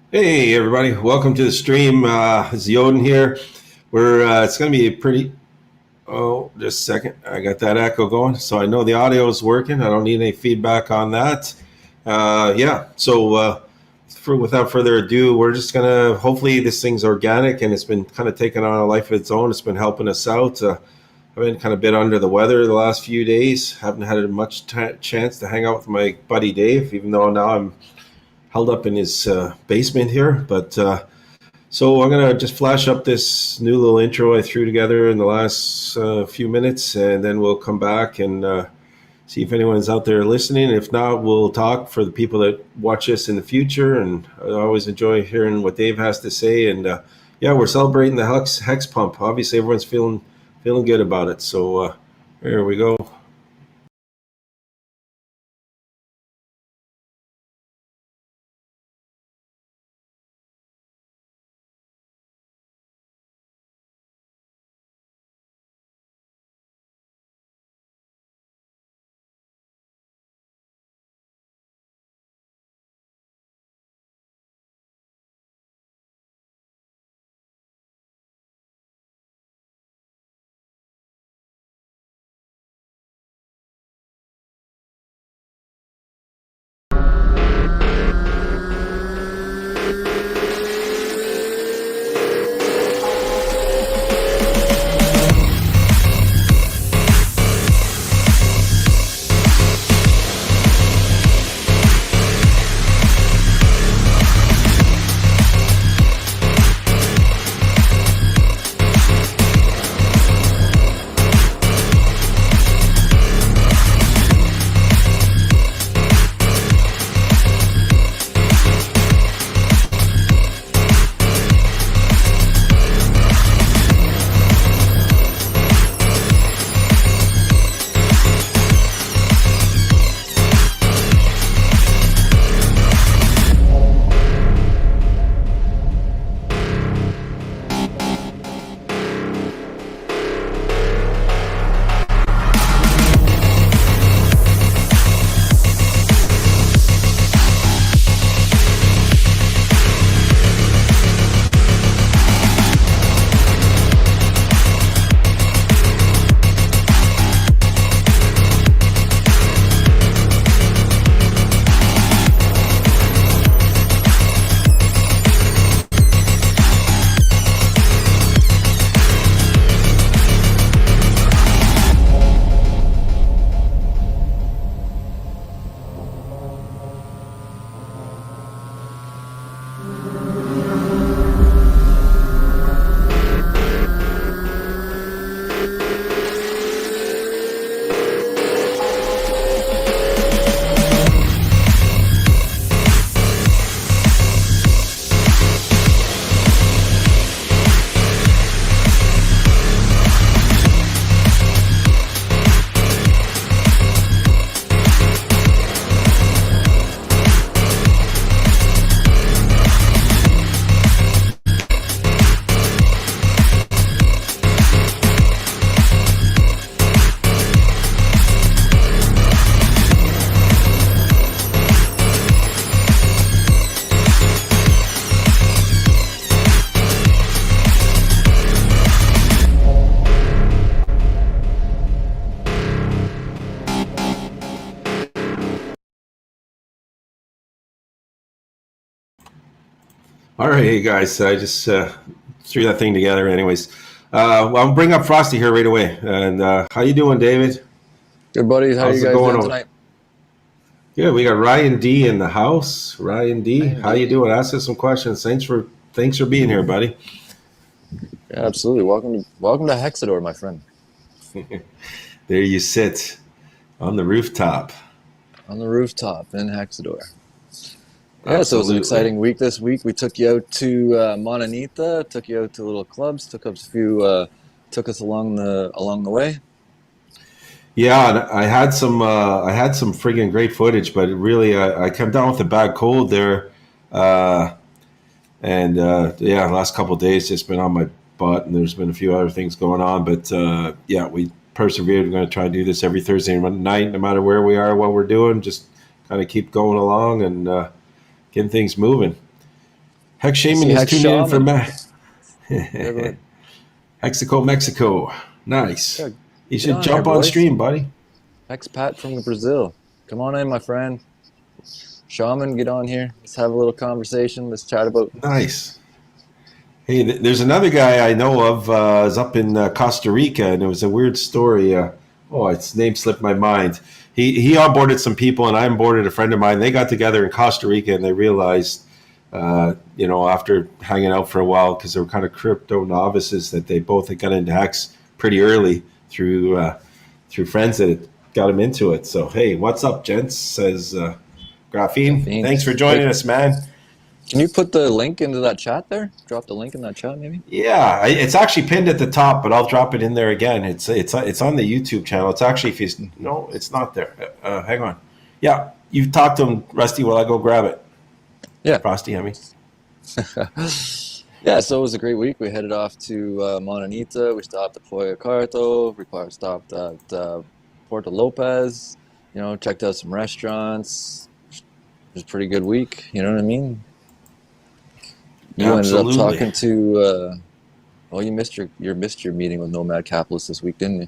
Hey everybody, welcome to the stream. It's Yoden here. It's going to be a pretty. Oh, just a second. I got that echo going, so I know the audio is working. I don't need any feedback on that. Yeah. Without further ado, we're just gonna. Hopefully, this thing's organic and it's been kind of taking on a life of its own. It's been helping us out. I've been kind of a bit under the weather the last few days. Haven't had much chance to hang out with my buddy Dave, even though now I'm held up in his basement here. So I'm gonna just flash up this new little intro I threw together in the last few minutes, and then we'll come back and see if anyone's out there listening. If not, we'll talk for the people that watch us in the future. And I always enjoy hearing what Dave has to say. And yeah, we're celebrating the hex pump. Obviously, everyone's feeling good about it. So here we go. All right, hey guys, I just threw that thing together. Anyways, well, I'll bring up Frosty here right away. And how you doing, David? Good buddies, how are How's you it guys going doing over? tonight? Yeah, we got Ryan D in the house. Ryan D, how you doing? Ask us some questions. Thanks for being here, buddy. Yeah, absolutely. Welcome to Hexador, my friend. There you sit on the rooftop. On the rooftop in Hexador. Yeah, so it was an Absolutely. exciting week this week. We took you out to Mononita, took you out to little clubs, took us along the way. Yeah, and I had some friggin' great footage, but really I came down with a bad cold there, uh, and yeah, the last couple of days just been on my butt, and there's been a few other things going on, but yeah, we persevered. We're going to try and do this every Thursday night, no matter where we are, what we're doing, just kind of keep going along and getting things moving. Hex I Shaman see is Hex tuning in for Shaman. Yeah, go ahead. Mexico, Mexico. Yeah, Nice. You get should on here, jump on boys. stream, buddy. Hex Pat from Brazil. Come on in, my friend. Shaman, get on here. Let's have a little conversation. Let's chat about. Nice. Hey, there's another guy I know of. Is up in Costa Rica, and it was a weird story. Its name slipped my mind. He onboarded some people, and I onboarded a friend of mine. They got together in Costa Rica, and they realized, after hanging out for a while, because they were kind of crypto novices, that they both had got into Hex pretty early through friends that had got them into it. So hey, what's up, gents? Says Graphene. Caffeine. Thanks for Hey, joining us, man. can you put the link into that chat there? Drop the link in that chat, maybe? Yeah, it's actually pinned at the top, but I'll drop it in there again. It's on the YouTube channel. It's actually if you no, it's not there. Hang on. Yeah, you talked to him, Rusty. While I go grab it. Yeah. Frosty, I mean. Yeah, so it was a great week. We headed off to Monanita. We stopped at Pollo Carto. We stopped at Puerto Lopez. Checked out some restaurants. It was a pretty good week. You know what I mean? You ended up Absolutely. talking to. You missed your meeting with Nomad Capitalist this week, didn't you?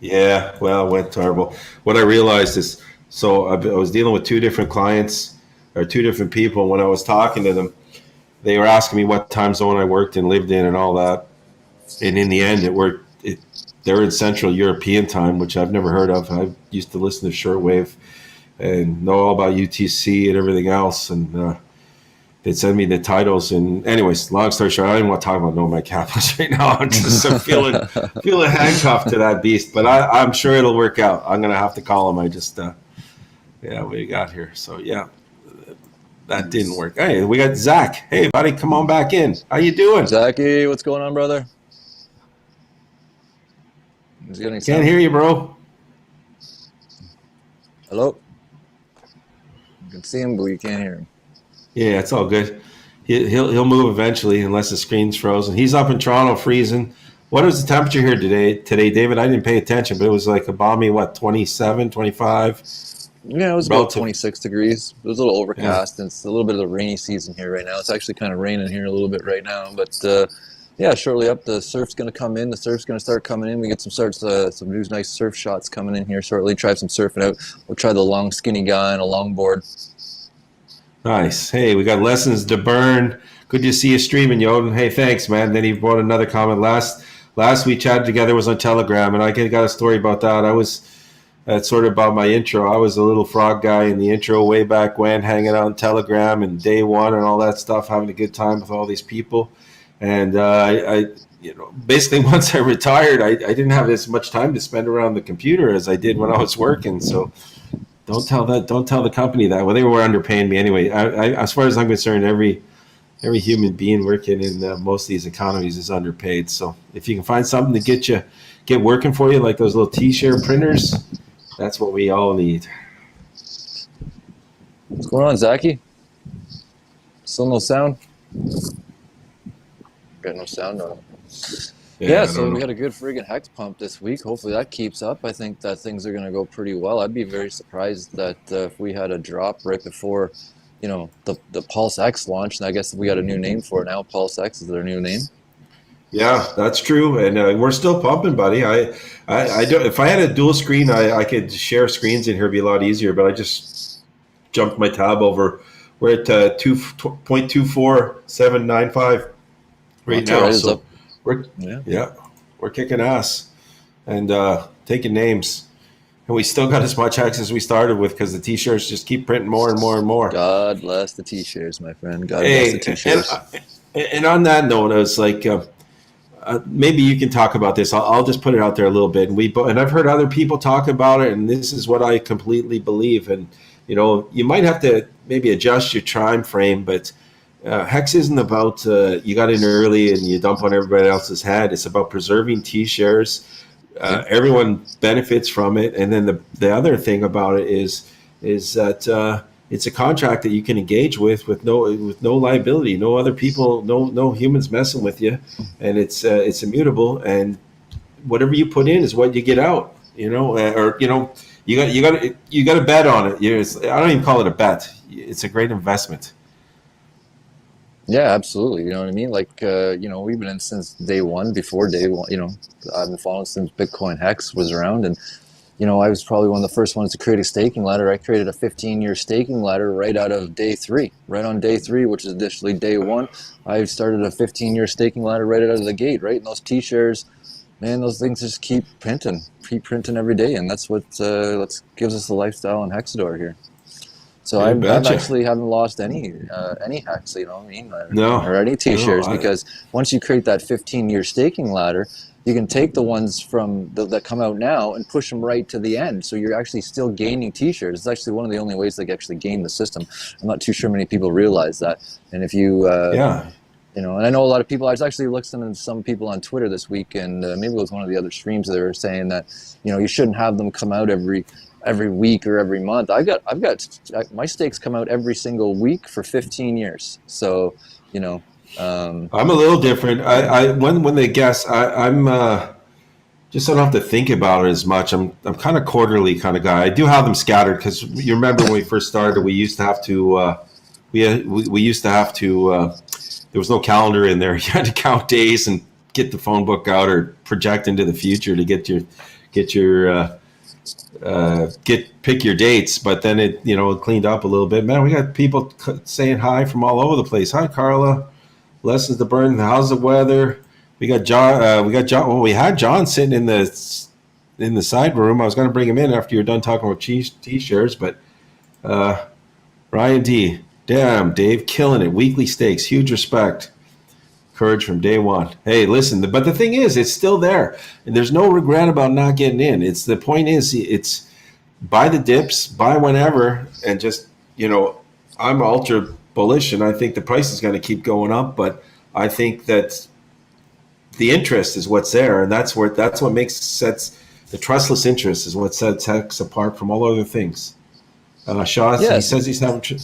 Yeah, well, it went terrible. What I realized is, so I was dealing with two different clients or two different people. When I was talking to them, they were asking me what time zone I worked and lived in and all that. And in the end, they're in Central European time, which I've never heard of. I used to listen to shortwave and know all about UTC and everything else. And they'd send me the titles. And anyways, long story short, I don't even want to talk about Nomad Capitalist right now. I'm just feeling handcuffed to that beast. But I'm sure it'll work out. I'm going to have to call him. I just, what do you got here? So, yeah. That didn't work. Hey, we got Zach. Hey, buddy, come on back in. How you doing? Zachy, what's going on, brother? Can't hear you, bro. Hello? You can see him, but you can't hear him. Yeah, it's all good. He'll move eventually unless the screen's frozen. He's up in Toronto freezing. What is the temperature here today, David? I didn't pay attention, but it was like a balmy, 27, 25? Yeah, it was about 26 degrees. It was a little overcast, and it's a little bit of the rainy season here right now. It's actually kind of raining here a little bit right now, but shortly up, the surf's going to come in. The surf's going to start coming in. We get some new nice surf shots coming in here shortly. Try some surfing out. We'll try the long, skinny guy on a longboard. Nice. Hey, we got Lessons to Burn. Good to see you streaming, Yoden. Hey, thanks, man. Then he brought another comment. Last we chatted together was on Telegram, and I got a story about that. That's sort of about my intro. I was a little frog guy in the intro way back when, hanging out on Telegram and day one and all that stuff, having a good time with all these people. And I basically once I retired, I didn't have as much time to spend around the computer as I did when I was working. So don't tell the company that. Well, they were underpaying me anyway. As far as I'm concerned, every human being working in most of these economies is underpaid. So if you can find something to get working for you, like those little T-shirt printers, that's what we all need. What's going on, Zachy? Still no sound? Got no sound on it. Yeah, so we had a good friggin' hex pump this week. Hopefully that keeps up. I think that things are going to go pretty well. I'd be very surprised that if we had a drop right before, the Pulse X launch, and I guess we got a new name for it now. Pulse X is their new name. Yeah, that's true, and we're still pumping, buddy. I don't. If I had a dual screen, I could share screens in here. It'd be a lot easier. But I just jumped my tab over. We're at 2.24795 right now. So we're kicking ass and taking names, and we still got as much X as we started with because the T-shirts just keep printing more and more and more. God bless the T-shirts, my friend. God bless the T-shirts. And on that note, I was like. Maybe you can talk about this. I'll just put it out there a little bit. And I've heard other people talk about it, and this is what I completely believe. And you might have to maybe adjust your time frame, but Hex isn't about you got in early and you dump on everybody else's head. It's about preserving T-shares. Everyone benefits from it, and then the other thing about it is that. It's a contract that you can engage with no liability, no other people, no humans messing with you, and it's immutable. And whatever you put in is what you get out. You got to bet on it. I don't even call it a bet. It's a great investment. Yeah, absolutely. You know what I mean? Like, we've been in since day one, before day one. I've been following since Bitcoin Hex was around, and I was probably one of the first ones to create a staking ladder. I created a 15-year staking ladder right out of day three, right on day three, which is additionally day one. I started a 15-year staking ladder right out of the gate, right? And those T-shares, man, those things just keep printing every day, and that's what gives us the lifestyle in Hexador here. So You I've betcha. actually haven't lost any hex, you know what I mean, No, or any no. T-shares, because once you create that 15-year staking ladder, you can take the ones from that come out now and push them right to the end. So you're actually still gaining T-shares. It's actually one of the only ways they actually game the system. I'm not too sure many people realize that. And if you Yeah. and I know a lot of people. I was actually listening to some people on Twitter this week, and maybe it was one of the other streams. They were saying that you shouldn't have them come out every week or every month. I've got my stakes come out every single week for 15 years. So you know, I'm a little different. I when they guess, I'm just I don't have to think about it as much. I'm kind of quarterly kind of guy. I do have them scattered because you remember when we first started, we used to have to we used to have to there was no calendar in there. You had to count days and get the phone book out or project into the future to get your pick your dates. But then it cleaned up a little bit. Man, we got people saying hi from all over the place. Hi, Carla. Lessons to burn. How's the weather? We got John. We got John. Well, we had John sitting in the side room. I was going to bring him in after you're done talking about T-shirts, but Ryan D. Damn, Dave, killing it. Weekly stakes, huge respect, courage from day one. Hey, listen, but the thing is, it's still there, and there's no regret about not getting in. The point is, it's buy the dips, buy whenever, and just I'm ultra bullish, and I think the price is going to keep going up. But I think that the interest is what's there, and that's what sets the trustless interest is what sets Hex apart from all other things. Shaw, yes. He says he's having.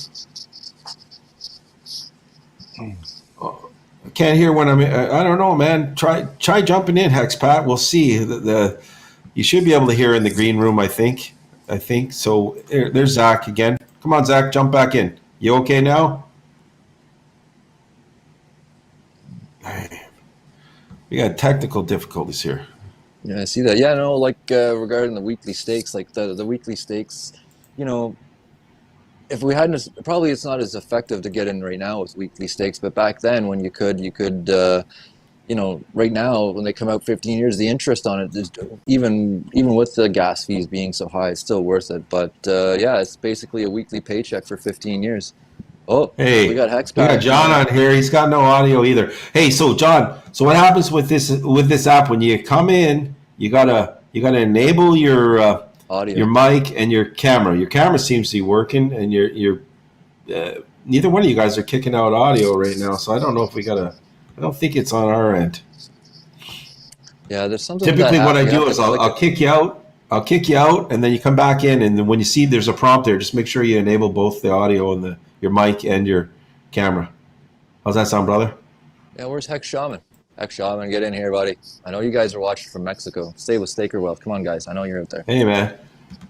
I can't hear when I don't know, man. Try jumping in, Hex Pat. We'll see. You should be able to hear in the green room. I think so. There's Zach again. Come on, Zach, jump back in. You okay now? We got technical difficulties here. Yeah, I see that. Yeah, no, like regarding the weekly stakes, like the weekly stakes, if we hadn't, probably it's not as effective to get in right now with weekly stakes. But back then, when you could, right now when they come out 15 years, the interest on it is even with the gas fees being so high, it's still worth it. But yeah, it's basically a weekly paycheck for 15 years. Oh, hey, we got Hex we got John on here. He's got no audio either. Hey, so John, so what happens with this app when you come in? You gotta enable your audio, your mic, and your camera. Your camera seems to be working, and your neither one of you guys are kicking out audio right now. So I don't know if we gotta. I don't think it's on our end. Yeah, there's something. Typically, what I do is I'll kick you out. I'll kick you out, and then you come back in, and then when you see there's a prompt there, just make sure you enable both the audio and your mic and your camera. How's that sound, brother? Yeah, where's Hex Shaman? Hex Shaman, get in here, buddy. I know you guys are watching from Mexico. Stay with Staker Wealth. Come on, guys. I know you're out there. Hey, man.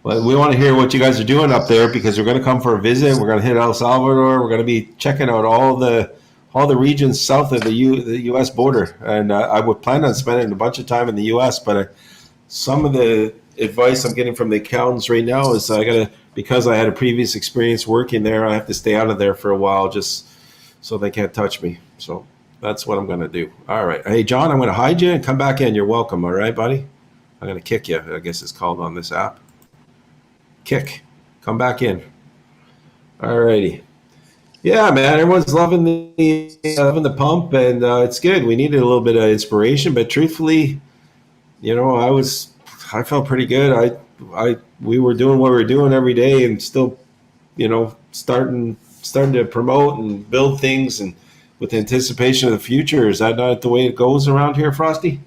Well, we want to hear what you guys are doing up there because we're going to come for a visit. We're going to hit El Salvador. We're going to be checking out all the regions south of the U.S. border, and I would plan on spending a bunch of time in the U.S. But some of the advice I'm getting from the accountants right now is because I had a previous experience working there, I have to stay out of there for a while just so they can't touch me. So that's what I'm going to do. All right. Hey, John, I'm going to hide you and come back in. You're welcome. All right, buddy? I'm going to kick you, I guess it's called on this app. Kick. Come back in. All righty. Yeah, man, everyone's loving the pump, and it's good. We needed a little bit of inspiration, but truthfully, I felt pretty good. We were doing what we were doing every day, and still, starting to promote and build things, and with anticipation of the future. Is that not the way it goes around here, Frosty?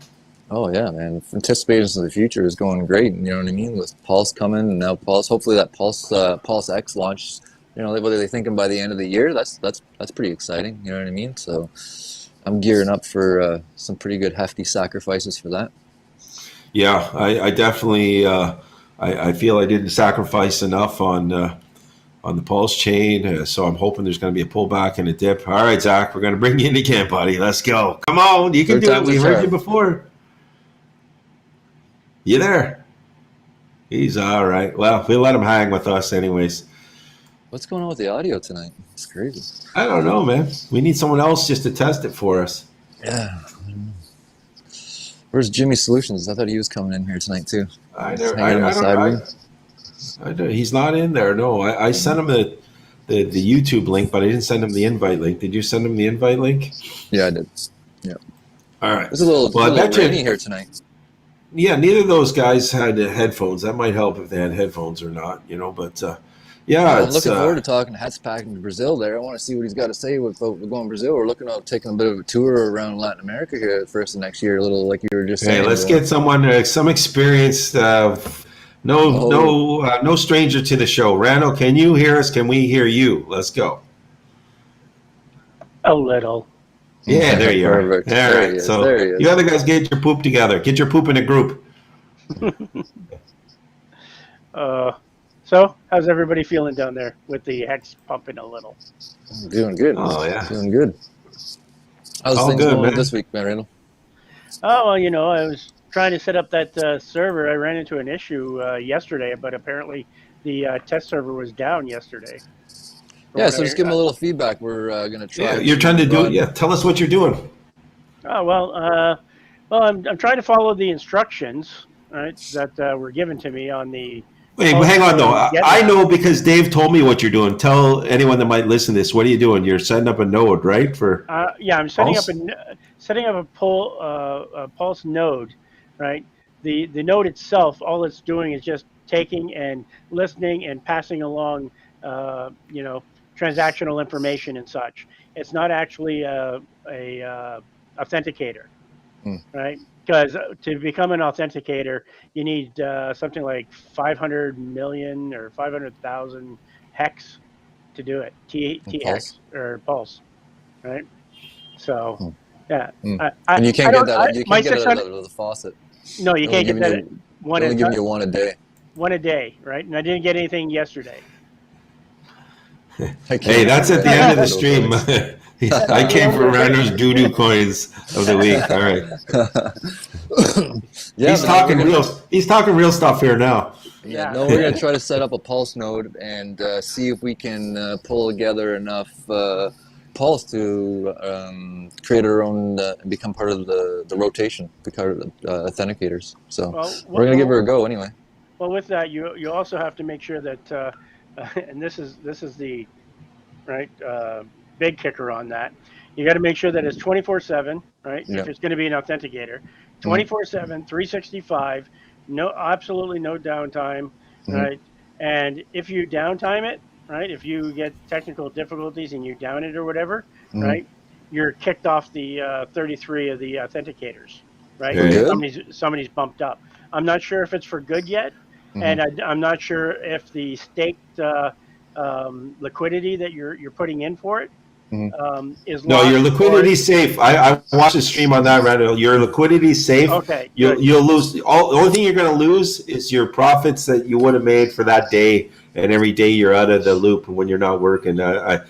Oh yeah, man. Anticipation of the future is going great. You know what I mean? With Pulse coming, and now Pulse. Hopefully that Pulse X launch. Whether they're thinking by the end of the year, that's pretty exciting. You know what I mean? So I'm gearing up for some pretty good hefty sacrifices for that. Yeah, I definitely I feel I didn't sacrifice enough on on the pulse chain. So I'm hoping there's going to be a pullback and a dip. All right, Zach, we're going to bring you in again, buddy. Let's go. Come on, you can do it. We heard you before. You there? He's all right. Well, we'll let him hang with us anyways. What's going on with the audio tonight? It's crazy. I don't know, man. We need someone else just to test it for us. Yeah. Where's Jimmy Solutions? I thought he was coming in here tonight too. He's not in there. No, I sent him the YouTube link, but I didn't send him the invite link. Did you send him the invite link? Yeah, I did. Yeah. All right. It's a little rainy here tonight. Yeah, neither of those guys had headphones. That might help if they had headphones or not, but yeah. I'm looking forward to talking to Hatzpack in Brazil there. I want to see what he's got to say about going to Brazil. We're looking at taking a bit of a tour around Latin America here first of next year, a little like you were just saying. Hey, let's get someone, some experience. No stranger to the show. Randall, can you hear us? Can we hear you? Let's go. A little. Yeah, there you are. Perfect. All right. So you other guys get your poop together. Get your poop in a group. So how's everybody feeling down there with the hex pumping a little? Doing good. Oh, yeah. Doing good. How's things going this week, man, Randall? Oh, well, I was trying to set up that server. I ran into an issue yesterday, but apparently the test server was down yesterday. Yeah, so just give them a little feedback. We're going to try. Yeah, you're trying to do it. Yeah, tell us what you're doing. Oh, well, I'm trying to follow the instructions, right, that were given to me on the. Wait, hang on though. I know because Dave told me what you're doing. Tell anyone that might listen to this. What are you doing? You're setting up a node, right? I'm setting up a pulse node, right? The node itself, all it's doing is just taking and listening and passing along, transactional information and such. It's not actually a authenticator, right? Because to become an authenticator, you need something like 500 million or 500,000 hex to do it. T hex or pulse, right? So, yeah. And you can't get that. You can't get it out of the faucet. No, you can't get that. Only giving you one a day. One a day, right? And I didn't get anything yesterday. Hey, that's at the end of the stream. I came for Randall's doo-doo coins of the week. All right. He's talking real stuff here now. Yeah. No, we're gonna try to set up a pulse node and see if we can pull together enough pulse to create our own and become part of the rotation, become authenticators. So we're gonna give her a go anyway. Well, with that, you also have to make sure that, and this is the right big kicker on that. You got to make sure that it's 24/7, right? Yeah. If it's going to be an authenticator, 24/7, 365, absolutely no downtime, right? And if you downtime it, right? If you get technical difficulties and you down it or whatever, right? You're kicked off the 33 of the authenticators, right? Somebody's bumped up. I'm not sure if it's for good yet, and I'm not sure if the staked liquidity that you're putting in for it is no, your liquidity safe. I watched the stream on that, Randall. Your liquidity safe. Okay, you'll lose. The only thing you're going to lose is your profits that you would have made for that day, and every day you're out of the loop when you're not working. I'm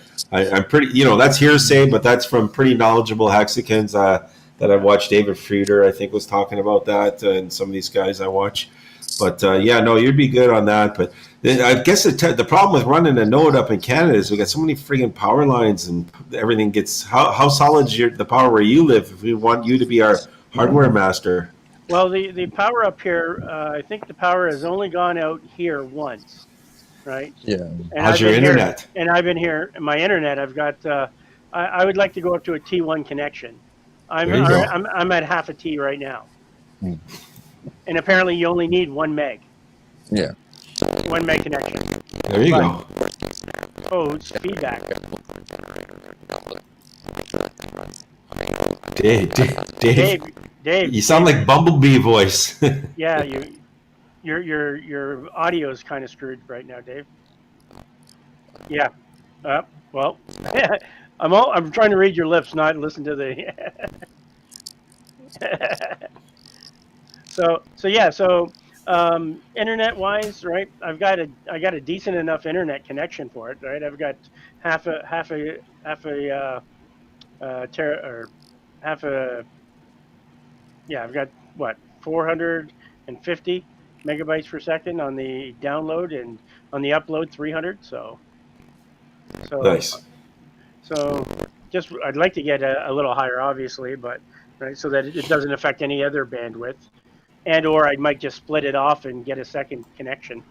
pretty, that's hearsay, but that's from pretty knowledgeable Hexicans that I watched. David Frieder, I think, was talking about that, and some of these guys I watch. But you'd be good on that. But I guess the problem with running a node up in Canada is we got so many friggin' power lines and everything gets. How solid is the power where you live? If we want you to be our hardware master. Well, the power up here, I think the power has only gone out here once, right? Yeah. And how's your internet? I've been here. My internet, I've got. I would like to go up to a T1 connection. I'm at half a T right now. And apparently you only need 1 meg. Yeah. 1 meg connection. There you go. Oh, it's feedback. Dave. You sound like Bumblebee voice. Yeah, your audio is kind of screwed right now, Dave. Yeah. Well, I'm trying to read your lips, not listen to the. So Internet wise, right? I got a decent enough internet connection for it, right? I've got half a or half a yeah. I've got what 450 megabytes per second on the download, and on the upload 300. So Nice. so just I'd like to get a little higher, obviously, but right so that it doesn't affect any other bandwidth, and or I might just split it off and get a second connection,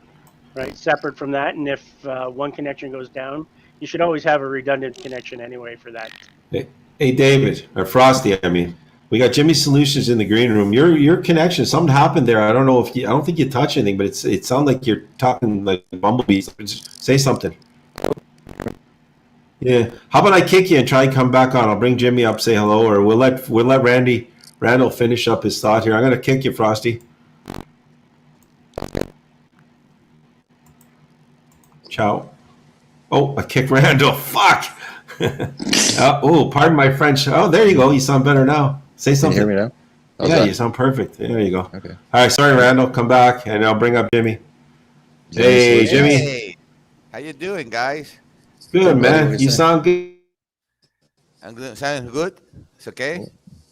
right, separate from that. And if one connection goes down, you should always have a redundant connection anyway for that. Hey, David, or Frosty, I mean, we got Jimmy Solutions in the green room. Your connection, something happened there. I don't know if you, I don't think you touch anything, but it sounds like you're talking like bumblebees. Just say something. Yeah. How about I kick you and try and come back on? I'll bring Jimmy up, say hello, or we'll let Randall finish up his thought here. I'm gonna kick you, Frosty. Ciao. Oh, I kicked Randall. Fuck. Oh, pardon my French. Oh, there you go. You sound better now. Say something. Can you hear me now? How's Yeah, that? you sound perfect. There you go. Okay. All right, sorry, Randall. Come back, and I'll bring up Jimmy. Hey, Jimmy. Hey, how you doing, guys? Good, Good, buddy. What man. do you You say? sound good. I'm good. Sound good? It's okay.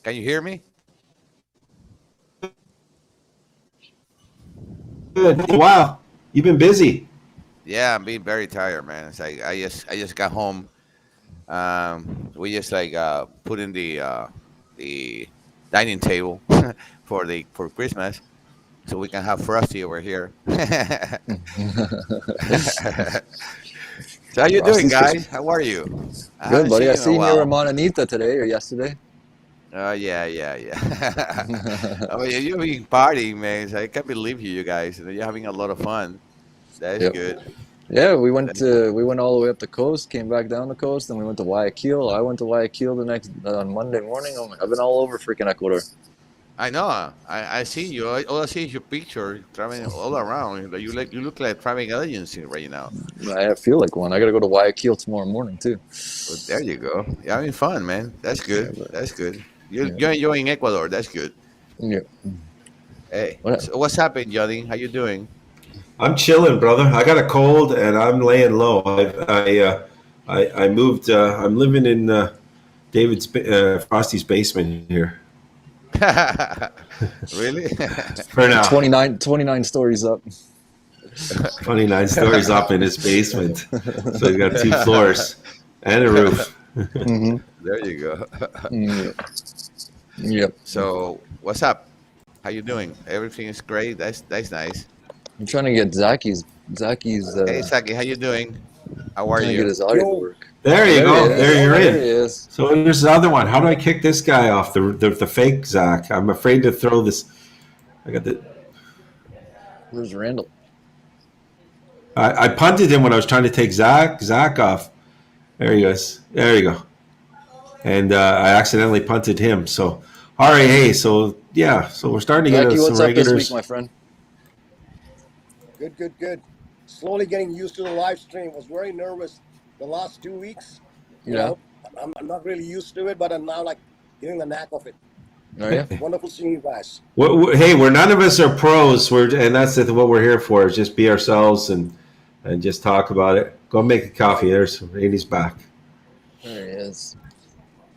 Can you hear me? Good. Wow, you've been busy. Yeah, I'm being very tired, man. It's like I just got home. We just like put in the dining table for Christmas, so we can have Frosty over here. So how you doing, Frosty's guys? Christmas. How are you? I Good, haven't buddy. seen I you in a seen you were while. Monanita today or yesterday. Yeah. I mean, you've been partying, man. So I can't believe you guys. You're having a lot of fun. That's Yep. good. Yeah, we went all the way up the coast, came back down the coast, then we went to Guayaquil. I went to Guayaquil on Monday morning. Oh my, I've been all over freaking Ecuador. I know. I see you. All I see is your picture traveling all around. You look like a traveling agency right now. I feel like one. I got to go to Guayaquil tomorrow morning too. Well, there you go. You're having fun, man. That's good. Yeah, but, That's good. yeah. You're enjoying Ecuador. That's good. Yeah. Hey, What? so what's happening, Johnny? How you doing? I'm chilling, brother. I got a cold, and I'm laying low. I moved. I'm living in Frosty's basement here Really? for now. 29 stories up. 29 stories up in his basement, so he's got 2 floors and a roof. Mm-hmm. There you go. Yep. So what's up? How you doing? Everything is great. That's nice. I'm trying to get Zaki's. Hey, Saki, how you doing? How are Trying to get you? his audio to work. There you There go. he is. There you're There he in. is. So here's the other one. How do I kick this guy off? The fake Zach. I'm afraid to throw this. I got the. Where's Randall? I punted him when I was trying to take Zach off. There he goes. There you go. And I accidentally punted him. So, all right, hey, so yeah, so we're starting to get Zaki, some what's up this regulars. week, my friend? Good. Slowly getting used to the live stream. Was very nervous the last 2 weeks. You Yeah. know, I'm not really used to it, but I'm now like getting the knack of it. Are you? Wonderful seeing you guys. Hey, we're none of us are pros. And that's what we're here for, is just be ourselves and just talk about it. Go make a coffee. There's Randy's back. There he is.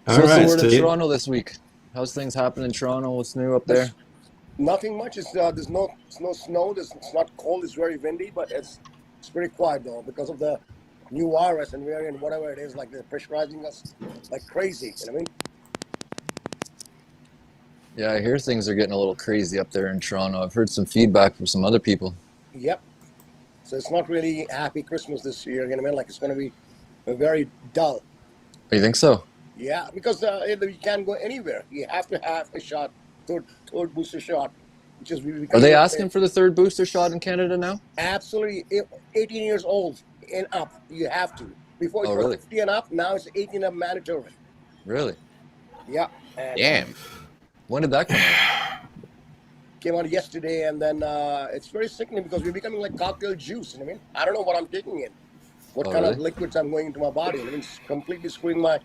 All So what's right, the word so in you- Toronto this week? How's things happening in Toronto? What's new up there? Nothing much. There's no snow. It's not cold. It's very windy, but it's pretty quiet though because of the new virus and variant, whatever it is. Like they're pressurizing us like crazy. You know what I mean? Yeah, I hear things are getting a little crazy up there in Toronto. I've heard some feedback from some other people. Yep. So it's not really a happy Christmas this year. You know what I mean? Like it's going to be very dull. You think so? Yeah, because you can't go anywhere. You have to have a shot, third booster shot, which is really. Are they asking for the third booster shot in Canada now? Absolutely, 18 years old and up. You have to. Before it Oh, was really? 50 and up. Now it's 18 up mandatory. Really? Yeah. And Damn. When did that come out? came out yesterday, and then it's very sickening because we're becoming like cocktail juice. You know what I mean? I don't know what I'm taking in, what Oh, kind of really? liquids I'm going into my body. I mean, it's completely screwing my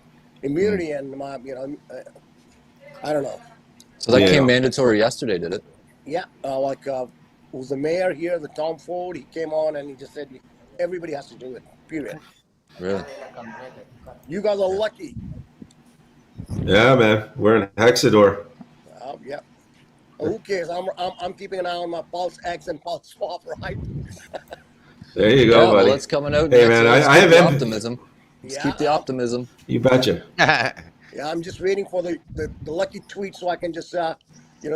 immunity and my, I don't know. So that Yeah. came mandatory yesterday, did it? Yeah, who's the mayor here, the Tom Ford, he came on and he just said everybody has to do it. Period. Really? You guys are lucky. Yeah, man. We're in Hexador. Yeah. Who cares? I'm keeping an eye on my Pulse X and Pulse Swap, right? There you go, Yeah, buddy. well, that's coming out Hey, next. man, So let's I keep have the optimism. Let's keep the optimism. You betcha. Yeah, I'm just waiting for the lucky tweet so I can just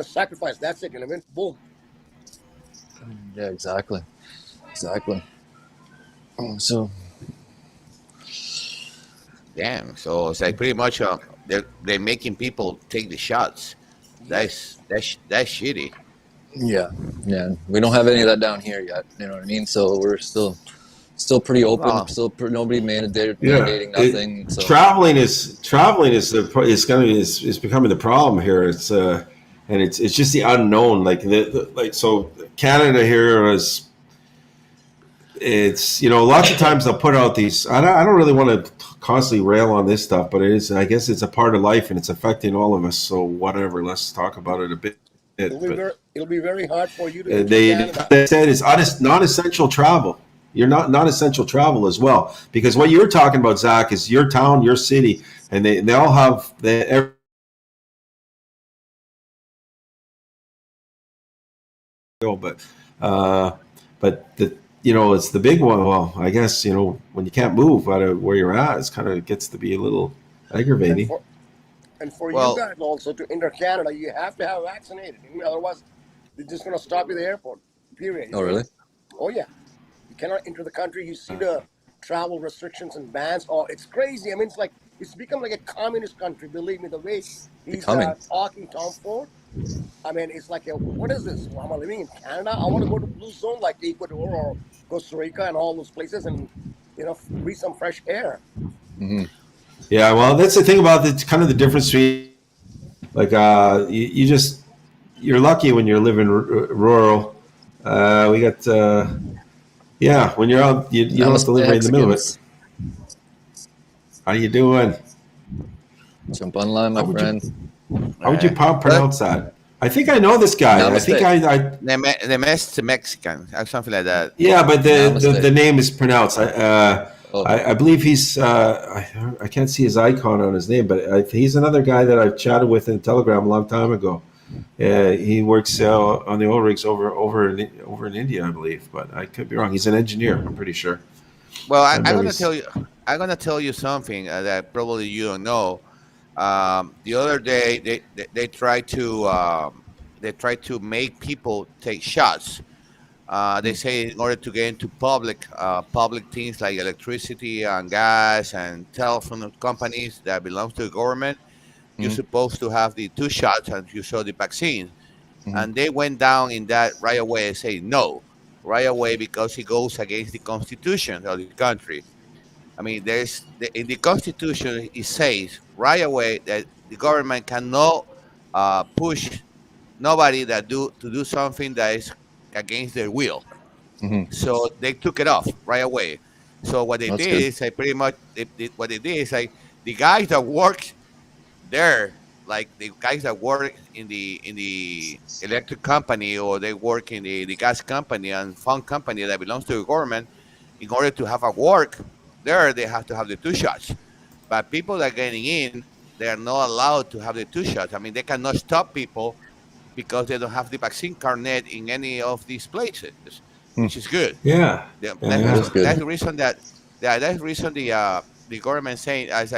sacrifice. That's it. You know what I mean? Boom. Yeah, exactly. So. Damn. So it's like pretty much they're making people take the shots. That's shitty. Yeah. We don't have any of that down here yet. You know what I mean? So we're still pretty open. Wow. Nobody mandating nothing. So Traveling is becoming the problem here. It's and it's just the unknown. So Canada here is. It's lots of times they'll put out these. I don't really want to constantly rail on this stuff, but it is. I guess it's a part of life and it's affecting all of us. So whatever. Let's talk about it a bit. It'll be very hard for you to. They said it's non-essential travel. You're non-essential travel as well, because what you're talking about, Zach, is your town, your city, and they all have it's the big one. Well, I guess when you can't move out of where you're at, it's kind of gets to be a little aggravating. And for you guys also to enter Canada, you have to have vaccinated. Otherwise, they're just going to stop you at the airport. Period. Oh, really? Oh, yeah. You cannot enter the country. You see the travel restrictions and bans. Oh, it's crazy. I mean, it's become like a communist country. Believe me, the way he's talking, Tom Ford. I mean, it's like, what is this? Well, am I living in Canada? I want to go to blue zone like Ecuador or Costa Rica and all those places and, breathe some fresh air. Mm-hmm. Yeah, well, that's the thing about the kind of the difference between, you're lucky when you're living rural. We got, when you're out, you don't have to live right in the middle of it. How you doing? Jump online, my friend. How would you pronounce that? I think I know this guy. Namaste. I think The Mexican, something like that. Yeah, but the name is pronounced. I believe he's. I can't see his icon on his name, but he's another guy that I've chatted with in Telegram a long time ago. He works on the oil rigs over in India, I believe, but I could be wrong. He's an engineer, I'm pretty sure. Well, I'm gonna tell you. I'm gonna tell you something that probably you don't know. The other day, they tried to make people take shots. They say in order to get into public things like electricity and gas and telephone companies that belongs to the government, you're supposed to have the 2 shots and you saw the vaccine. And they went down in that right away and say no, right away, because it goes against the Constitution of the country. I mean, in the Constitution, it says right away that the government cannot push nobody to do something that is against their will. So they took it off right away. So what they did is pretty much what they did is the guys that work there, like the guys that work in the electric company or they work in the gas company and phone company that belongs to the government, in order to have a work there, they have to have the 2 shots. But people that are getting in, they are not allowed to have the 2 shots. I mean, they cannot stop people because they don't have the vaccine card in any of these places, which is good. Yeah. That's the reason that's the reason the government saying, as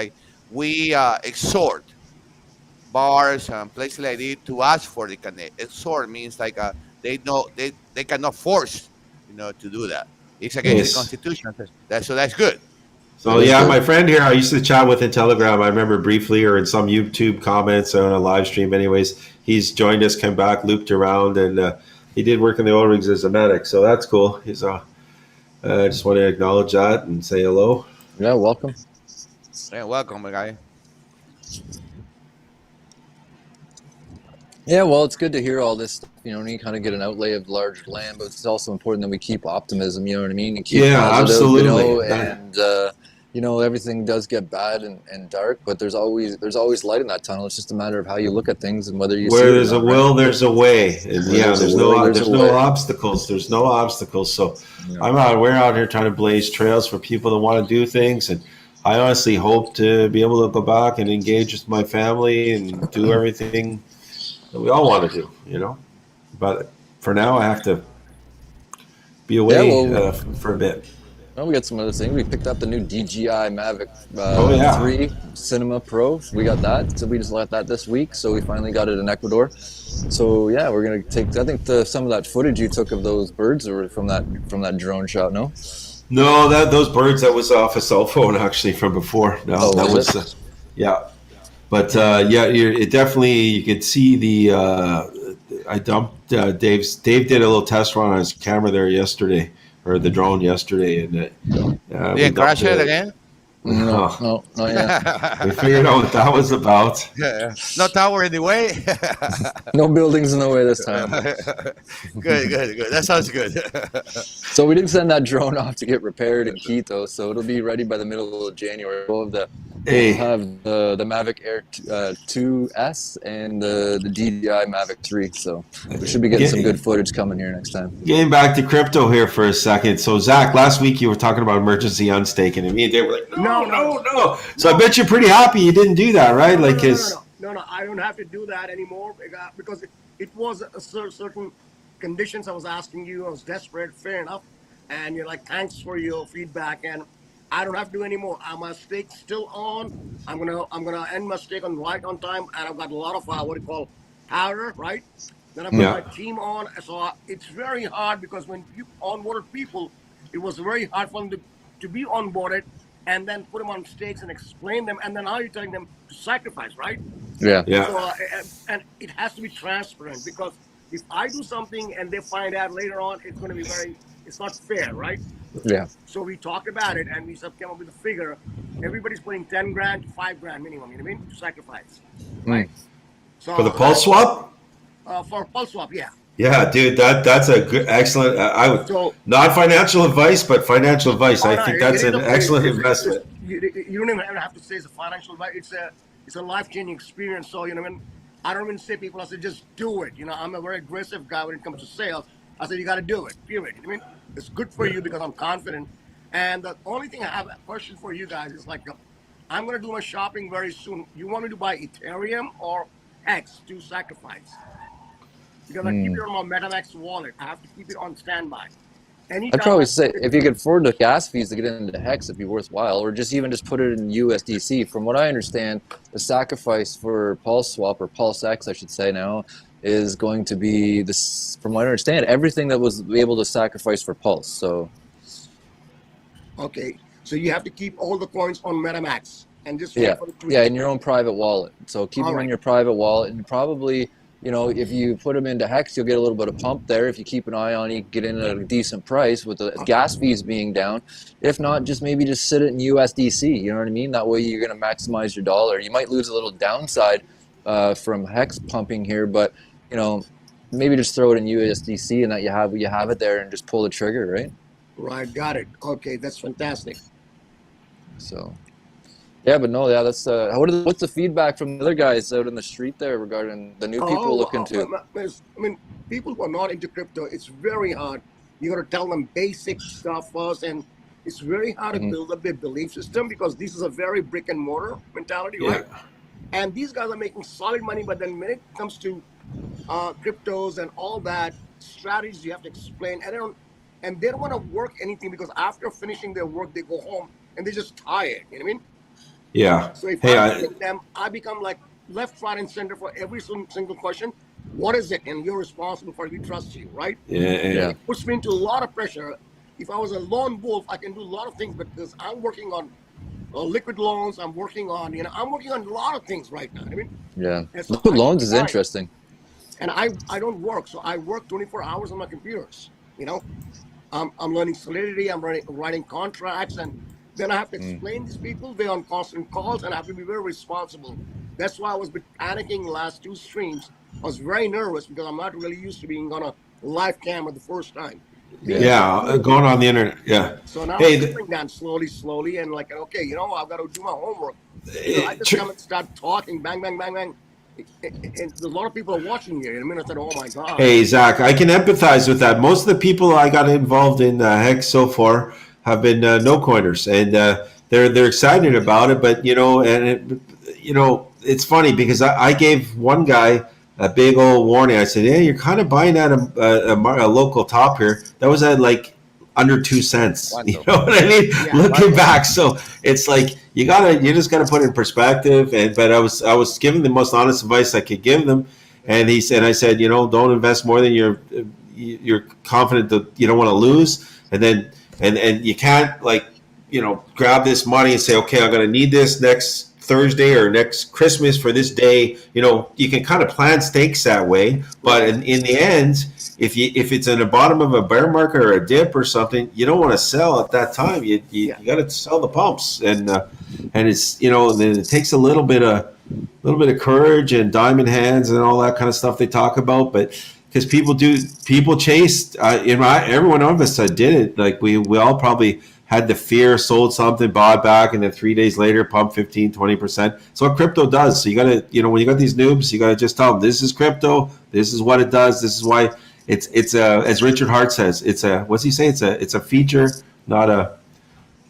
we exhort bars and places like this to ask for the connect. Exhort means they cannot force to do that. It's against the Constitution. So that's good. So my friend here, I used to chat with in Telegram. I remember briefly, or in some YouTube comments on a live stream. Anyways, he's joined us, came back, looped around, and he did work in the oil rigs as a medic. So that's cool. He's I just want to acknowledge that and say hello. Yeah, welcome. Yeah, welcome, my guy. Yeah, well, it's good to hear all this stuff. You kind of get an outlay of large land, but it's also important that we keep optimism. You know what I mean? And keep positive, absolutely. everything does get bad and dark, but there's always light in that tunnel. It's just a matter of how you look at things and whether you see Where it or there's a not, will, right? there's a way. And yeah, there's no way. obstacles. There's no obstacles. So Yeah. we're out here trying to blaze trails for people that want to do things. And I honestly hope to be able to go back and engage with my family and do everything that we all want to do. But for now, I have to be Yeah, away well, for a bit. we got some other things. We picked up the new DJI Mavic Oh, yeah. 3 Cinema Pro. We got that. So we just got that this week. So we finally got it in Ecuador. So yeah, we're gonna take. I think some of that footage you took of those birds were from that drone shot. No. No, those birds, that was off a cell phone actually from before. No, Oh, that was was yeah. But it definitely, you could see I dumped Dave did a little test run on his camera there yesterday, or the drone yesterday, and we Didn't crash dumped it again? No, not yet. We figured out what that was about. No tower in the way. No buildings in the way this time. Good. That sounds good. So we did send that drone off to get repaired in Quito, so it'll be ready by the middle of January. We'll have the Mavic Air 2S and the DJI Mavic 3, so we should be getting some good footage coming here next time. Getting back to crypto here for a second. So Zach, last week you were talking about emergency unstaking, and me and Dave were like, no. So I bet you're pretty happy you didn't do that, right? No, I don't have to do that anymore because it was a certain conditions I was asking you. I was desperate, fair enough. And you're like, thanks for your feedback. And I don't have to do anymore. My stake's still on. I'm gonna end my stake right on time. And I've got a lot of what you call powder, right? Then I've got my team on. So it's very hard because when you onboarded people, it was very hard for them to be onboarded and then put them on stakes and explain them. And then now you're telling them to sacrifice, right? Yeah. So, and it has to be transparent, because if I do something and they find out later on, it's going to be it's not fair, right? Yeah. So we talked about it and we came up with a figure. Everybody's putting 10 grand to 5 grand minimum, you know what I mean? To sacrifice, right? So For the pulse swap? For pulse swap, yeah. Yeah, dude, that's a good, excellent. Not financial advice, but financial advice. I think that's an excellent investment. You don't even have to say it's a financial advice. It's a life-changing experience. So I don't even say people. I say just do it. I'm a very aggressive guy when it comes to sales. I say you got to do it. Period. I mean, it's good for you because I'm confident. And the only thing I have a question for you guys is I'm going to do my shopping very soon. You want me to buy Ethereum or Hex to sacrifice? Because I keep it on my MetaMask wallet. I have to keep it on standby. I'd probably say if you could afford the gas fees to get into Hex, it'd be worthwhile, or just put it in USDC. From what I understand, the sacrifice for Pulse Swap, or Pulse X, I should say now, is going to be this. From what I understand, everything that was able to sacrifice for Pulse. So, okay, so you have to keep all the coins on MetaMask and just in your own private wallet. So keep them in your private wallet, and probably. If you put them into Hex, you'll get a little bit of pump there. If you keep an eye on it, you get in at a decent price with the gas fees being down. If not, maybe just sit it in USDC. You know what I mean? That way you're going to maximize your dollar. You might lose a little downside from Hex pumping here, but maybe just throw it in USDC and that you have it there and just pull the trigger, right? Right, got it. Okay, that's fantastic. So. Yeah, but no, that's what's the feedback from the other guys out in the street there regarding the new people looking to? I mean, people who are not into crypto, it's very hard. You got to tell them basic stuff first, and it's very hard to build up their belief system because this is a very brick and mortar mentality, right? And these guys are making solid money, but then when it comes to cryptos and all that strategies, you have to explain, and they don't want to work anything because after finishing their work, they go home and they're just tired. You know what I mean? Yeah. So if I get them, I become like left, right, and center for every single question. What is it? And you're responsible for it. We trust you, right? Yeah. It puts me into a lot of pressure. If I was a lone wolf, I can do a lot of things, but because I'm working on liquid loans, I'm working on a lot of things right now. I mean, so liquid loans is interesting. And I don't work, so I work 24 hours on my computers. I'm learning Solidity. I'm writing contracts, and then I have to explain these people. They're on constant calls, and I have to be very responsible. That's why I was panicking the last 2 streams. I was very nervous because I'm not really used to being on a live camera the first time. Going on the internet. Yeah. So now Hey, I'm coming down slowly, and like, okay, I've got to do my homework. I just come and start talking, bang, bang, bang, bang. And a lot of people are watching here. And I mean, I said, oh my God. Hey, Zach, I can empathize with that. Most of the people I got involved in Hex so far have been no-coiners, and they're excited about it. But it's funny because I gave one guy a big old warning. I said, "Hey, you're kind of buying at a local top here." That was at like under 2 cents. You know what I mean? Yeah, looking back, so it's like you just gotta put it in perspective. But I was giving the most honest advice I could give them, and I said, don't invest more than you're confident that you don't want to lose, and then and you can't grab this money and say, okay, I'm gonna need this next Thursday or next Christmas for this day. You can kind of plan stakes that way, but in the end, if it's in the bottom of a bear market or a dip or something, you don't want to sell at that time. You got to sell the pumps, and it's then it takes a little bit of courage and diamond hands and all that kind of stuff they talk about, but because people chased every one of us did it. Like we all probably had the fear, sold something, bought back, and then 3 days later pump 15-20%. So what crypto does. So you got to, when you got these noobs, you got to just tell them this is crypto, this is what it does, this is why it's as Richard Hart says, it's a, what's he say? It's a feature, not a,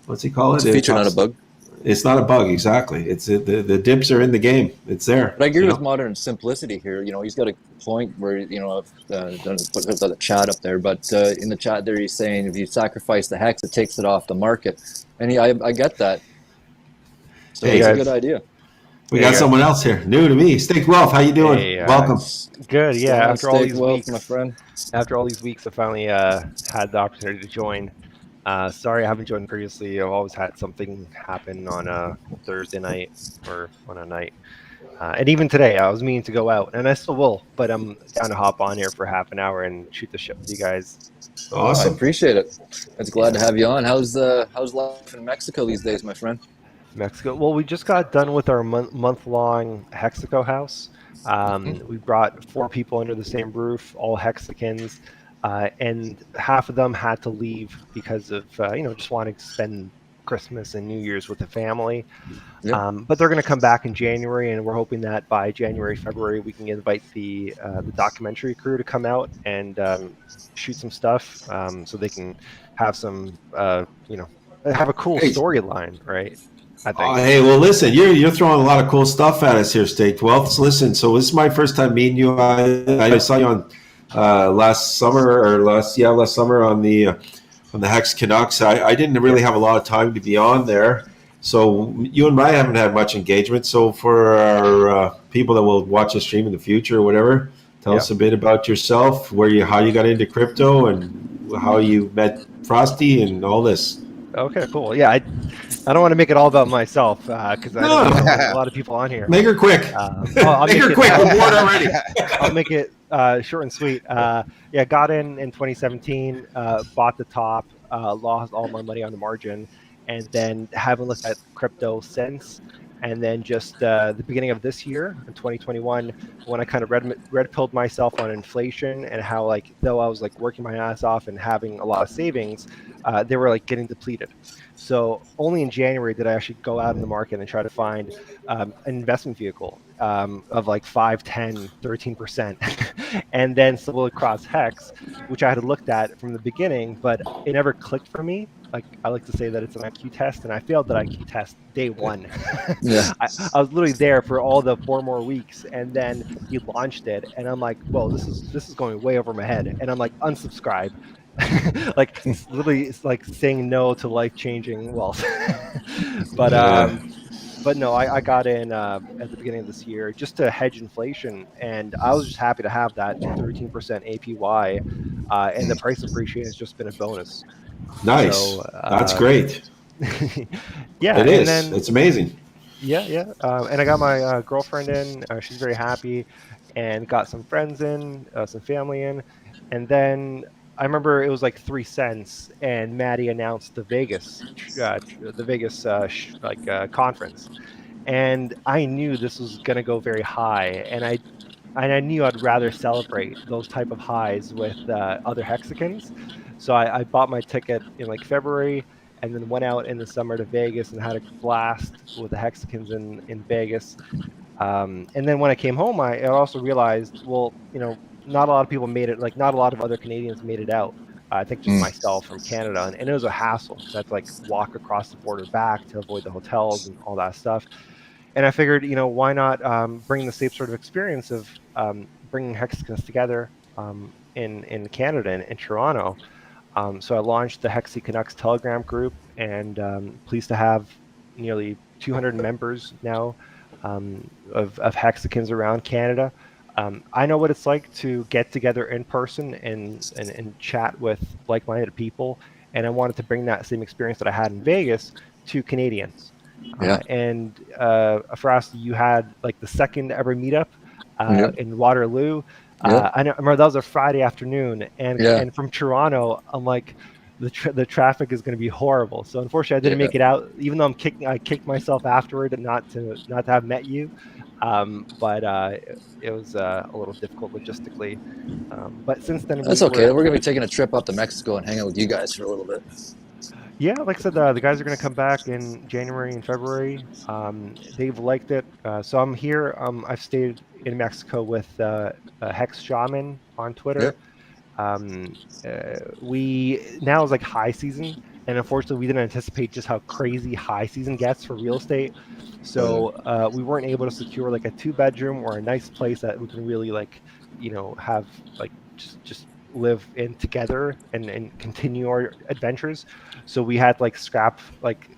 what's he call it? It's a feature, not a bug. It's not a bug, exactly. It's the dips are in the game. It's there. But I agree with modern simplicity here. He's got a point where I've done put the chat up there, but in the chat there he's saying if you sacrifice the hex, it takes it off the market, and I get that. So it's a good idea. We got someone else here, new to me. Stake Wealth, how you doing? Hey, welcome. Good, yeah. After all these Wealth, weeks, my friend. After all these weeks, I finally had the opportunity to join. Sorry, I haven't joined previously. I've always had something happen on a Thursday night or on a night. And even today, I was meaning to go out, and I still will, but I'm down to hop on here for half an hour and shoot the shit with you guys. Awesome. I appreciate it. It's glad to have you on. How's life in Mexico these days, my friend? Mexico. Well, we just got done with our month-long Hexaco house. We brought 4 people under the same roof, all Hexicans. And half of them had to leave because of just wanting to spend Christmas and New Year's with the family. Yep. But they're going to come back in January, and we're hoping that by January, February, we can invite the documentary crew to come out and shoot some stuff, so they can have some have a cool storyline, right? I think. Hey, well, listen, you're throwing a lot of cool stuff at us here, Stake Wealth. Listen, so this is my first time meeting you. I saw you on last summer on the Hex Canucks. I didn't really have a lot of time to be on there, so you and I haven't had much engagement. So for our people that will watch the stream in the future or whatever, tell us a bit about yourself, how you got into crypto, and how you met Frosty and all this. Okay, cool. Yeah, I don't want to make it all about myself because I know a lot of people on here. Make her quick. I'll make her quick. We're bored already. I'll make it short and sweet. Got in 2017, bought the top, lost all my money on the margin, and then haven't looked at crypto since. And then just the beginning of this year, in 2021, when I kind of red-pilled myself on inflation and how, though I was working my ass off and having a lot of savings, they were getting depleted. So only in January did I actually go out in the market and try to find an investment vehicle of 5, 10, 13%. And then stumbled across Hex, which I had looked at from the beginning, but it never clicked for me. I like to say that it's an IQ test, and I failed that IQ test day one. Yeah. I was literally there for all the 4 more weeks, and then he launched it, and I'm like, whoa, this is going way over my head, and I'm like, unsubscribe. It's like saying no to life-changing wealth. But no, I got in at the beginning of this year just to hedge inflation, and I was just happy to have that 13% APY, and the price appreciation has just been a bonus. Nice. So, that's great. Yeah, it is. It's amazing. Yeah. And I got my girlfriend in. She's very happy, and got some friends in, some family in, and then I remember it was 3 cents, and Maddie announced the Vegas conference, and I knew this was gonna go very high, and I knew I'd rather celebrate those type of highs with other Hexicans. So I bought my ticket in like February, and then went out in the summer to Vegas and had a blast with the Hexicans in Vegas. And then when I came home, I also realized, well, not a lot of people made it. Like, not a lot of other Canadians made it out. I think just myself from Canada, and it was a hassle because I had to like walk across the border back to avoid the hotels and all that stuff. And I figured, why not bring the same sort of experience of bringing Hexicans together in Canada and in Toronto. So I launched the Hexi Canucks Telegram group, and pleased to have nearly 200 members now of Hexicans around Canada. I know what it's like to get together in person and chat with like-minded people, and I wanted to bring that same experience that I had in Vegas to Canadians. And Frost, you had like the second ever meetup in Waterloo. I remember that was a Friday afternoon, and from Toronto, I'm like, the traffic is going to be horrible. So unfortunately, I didn't make it out, even though I kicked myself afterward not to have met you. But it was a little difficult logistically. But since then, That's okay. We're gonna be taking a trip up to Mexico and hang out with you guys for a little bit. Yeah, like I said, the guys are going to come back in January and February. They've liked it. So I'm here. I've stayed in Mexico with Hex Shaman on Twitter. We now is like high season, and unfortunately, we didn't anticipate just how crazy high season gets for real estate. So we weren't able to secure like a 2-bedroom or a nice place that we can really like, have like just live in together and continue our adventures. So we had like scrap like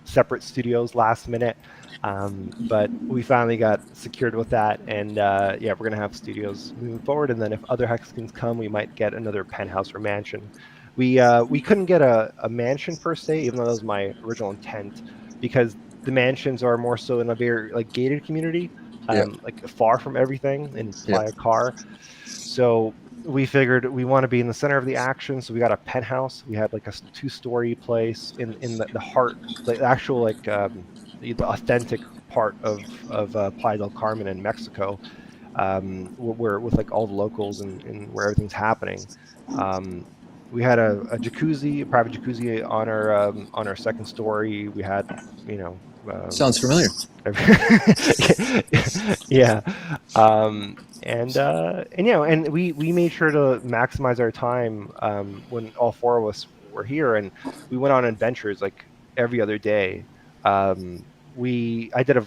separate studios last minute. But we finally got secured with that, and we're gonna have studios moving forward. And then if other Hexicans come, we might get another penthouse or mansion. We couldn't get a mansion per se, even though that was my original intent, because the mansions are more so in a very like gated community, like far from everything, and fly a car. So we figured we want to be in the center of the action, so we got a penthouse. We had like a 2-story place in the heart, the actual like the authentic part of Playa del Carmen in Mexico, where with like all the locals and where everything's happening. We had a private jacuzzi on our second story. We had, sounds familiar. Yeah. And we made sure to maximize our time when all 4 of us were here, and we went on adventures like every other day. I did a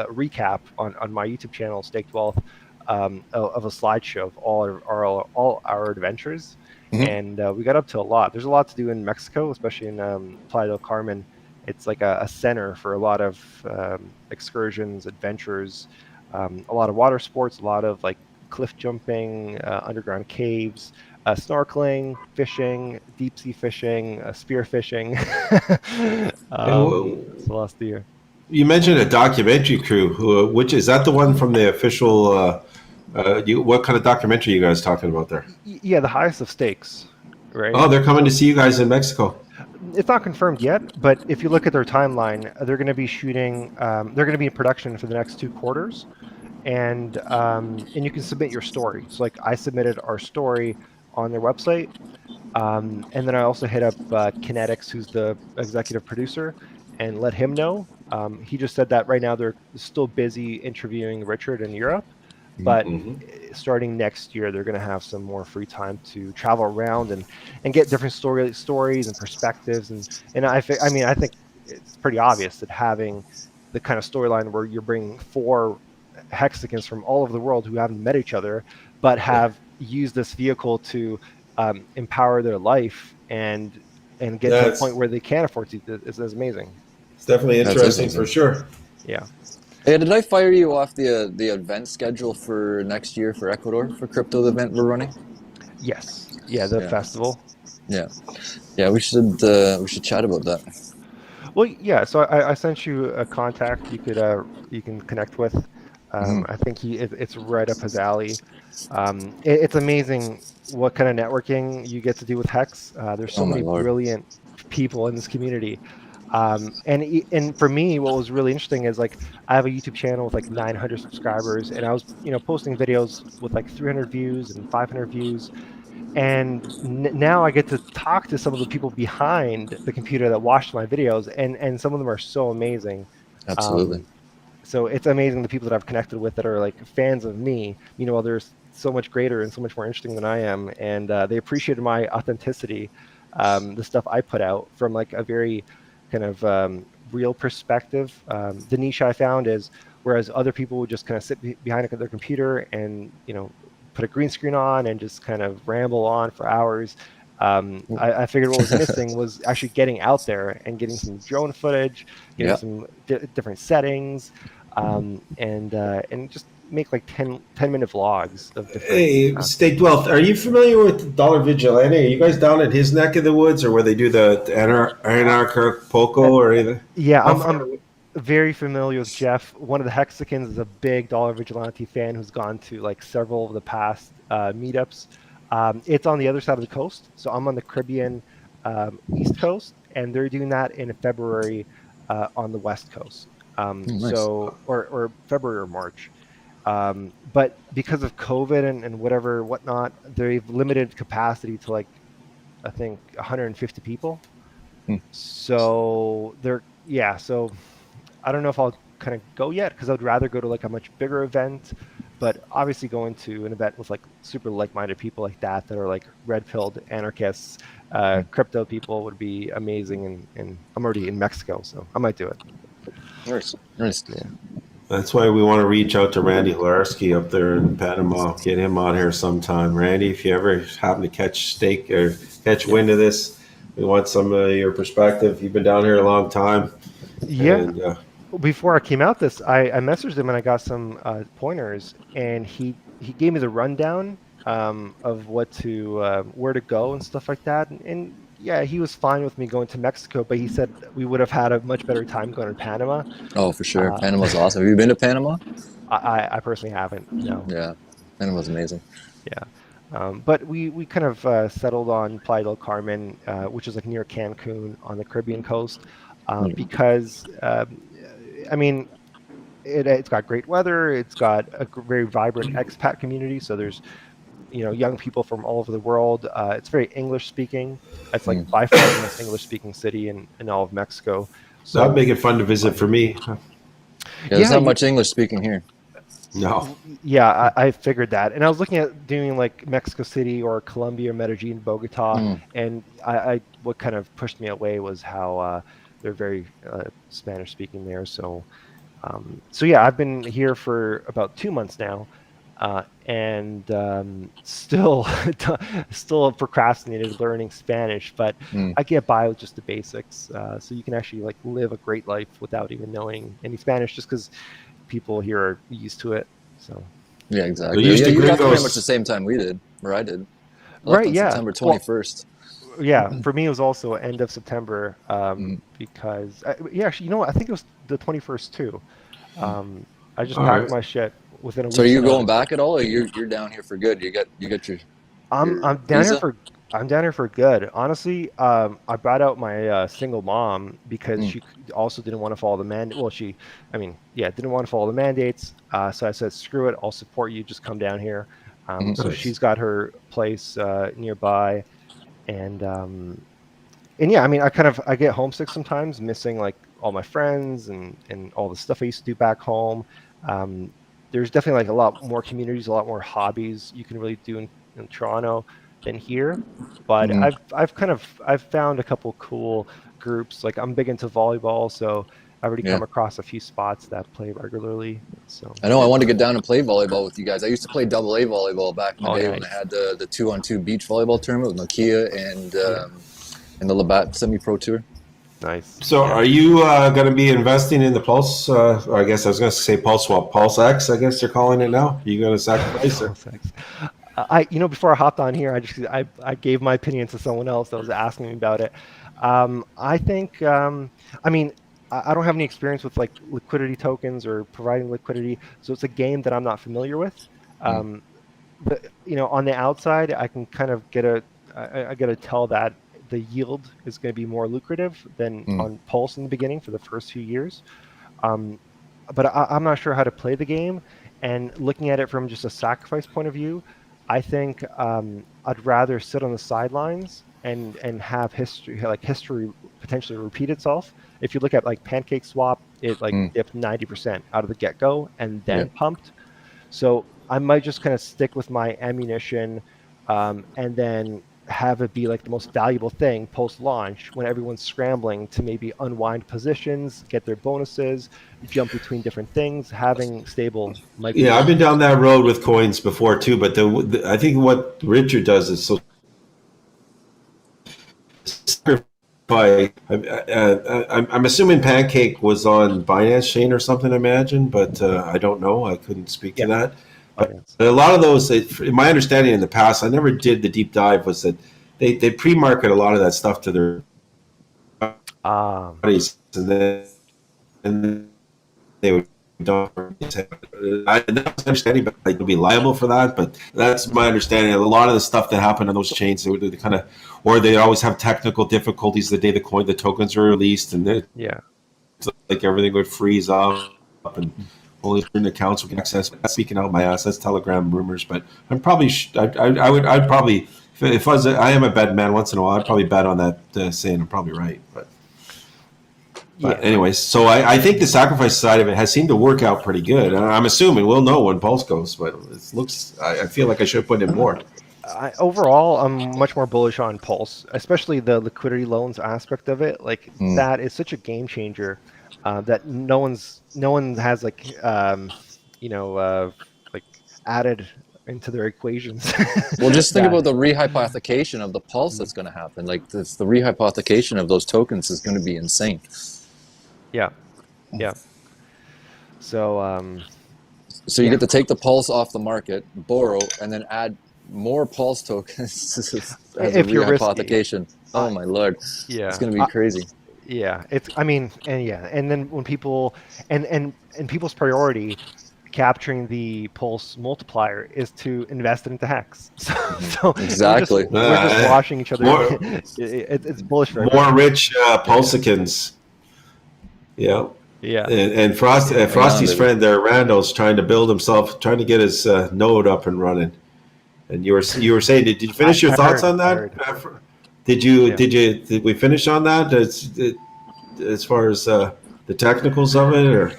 recap on my YouTube channel, Staked Wealth, of a slideshow of all our adventures, and we got up to a lot. There's a lot to do in Mexico, especially in Playa del Carmen. It's like a center for a lot of excursions, adventures, a lot of water sports, a lot of like cliff jumping, underground caves, snorkeling, fishing, deep sea fishing, spear fishing. So last year. You mentioned a documentary crew. Which is that the one from the official? What kind of documentary are you guys talking about there? Yeah, the highest of stakes, right? Oh, they're coming to see you guys in Mexico. It's not confirmed yet, but if you look at their timeline, they're going to be shooting. They're going to be in production for the next 2 quarters, and you can submit your story. So like I submitted our story on their website, and then I also hit up Kinetics, who's the executive producer, and let him know. He just said that right now they're still busy interviewing Richard in Europe, but starting next year they're going to have some more free time to travel around and get different stories and perspectives. And I think it's pretty obvious that having the kind of storyline where you're bringing 4 Hexicans from all over the world who haven't met each other but have used this vehicle to empower their life and get to the point where they can afford to is amazing. It's definitely interesting for sure. Yeah. Hey, did I fire you off the event schedule for next year for Ecuador for crypto, the event we're running? Yes. Yeah, the festival. Yeah. We should chat about that. Well, yeah. So I sent you a contact you can connect with. I think it's right up his alley. It's amazing what kind of networking you get to do with Hex. There's so many brilliant people in this community. And for me, what was really interesting is like I have a YouTube channel with like 900 subscribers, and I was posting videos with like 300 views and 500 views, And now I get to talk to some of the people behind the computer that watched my videos, and some of them are so amazing. Absolutely. So it's amazing the people that I've connected with that are like fans of me. Meanwhile, they're so much greater and so much more interesting than I am, and they appreciated my authenticity, the stuff I put out from like a very kind of real perspective. The niche I found is whereas other people would just kind of sit behind their computer and put a green screen on and just kind of ramble on for hours. I figured what was missing was actually getting out there and getting some drone footage, getting Yeah. some different settings, and just make like 10-minute vlogs of different. Hey, State Dwell, are you familiar with Dollar Vigilante? Are you guys down in his neck of the woods, or where they do the Anarchapulco or anything? Yeah, How I'm far very familiar with Jeff. One of the Hexicans is a big Dollar Vigilante fan who's gone to like several of the past meetups. It's on the other side of the coast, so I'm on the Caribbean East Coast, and they're doing that in February on the West Coast. Nice. So or February or March. But because of COVID and whatnot, they've limited capacity to like I think 150 people. So so I don't know if I'll kind of go yet because I would rather go to like a much bigger event. But obviously, going to an event with like super like-minded people like that are like red-pilled anarchists, crypto people would be amazing. And I'm already in Mexico, so I might do it. Nice. Yeah. That's why we want to reach out to Randy Hilarski up there in Panama. Get him on here sometime. Randy, if you ever happen to catch stake or catch wind of this, we want some of your perspective. You've been down here a long time. Yeah. And, before I came out this, I messaged him and I got some pointers, and he gave me the rundown of what to where to go and stuff like that. And yeah, he was fine with me going to Mexico, but he said we would have had a much better time going to Panama. Oh, for sure. Panama's awesome. Have you been to Panama? I personally haven't. No. Yeah, Panama's amazing. Yeah. But we kind of settled on Playa del Carmen, which is like near Cancun on the Caribbean coast, because I mean, it's got great weather. It's got a very vibrant expat community. So there's, young people from all over the world. It's very English speaking. It's like by far the most English speaking city in all of Mexico. So that'd make it fun to visit for me. Yeah, there's not much English speaking here. No. Yeah, I figured that. And I was looking at doing like Mexico City or Colombia, Medellin, Bogota. And what kind of pushed me away was how they're very Spanish speaking there. So yeah, I've been here for about 2 months now, and still procrastinated learning Spanish, but I get by with just the basics. So you can actually like live a great life without even knowing any Spanish, just because people here are used to it. So yeah, exactly. You got pretty much the same time we did, or I did. Right? Yeah. September 21st. Yeah, for me it was also end of September because actually, you know what? I think it was the 21st too. I just packed my shit within a week. So are you going back at all, or you're down here for good? You got your. I'm down here for good. Honestly, I brought out my single mom because she also didn't want to follow the mandate. Well, didn't want to follow the mandates. So I said, screw it, I'll support you. Just come down here. So she's got her place nearby. And yeah, I mean, I get homesick sometimes, missing like all my friends and all the stuff I used to do back home. There's definitely like a lot more communities, a lot more hobbies you can really do in Toronto than here. But I've found a couple cool groups. Like I'm big into volleyball, so I've already come across a few spots that play regularly. So I know I want to get down and play volleyball with you guys. I used to play AA volleyball back in the day when I had the 2-on-2 beach volleyball tournament with Nokia and the Labatt Semi-Pro Tour. Nice. So are you going to be investing in the Pulse? I guess I was going to say Pulse Swap, Pulse X, I guess they're calling it now. Are you going to sacrifice it? Before I hopped on here, I gave my opinion to someone else that was asking me about it. I think, I don't have any experience with like liquidity tokens or providing liquidity, so it's a game that I'm not familiar with. But on the outside, I can kind of I get to tell that the yield is going to be more lucrative than on Pulse in the beginning for the first few years. But I'm not sure how to play the game, and looking at it from just a sacrifice point of view, I think I'd rather sit on the sidelines and have history potentially repeat itself. If you look at like Pancake Swap, it like Mm. dipped 90% out of the get-go and then Yeah. pumped. So I might just kind of stick with my ammunition, and then have it be like the most valuable thing post-launch when everyone's scrambling to maybe unwind positions, get their bonuses, jump between different things. Having stable might be Yeah, I've worth been it. down that road with coins before too, but I think what Richard does is so I'm assuming Pancake was on Binance Chain or something, I imagine, but I don't know. I couldn't speak to Yeah, that. But finance. a lot of those, in my understanding in the past, I never did the deep dive, was that they pre-market a lot of that stuff to their Um, buddies, and then they would don't. I that's understanding, but like to be liable for that. But that's my understanding. A lot of the stuff that happened on those chains, they kind of, or they always have technical difficulties the day the tokens are released, and it's yeah, like everything would freeze up, and only certain accounts would get access. Speaking out my ass, that's Telegram rumors, but I'm probably I'd probably if I am a bet man once in a while, I'd probably bet on that, saying I'm probably right, but. But yeah. anyways, so I think the sacrifice side of it has seemed to work out pretty good. I'm assuming we'll know when Pulse goes, but it looks. I feel like I should have put in more. Overall, I'm much more bullish on Pulse, especially the liquidity loans aspect of it. Like Mm. that is such a game changer, that no one has like added into their equations. Well, just think That about the rehypothecation of the pulse that's going to happen. Like the rehypothecation of those tokens is going to be insane. yeah, yeah. So So you Yeah. get to take the pulse off the market, borrow, and then add more pulse tokens as a if you're risky, rehypothecation. Oh my lord, yeah. it's going to be crazy. Yeah, and then when people and people's priority capturing the pulse multiplier is to invest it into Hex. So Exactly. we're just washing each other. More- It's bullish for More everyone. rich Pulsicans. Yeah. Yeah, And Frosty's baby. friend there, Randall's trying to get his node up and running. And you were saying, did you finish your thoughts on that? heard. Did Yeah. we finish on that as far as the technicals of it, or?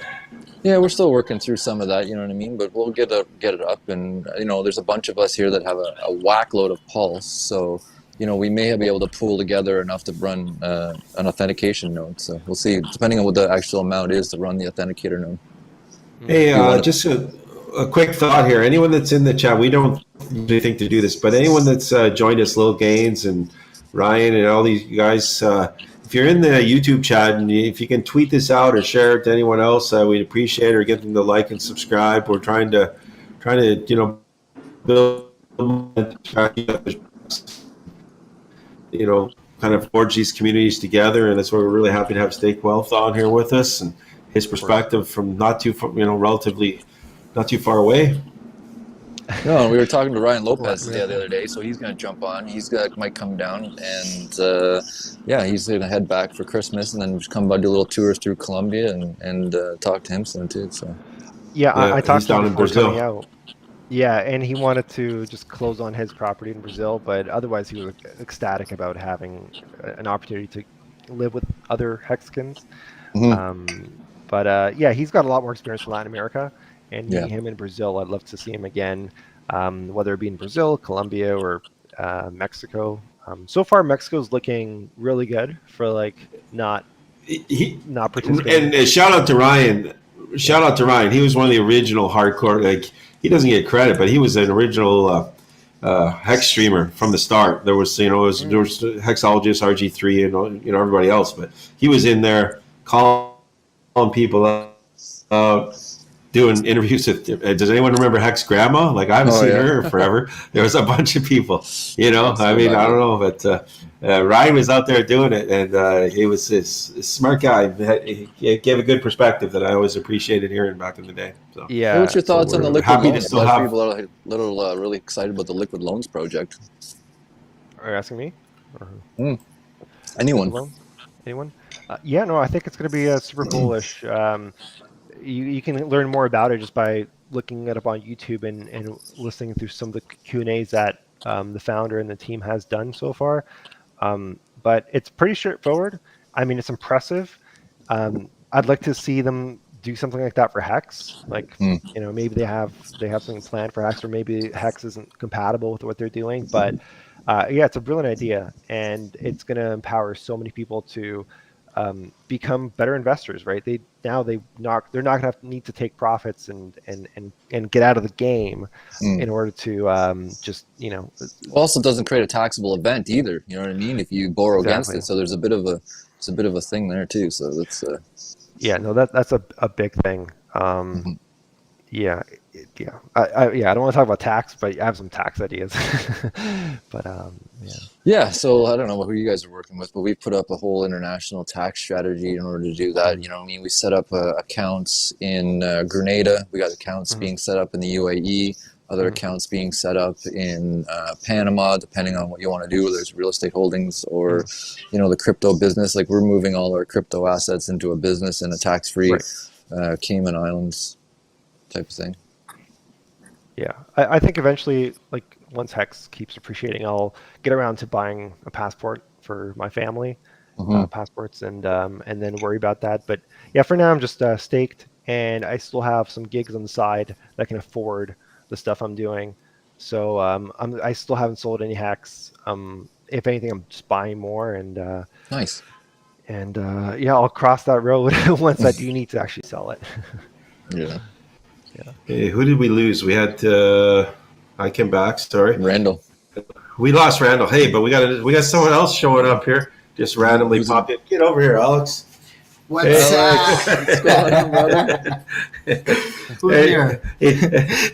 Yeah, we're still working through some of that, you know what I mean? But we'll get it up, and there's a bunch of us here that have a whack load of pulse, so we may be able to pool together enough to run an authentication node. So we'll see, depending on what the actual amount is to run the authenticator node. Hey, just a quick thought here. Anyone that's in the chat, we don't usually think to do this, but anyone that's joined us, Lil Gaines and Ryan and all these guys, if you're in the YouTube chat and if you can tweet this out or share it to anyone else, we'd appreciate it, or get them to like and subscribe. We're trying to build kind of forge these communities together, and that's why we're really happy to have Stake Wealth on here with us, and his perspective from not too far, relatively not too far away. No, we were talking to Ryan Lopez the other day, so he's going to jump on. Might come down, and he's going to head back for Christmas, and then just come by, do little tours through Colombia, and talk to him soon too. So I talked he's to him down in before Brazil. coming out. Yeah, and he wanted to just close on his property in Brazil, but otherwise he was ecstatic about having an opportunity to live with other Hexicans. Mhm. He's got a lot more experience in Latin America, and Yeah. him in Brazil, I'd love to see him again, whether it be in Brazil, Colombia, or Mexico. So far, Mexico's looking really good for not participating. And shout out to Ryan. Shout out to Ryan. He was one of the original hardcore. He doesn't get credit, but he was an original Hex streamer from the start. There was there was Hexologist, RG3, and everybody else, but he was in there calling people out, doing interviews with. Does anyone remember Hex Grandma? I haven't seen her forever. There was a bunch of people. I don't know, but Ryan was out there doing it, and he was a smart guy. He gave a good perspective that I always appreciated hearing back in the day. So Yeah. Hey, what's your thoughts on the liquid happy to loans? A still lot of have- people are really excited about the liquid loans project. Are you asking me? Anyone? Anyone? I think it's going to be super bullish. You can learn more about it just by looking it up on YouTube and listening through some of the Q&As that the founder and the team has done so far. But it's pretty straightforward. I mean, it's impressive. I'd like to see them do something like that for Hex. Like, maybe they have something planned for Hex, or maybe Hex isn't compatible with what they're doing. But yeah, it's a brilliant idea, and it's going to empower so many people to become better investors. Right? They're not going to need to take profits and get out of the game in order to just Also, doesn't create a taxable event either. You know what I mean? If you borrow against it, so there's a bit of a thing there too. So that's yeah, no, that's a big thing. Yeah. I don't want to talk about tax, but I have some tax ideas. But yeah. Yeah, so I don't know who you guys are working with, but we put up a whole international tax strategy in order to do that. You know what I mean? We set up accounts in Grenada. We got accounts being set up in the UAE, other accounts being set up in Panama, depending on what you want to do, whether it's real estate holdings or, the crypto business. Like, we're moving all our crypto assets into a business in a tax-free Cayman Islands type of thing. Yeah, I think eventually, like, once Hex keeps appreciating, I'll get around to buying a passport for my family, passports, and then worry about that. But yeah, for now I'm just staked, and I still have some gigs on the side that can afford the stuff I'm doing. So I still haven't sold any Hex. If anything, I'm just buying more, and nice. And yeah, I'll cross that road once I do need to actually sell it. Yeah. Hey, who did we lose? We had I came back. Sorry, Randall. We lost Randall. Hey, but we got someone else showing up here. Just randomly pop in. Get over here, Alex. What's going on, brother? Who's here?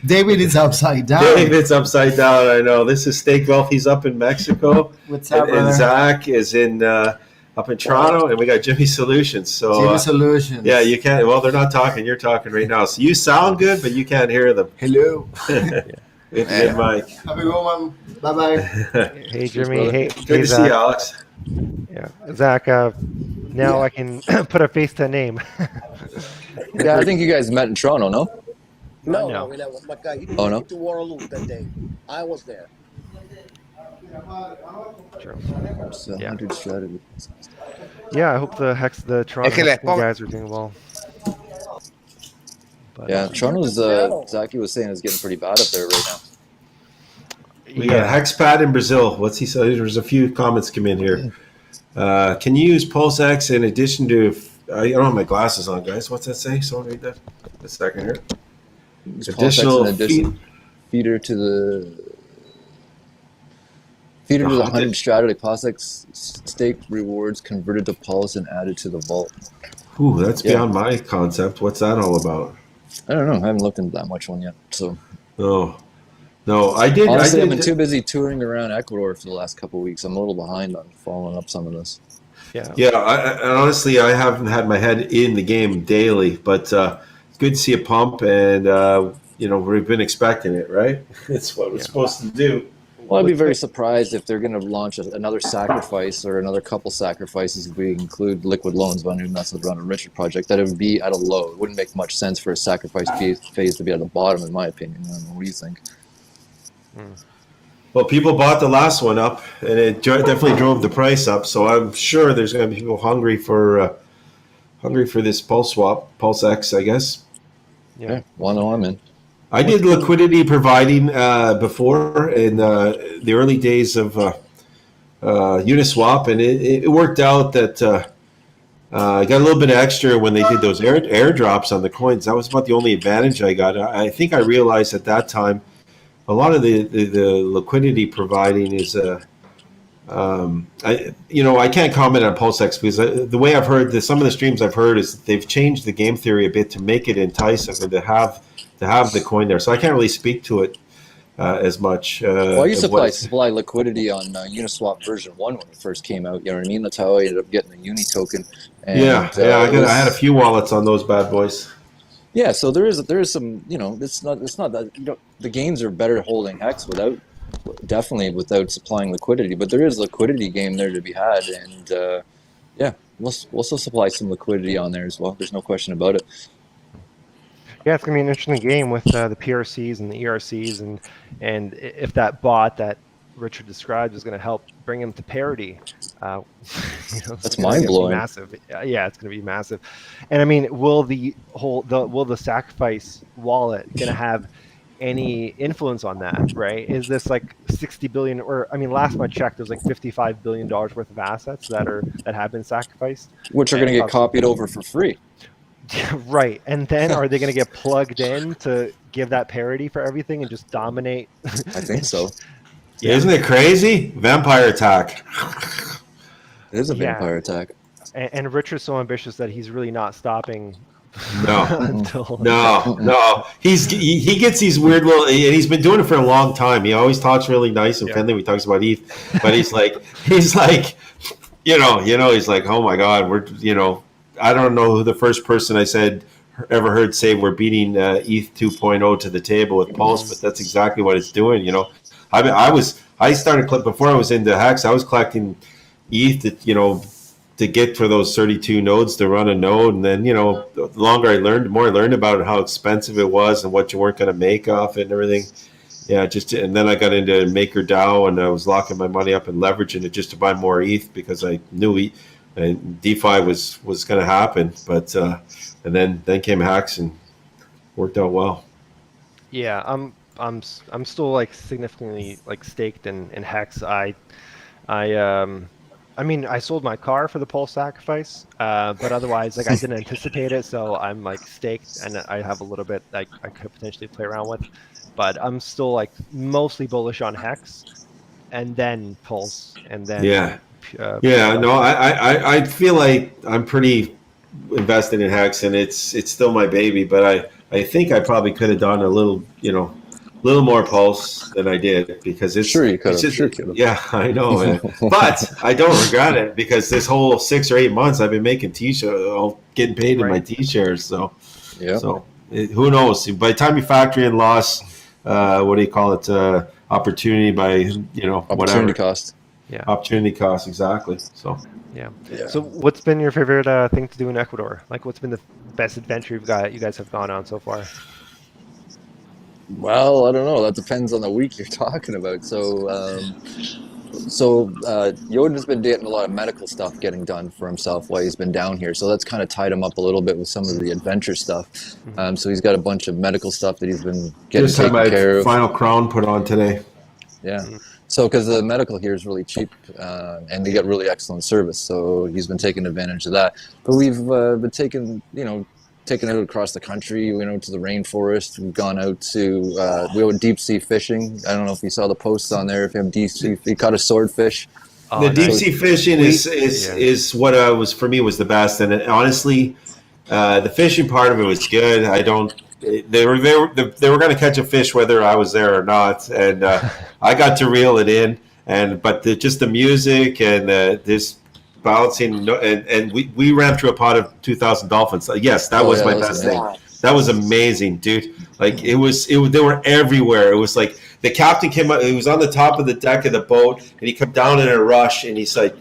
David is upside down. David's upside down. I know. This is Steak Wealth. He's up in Mexico. What's up, brother? And Zach is in up in Toronto, and we got Jimmy Solutions. So Jimmy Solutions. Yeah, you can't. Well, they're not talking. You're talking right now. So you sound good, but you can't hear them. Hello. Good, Mike. Have a good one. Bye bye. Hey, Jimmy. Hey, good to see you, Alex. Yeah, Zach. Now I can put a face to a name. Yeah, I think you guys met in Toronto, no? No, we never. My guy, he no? to Waterloo that day. I was there. True. Yeah. 100 strategy. Yeah, I hope the Toronto guys are doing well. But, yeah, Toronto's, Zaki was saying, is getting pretty bad up there right now. We got Hexpad in Brazil. What's he saying? There's a few comments come in here. Can you use Pulse X in addition to? I don't have my glasses on, guys. What's that say? Someone read that. A second here. Additional feeder to the 100 strategy. Pulse X stake rewards converted to Pulse and added to the vault. Ooh, that's beyond my concept. What's that all about? I don't know. I haven't looked into that much one yet. So. No, I did. Honestly, I've been too busy touring around Ecuador for the last couple of weeks. I'm a little behind on following up some of this. Yeah. Honestly, I haven't had my head in the game daily, but it's good to see a pump, and we've been expecting it, right? It's what we're supposed to do. Well, I'd be very surprised if they're going to launch another sacrifice or another couple sacrifices if we include liquid loans. But I knew that's around a Richard project. That it would be at a low. It wouldn't make much sense for a sacrifice phase to be at the bottom, in my opinion. I don't know. What do you think? Well, people bought the last one up, and it definitely drove the price up. So I'm sure there's going to be people hungry for this Pulse X, I guess. Yeah, I'm in. I did liquidity providing before in the early days of Uniswap, and it worked out that I got a little bit extra when they did those airdrops on the coins. That was about the only advantage I got. I think I realized at that time a lot of the liquidity providing is I can't comment on PulseX because the way I've heard some of the streams I've heard is they've changed the game theory a bit to make it enticing and to have the coin there. So I can't really speak to it as much. Well, I used to supply liquidity on Uniswap version 1 when it first came out. You know what I mean? That's how I ended up getting the Uni token. And, I had a few wallets on those bad boys. Yeah, so there is some, it's not that, the gains are better holding Hex without supplying liquidity, but there is a liquidity game there to be had, and we'll still supply some liquidity on there as well. There's no question about it. Yeah, it's gonna be an interesting game with the PRCs and the ERCs, and if that bot that Richard described is going to help bring him to parity. That's mind-blowing. Massive. Yeah, it's going to be massive. And I mean, will the sacrifice wallet going to have any influence on that, right? Is this like 60 billion, or I mean, last time I checked, there's like $55 billion worth of assets that have been sacrificed, which are going to get copied over for free. Right. And then are they going to get plugged in to give that parity for everything and just dominate? I think so. Yeah. Isn't it crazy? Vampire attack. It is a vampire attack. And Richard's so ambitious that he's really not stopping. No. He gets these weird little, and he's been doing it for a long time. He always talks really nice and friendly when he talks about ETH, but he's like, he's like, oh my God, I don't know who the first person I said ever heard say we're beating ETH 2.0 to the table with Pulse, but that's exactly what it's doing. I started before I was into Hex. I was collecting ETH to get for those 32 nodes to run a node, and then the longer I learned, the more I learned about it, how expensive it was and what you weren't going to make off it and everything. Yeah, and then I got into MakerDAO, and I was locking my money up and leveraging it just to buy more ETH because I knew and DeFi was going to happen, but and then came Hex and worked out well. Yeah, I'm still like significantly like staked in Hex. I mean, I sold my car for the Pulse sacrifice, but otherwise, like I didn't anticipate it, so I'm like staked, and I have a little bit I could potentially play around with, but I'm still like mostly bullish on Hex, and then Pulse, and then I feel like I'm pretty invested in Hex, and it's still my baby, but I think I probably could have done a little more Pulse than I did, because it's sure you could have. Yeah, I know, but I don't regret it, because this whole 6 or 8 months I've been making T-shirts, getting paid in my T-shares. So who knows? By the time you factor in loss, what do you call it? Opportunity by opportunity whatever cost. Yeah, opportunity cost, exactly. So yeah. So what's been your favorite thing to do in Ecuador? Like, what's been the best adventure you guys have gone on so far? Well, I don't know. That depends on the week you're talking about. So Yoden's been getting a lot of medical stuff getting done for himself while he's been down here. So that's kind of tied him up a little bit with some of the adventure stuff. So he's got a bunch of medical stuff that he's been getting taken care of. Final crown put on today. Yeah. So because the medical here is really cheap, and they get really excellent service. So he's been taking advantage of that. But we've been taking out across the country. We went out to the rainforest. We've gone out to we went deep sea fishing. I don't know if you saw the posts on there. If you have deep sea, if you caught a swordfish. The deep sea fishing is what was for me was the best. And honestly, the fishing part of it was good. They were going to catch a fish whether I was there or not, and I got to reel it in. But just the music and this bouncing, and we ran through a pod of 2,000 dolphins. Yes, that was my best thing. That was amazing, dude. Like they were everywhere. It was like the captain came up. He was on the top of the deck of the boat, and he came down in a rush, and he's like,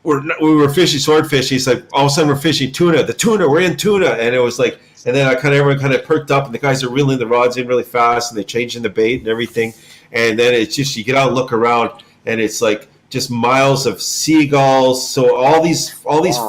we were fishing swordfish. He's like, all of a sudden we're fishing tuna. The tuna, we're in tuna, and it was like, and then everyone kind of perked up, and the guys are reeling the rods in really fast, and they're changing the bait and everything, and then it's just you get out and look around, and it's like just miles of seagulls. So all these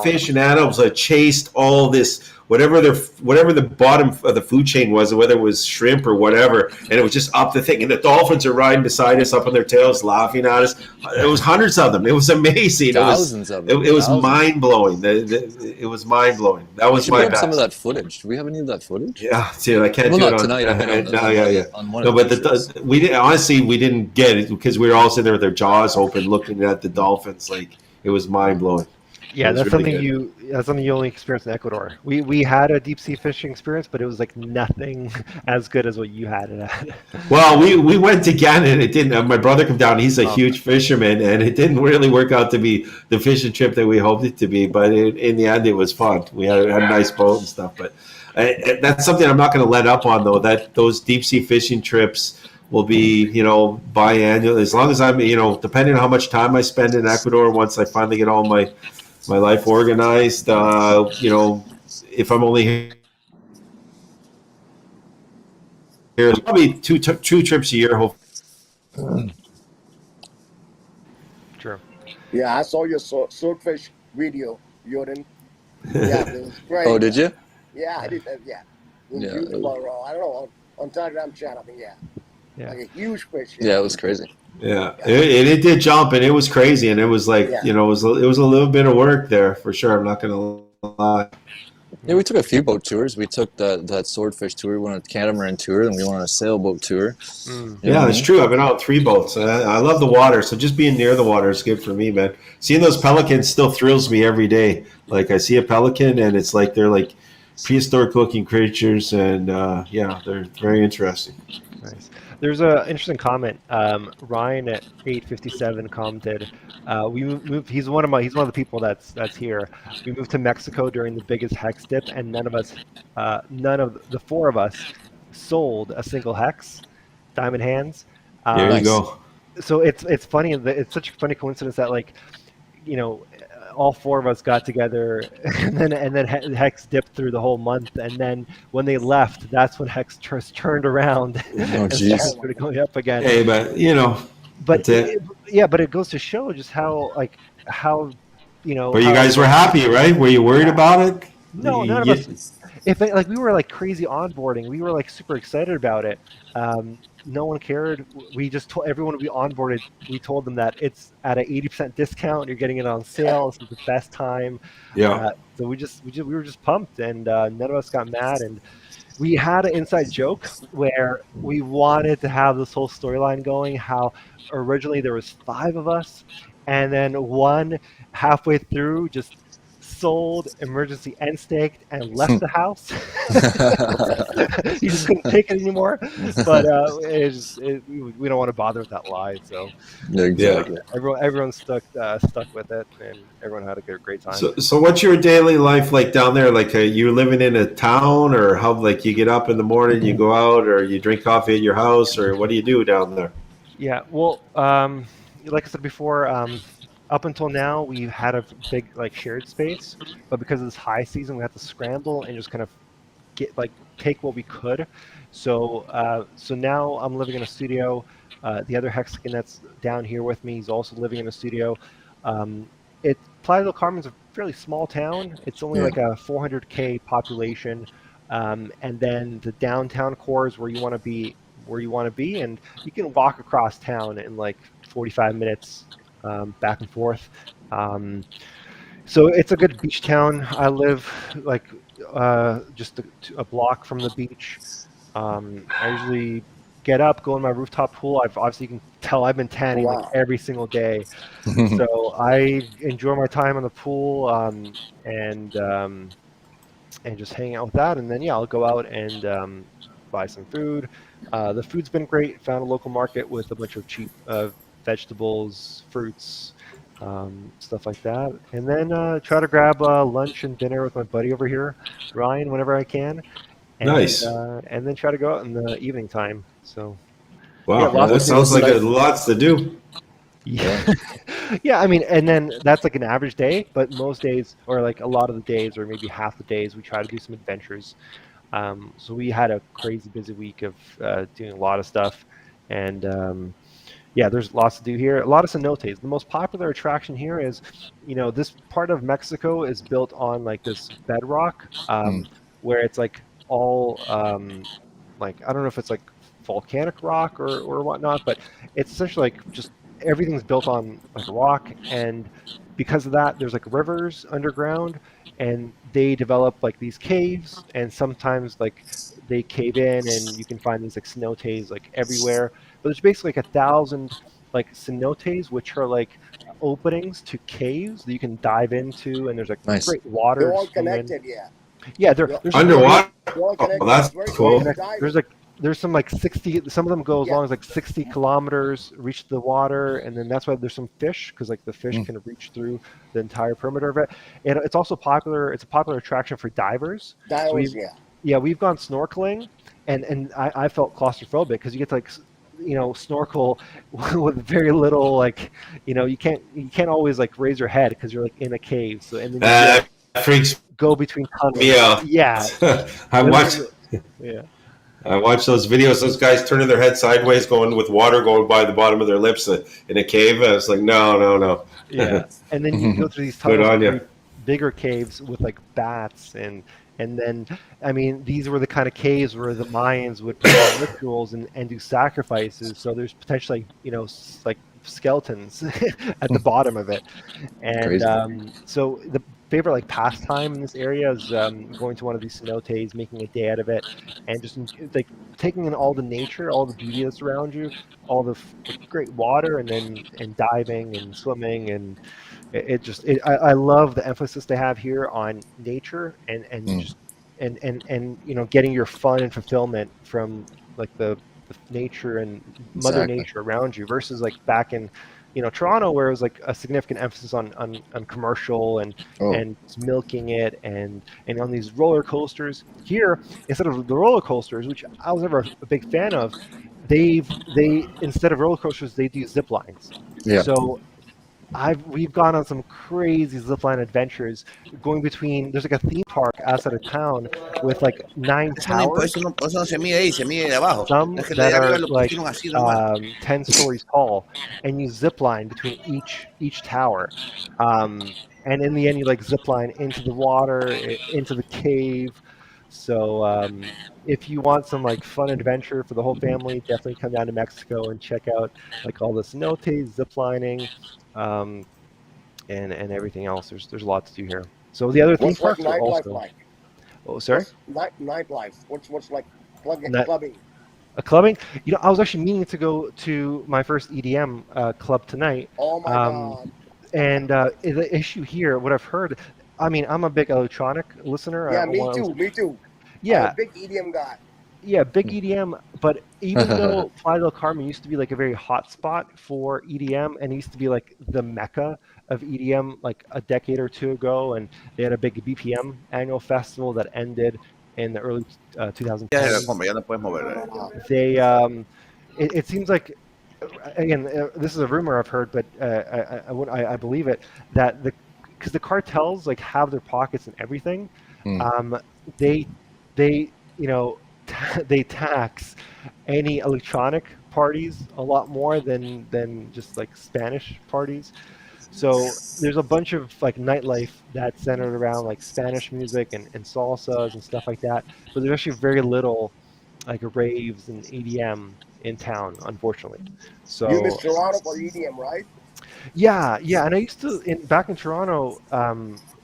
fish and animals that chased all this whatever the bottom of the food chain was, whether it was shrimp or whatever, and it was just up the thing. And the dolphins are riding beside us, up on their tails, laughing at us. It was hundreds of them. It was amazing. Thousands of them. It was mind blowing. It was mind blowing. That was my best. Some of that footage. Do we have any of that footage? Yeah, see, I can't do it on tonight. On but we didn't get it because we were all sitting there with our jaws open, looking at the dolphins. Like it was mind blowing. Yeah, that's really something you only experience in Ecuador. We had a deep sea fishing experience, but it was like nothing as good as what you had it at. Well, we went again, and it didn't. My brother came down. He's a huge fisherman, and it didn't really work out to be the fishing trip that we hoped it to be. But in the end, it was fun. We had a nice boat and stuff. But that's something I'm not going to let up on, though. That those deep sea fishing trips will be, biannual. As long as I'm, depending on how much time I spend in Ecuador, once I finally get all my life organized, if I'm only here, probably two trips a year. Yeah, I saw your swordfish video, Jordan. Yeah, it was great. Oh, did you? Yeah, I did. Yeah, it was Yeah. beautiful. I don't know on Telegram channel. I think like a huge fish. Yeah, it was crazy. Yeah, it did jump, and it was crazy, and it was like Yeah. it was a little bit of work there for sure. I'm not gonna lie. Yeah, we took a few boat tours. We took that swordfish tour. We went on a catamaran tour, and we went on a sailboat tour. Yeah, that's true. I've been out 3 boats. I love the water, so just being near the water is good for me, man. Seeing those pelicans still thrills me every day. Like I see a pelican, and it's like they're like prehistoric-looking creatures, and yeah, they're very interesting. Nice. There's an interesting comment. Ryan at 857 commented. We moved. He's one of the people that's here. We moved to Mexico during the biggest hex dip, and none of the 4 of us sold a single hex. Diamond hands. There you go. So it's funny. It's such a funny coincidence that all 4 of us got together, and then Hex dipped through the whole month, and then when they left, that's when Hex turned around and started going up again. Hey, but but it goes to show just how. But you guys were happy, right? Were you worried about it? No, none of us. We were like crazy onboarding, we were like super excited about it. No one cared. We just told everyone we onboarded. We told them that it's at an 80% discount. You're getting it on sale. This is the best time. Yeah. So we were just pumped, and none of us got mad. And we had an inside joke where we wanted to have this whole storyline going. How originally there was 5 of us, and then one halfway through just sold, emergency end staked, and left the house. He just couldn't take it anymore. But we don't want to bother with that lie. So exactly. Everyone stuck with it, and everyone had a great time. So what's your daily life like down there? Like, you living in a town, or how? Like, you get up in the morning, you go out, or you drink coffee at your house, or what do you do down there? Yeah, well, like I said before, up until now, we had a big shared space, but because of this high season, we had to scramble and just kind of take what we could. So now I'm living in a studio. The other Hexagon that's down here with me is also living in a studio. Playa del Carmen's a fairly small town. It's only like a 400K population, and then the downtown core is where you want to be, and you can walk across town in like 45 minutes. Back and forth. So it's a good beach town. I live just a block from the beach. I usually get up, go in my rooftop pool. Obviously, you can tell I've been tanning every single day. So I enjoy my time on the pool and just hang out with that. And then I'll go out and buy some food. The food's been great. Found a local market with a bunch of cheap vegetables, fruits, stuff like that, and then try to grab lunch and dinner with my buddy over here, Ryan, whenever I can. And, nice. And then try to go out in the evening time. So. Wow, that sounds like lots to do. Yeah. Yeah, I mean, and then that's like an average day, but most days, or like a lot of the days, or maybe half the days, we try to do some adventures. So we had a crazy busy week of doing a lot of stuff, and there's lots to do here. A lot of cenotes. The most popular attraction here is, this part of Mexico is built on like this bedrock, where it's like all I don't know if it's like volcanic rock or whatnot, but it's essentially like just everything's built on like rock, and because of that, there's like rivers underground, and they develop like these caves, and sometimes like they cave in, and you can find these like cenotes like everywhere. But there's basically like 1,000 like cenotes, which are like openings to caves that you can dive into, and there's like great water. They're all connected, Yeah, they're underwater. Oh, that's cool. There's some like 60. Some of them go as long as like 60 kilometers, reach the water, and then that's why there's some fish, because like the fish can reach through the entire perimeter of it. And it's also popular. It's a popular attraction for divers. Yeah, we've gone snorkeling, and I felt claustrophobic because you get to like snorkel with very little, like you can't always like raise your head because you're like in a cave. So and then freaks go between tunnels. Yeah. I watched those videos. Those guys turning their head sideways, going with water going by the bottom of their lips in a cave. I was like, no. Yeah, and then you go through these Good tunnels on with you. bigger caves with like bats and then I mean these were the kind of caves where the Mayans would perform rituals and do sacrifices. So there's potentially like skeletons at the bottom of it. And Crazy. so the favorite like pastime in this area is going to one of these cenotes, making a day out of it, and just like taking in all the nature, all the beauty that's around you, all the like, great water, and then and diving and swimming, and I love the emphasis they have here on nature and just and getting your fun and fulfillment from like the nature and Mother Exactly. Nature around you versus like back in Toronto, where it was like a significant emphasis on commercial Oh, and milking it and on these roller coasters. Here, instead of the roller coasters, which I was never a big fan of, they instead of roller coasters they do zip lines. yeah. So we've gone on some crazy zipline adventures going between. There's like a theme park outside of town with like 9 Eso no, towers, eso no se mide ahí, se mide de abajo. some Es que lo that de arriba are lo like pusieron así nomás. 10 stories tall, and you zip line between each tower. And in the end, you like zip line into the water, into the cave. So if you want some like fun adventure for the whole family, definitely come down to Mexico and check out like all the cenotes, zip lining, um, and everything else. There's a lot to do here. So the other theme What's like parks are nightlife also. like? Oh, sorry. What's nightlife? What's like Night- clubbing? A clubbing. I was actually meaning to go to my first EDM club tonight. Oh my Um, god. and the issue here, what I've heard, I mean, I'm a big electronic listener. Yeah, me too. Me too. I'm a Yeah, big EDM guy. yeah, big EDM. But even though Playa del Carmen used to be like a very hot spot for EDM and it used to be like the mecca of EDM like a decade or two ago, and they had a big BPM annual festival that ended in the early Ya se la 2010s. compra, ya no puedes mover. They it seems like again this is a rumor I've heard, but I believe it that because the cartels like have their pockets in everything. um, they they they tax any electronic parties a lot more than just like Spanish parties. So there's a bunch of like nightlife that's centered around like Spanish music and salsas and stuff like that, but there's actually very little like raves and EDM in town, unfortunately. You miss So Toronto for EDM, right? yeah, and I used to back in Toronto. I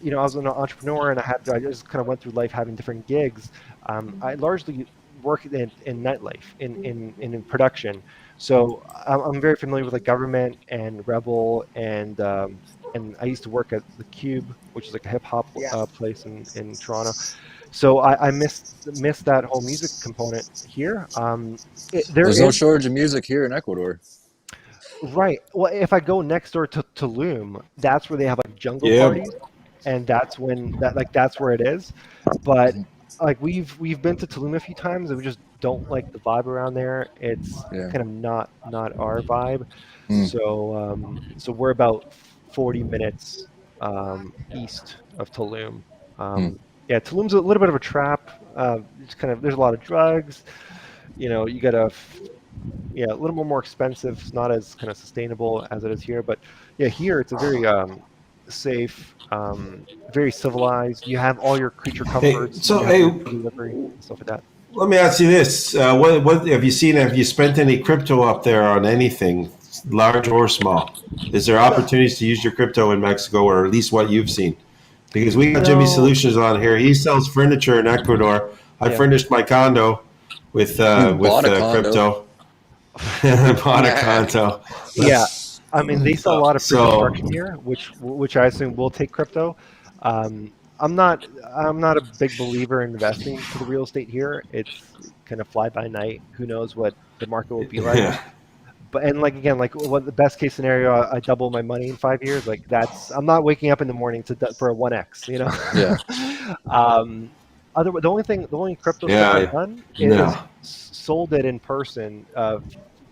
was an entrepreneur, and I just kind of went through life having different gigs. I largely work in nightlife, in production. So I'm very familiar with like government and Rebel, and I used to work at the Cube, which is like a hip hop Yeah. place in Toronto. So I missed that whole music component here. There's no shortage of music here in Ecuador. Right. Well, if I go next door to Tulum, that's where they have like jungle Yeah. parties, and that's where it is. But like we've been to Tulum a few times, and we just don't like the vibe around there. It's Yeah. kind of not our vibe. Mm. So we're about 40 minutes east of Tulum. Yeah, Tulum's a little bit of a trap. It's there's a lot of drugs. You gotta a little more expensive. It's not as kind of sustainable as it is here, but yeah, here it's a very safe, very civilized. You have all your creature comforts. so you have hey, your delivery and stuff like that. let me ask you this: what have you seen? Have you spent any crypto up there on anything, large or small? Is there opportunities to use your crypto in Mexico, or at least what you've seen? Because we got Jimmy Solutions on here. He sells furniture in Ecuador. I furnished my condo with crypto. Bought a condo. Yeah, I mean they sell a lot of So- pre-construction here, which I assume will take crypto. I'm not a big believer in investing to the real estate here. It's kind of fly by night. Who knows what the market will be like? Yeah. But and like again, like what the best case scenario, I double my money in 5 years. Like I'm not waking up in the morning for a 1x. Yeah. The only crypto stuff I've done is sold it in person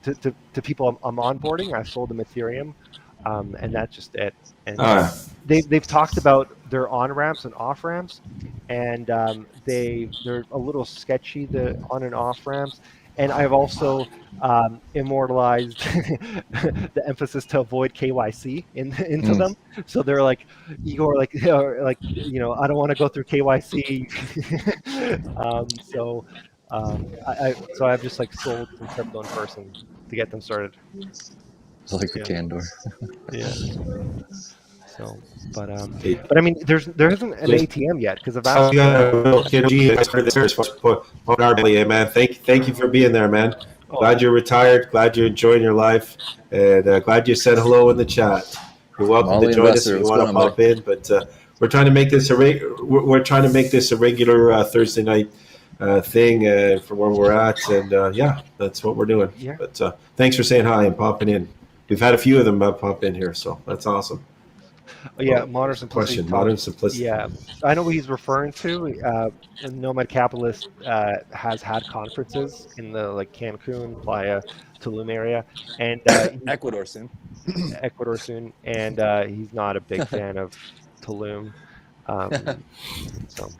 to people I'm onboarding. I sold them Ethereum, and that's just it. And they've talked about their on ramps and off ramps, and they're a little sketchy, the on and off ramps. and I've also immortalized the emphasis to avoid KYC into them. So they're like, Igor, like, I don't want to go through KYC. So I've just like sold some crypto in person to get them started. It's like the candor. Yeah. So, but I mean, there isn't an ATM yet because of that. Man, thank you for being there, man. Glad you're retired. Glad you're enjoying your life, and glad you said hello in the chat. You're welcome to join us if you want to pop in. But we're trying to make this we're trying to make this a regular Thursday night thing from where we're at, and yeah, that's what we're doing. Yeah. But thanks for saying hi and popping in. We've had a few of them pop in here, so that's awesome. Oh, yeah, modern simplicity. Modern simplicity. Yeah, I know what he's referring to. Nomad Capitalist has had conferences in the like Cancun, Playa, Tulum area, and Ecuador soon. And he's not a big fan of Tulum. So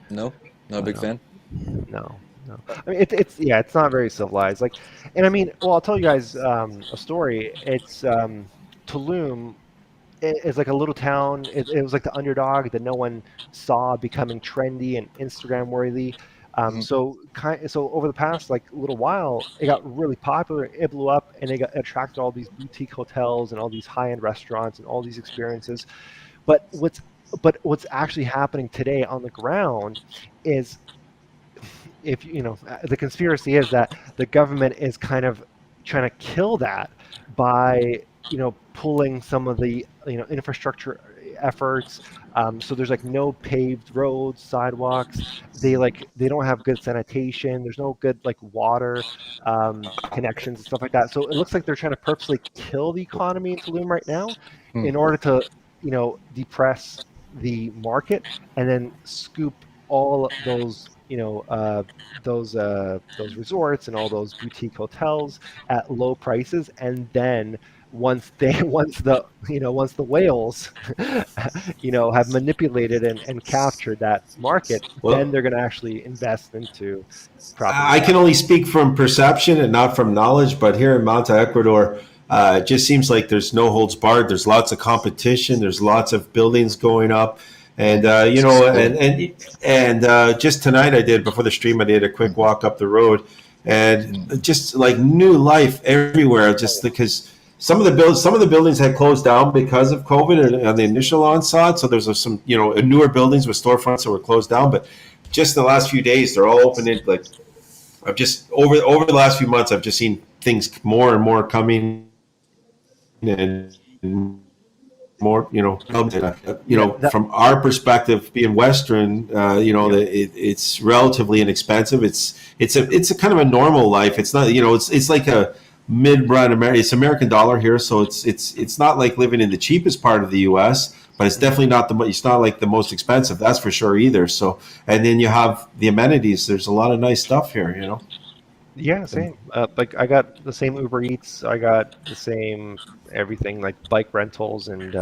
no, not a big fan. No. I mean, it's not very civilized. Like, and I mean, well, I'll tell you guys a story. It's Tulum. It's like a little town. It was like the underdog that no one saw becoming trendy and Instagram worthy. So over the past like little while, it got really popular. It blew up, and it attracted all these boutique hotels and all these high-end restaurants and all these experiences. But what's actually happening today on the ground is, if the conspiracy is that the government is kind of trying to kill that by pulling some of the infrastructure efforts. So there's like no paved roads, sidewalks. They don't have good sanitation. There's no good like water connections and stuff like that. So it looks like they're trying to purposely kill the economy in Tulum right now in order to depress the market and then scoop all those those resorts and all those boutique hotels at low prices, and then once the whales have manipulated and captured that market, then they're going to actually invest into property. I can only speak from perception and not from knowledge, but here in Manta, Ecuador, it just seems like there's no holds barred. There's lots of competition. There's lots of buildings going up. And just tonight before the stream, I did a quick walk up the road, and just like new life everywhere. Just because some of the buildings had closed down because of COVID and the initial onslaught. So there's some newer buildings with storefronts that were closed down. But just in the last few days, they're all opening. Like I've just over the last few months, I've just seen things more and more coming and more, from our perspective, being Western, it's relatively inexpensive. It's a kind of a normal life. It's not, it's like a mid-run it's American dollar here, so it's not like living in the cheapest part of the U.S., but it's definitely it's not like the most expensive. That's for sure either. So, and then you have the amenities. There's a lot of nice stuff here, Yeah, same. Like I got the same Uber Eats. I got the same everything, like bike rentals and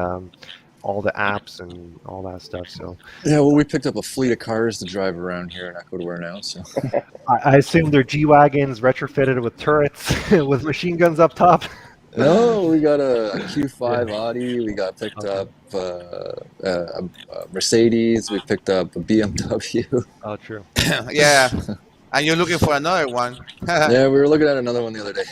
all the apps and all that stuff. So yeah, well, we picked up a fleet of cars to drive around here in Ecuador now. So I assume they're G-Wagons retrofitted with turrets with machine guns up top. No, we got a Q5 Audi. We got picked up a Mercedes. We picked up a BMW. Oh, true. Yeah. And you're looking for another one. Yeah, we were looking at another one the other day.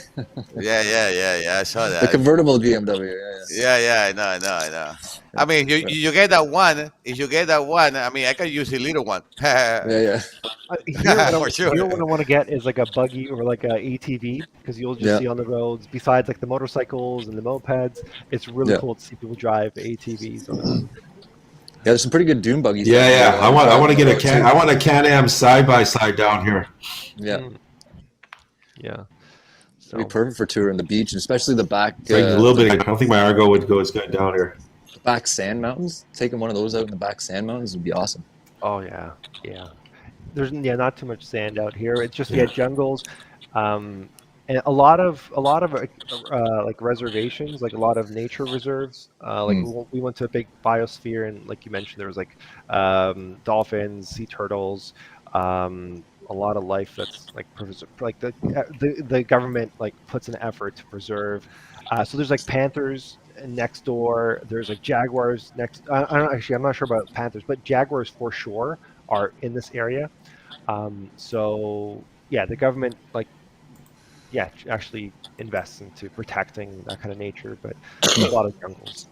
Yeah. I saw that. The convertible BMW. Yeah. I know. I mean, you get that one. If you get that one, I mean, I can use a little one. Yeah. For sure. What I want to get is like a buggy or like a ATV, because you'll just see on the roads, besides like the motorcycles and the mopeds, it's really cool to see people drive ATVs on the road. Yeah, there's some pretty good dune buggies. Yeah. I want to get I want a Can-Am side-by-side down here. Yeah. Yeah. So it'd be perfect for touring the beach, and especially the back. A little bit. I don't think my Argo would go as good down here. Back sand mountains. Taking one of those out in the back sand mountains would be awesome. Oh yeah. There's not too much sand out here. It's just jungles, and a lot of like reservations, like a lot of nature reserves. We went to a big biosphere, and like you mentioned, there was like dolphins, sea turtles, a lot of life that's like like the government like puts an effort to preserve. So there's like panthers next door. There's like jaguars next. I don't actually. I'm not sure about panthers, but jaguars for sure are in this area. So yeah, the government like actually invests into protecting that kind of nature, but there's a lot of jungles.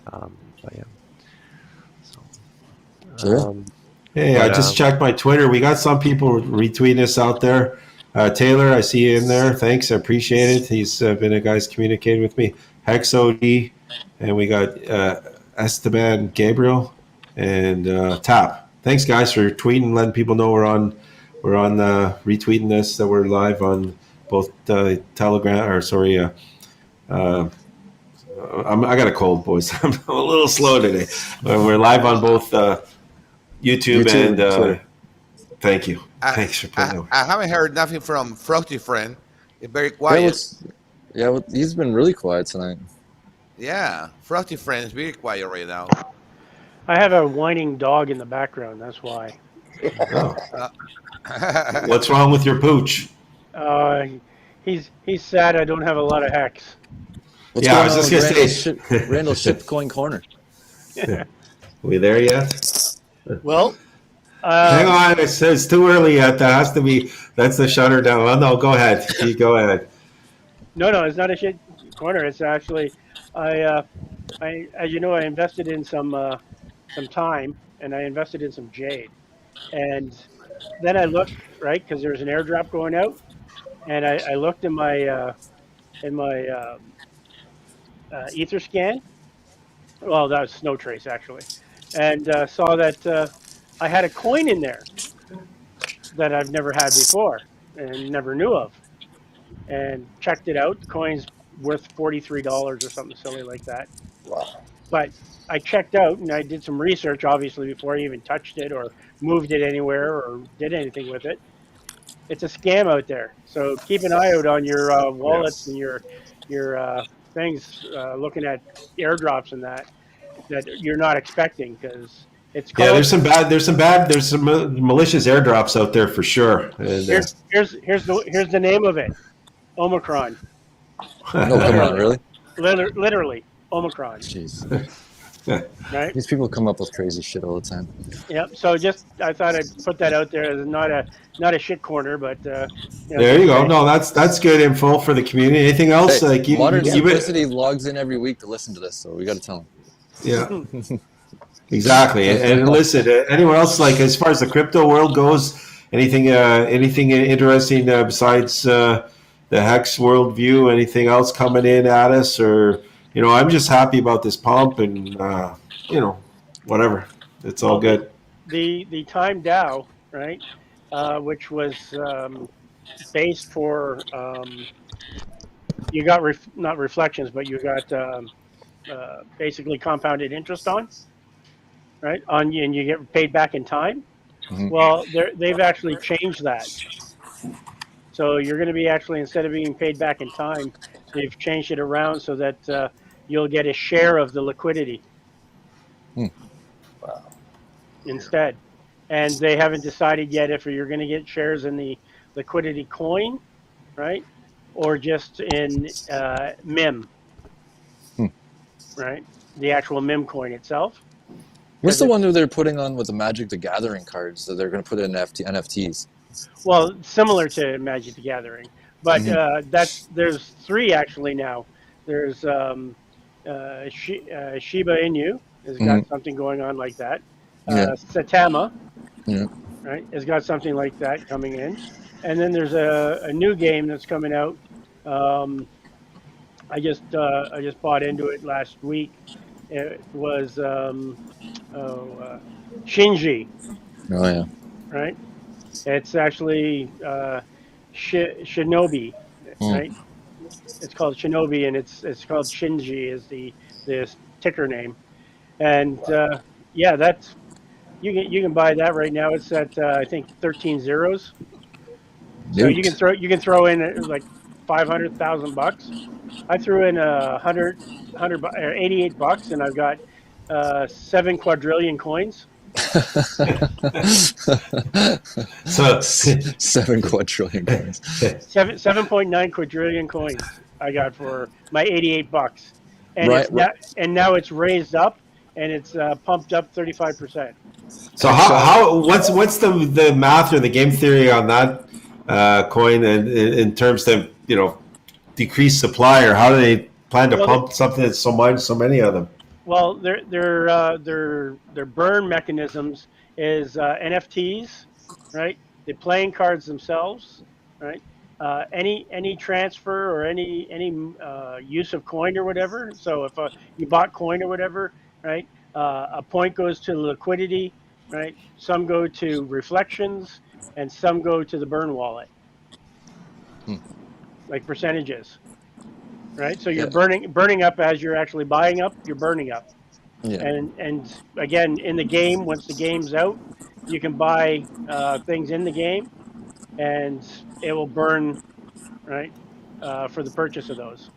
But yeah, so. Sure. Hey, I just checked my Twitter. We got some people retweeting us out there. Taylor, I see you in there. Thanks, I appreciate it. He's been a guy's communicating with me. Hexod, and we got Esteban Gabriel and Tap. Thanks, guys, for tweeting, letting people know we're on retweeting this, that we're live on both Telegram or sorry. I got a cold, boys. I'm a little slow today. We're live on both YouTube and Twitter. Thank you. Thanks for putting I haven't heard nothing from Frosty Friend. He's very quiet. He's been really quiet tonight. Yeah, Frosty Friend is very quiet right now. I have a whining dog in the background. That's why. Oh. What's wrong with your pooch? He's sad. I don't have a lot of hex. I was just gonna say Randall's shitcoin corner. We there yet? Well, hang on. It's too early yet. That has to be. That's the shutter down. Oh, no, go ahead. Go ahead. No, it's not a shit corner. It's actually, I as you know, I invested in some time, and I invested in some jade, and then I looked because there was an airdrop going out, and I looked in my ether scan. Well, that was Snow Trace actually, and saw that I had a coin in there that I've never had before and never knew of, and checked it out. The coin's worth $43 or something silly like that. wow. But I checked out and I did some research, obviously, before I even touched it or moved it anywhere or did anything with it. It's a scam out there, so keep an eye out on your wallets and your things, looking at airdrops and that you're not expecting, because it's called, there's some malicious airdrops out there for sure. And, here's the name of it, Omicron. No, come on, really? Literally Omicron. Jeez. Right? These people come up with crazy shit all the time. Yep. So I thought I'd put that out there as not a shit corner, but there you go. No, that's good info for the community. Anything else? Hey, Modern Simplicity logs in every week to listen to this, so we got to tell them. Yeah. Exactly. And listen, anyone else, like as far as the crypto world goes, anything interesting besides the Hex worldview? Anything else coming in at us, or I'm just happy about this pump and whatever. It's all good. The time DAO, right, which was based for you got not reflections, but you got basically compounded interest on, right? And you get paid back in time. Mm-hmm. Well, they've actually changed that. So you're going to be actually, instead of being paid back in time, they've changed it around so that you'll get a share of the liquidity instead. And they haven't decided yet if you're going to get shares in the liquidity coin, right, or just in MIM, right, the actual MIM coin itself. What's the one that they're putting on with the Magic the Gathering cards that they're going to put in NFTs? Well, similar to Magic the Gathering, but there's three actually now. There's Shiba Inu has got something going on like that. Satama, right, has got something like that coming in, and then there's a new game that's coming out. I just bought into it last week. It was Shinji. Oh yeah. Right. It's actually Shinobi, right? It's called Shinobi, and it's called Shinji is the ticker name, and that's you can buy that right now. It's at I think 13 zeros. So you can throw in like $500,000. I threw in $88, and I've got 7 quadrillion coins. So 7 quadrillion coins. 7.9 quadrillion coins I got for my $88, and Right, now it's raised up and it's pumped up 35%. So what's the math or the game theory on that coin, and in terms of decreased supply, or how do they plan to pump something that's so many of them? Well, their burn mechanisms is NFTs, right? The playing cards themselves, right? Any transfer or any use of coin or whatever. So if you bought coin or whatever, right? A point goes to liquidity, right? Some go to reflections, and some go to the burn wallet, like percentages, right? So you're burning up as you're actually buying up. You're burning up. Yeah. And again, in the game, once the game's out, you can buy things in the game, and it will burn, right, for the purchase of those.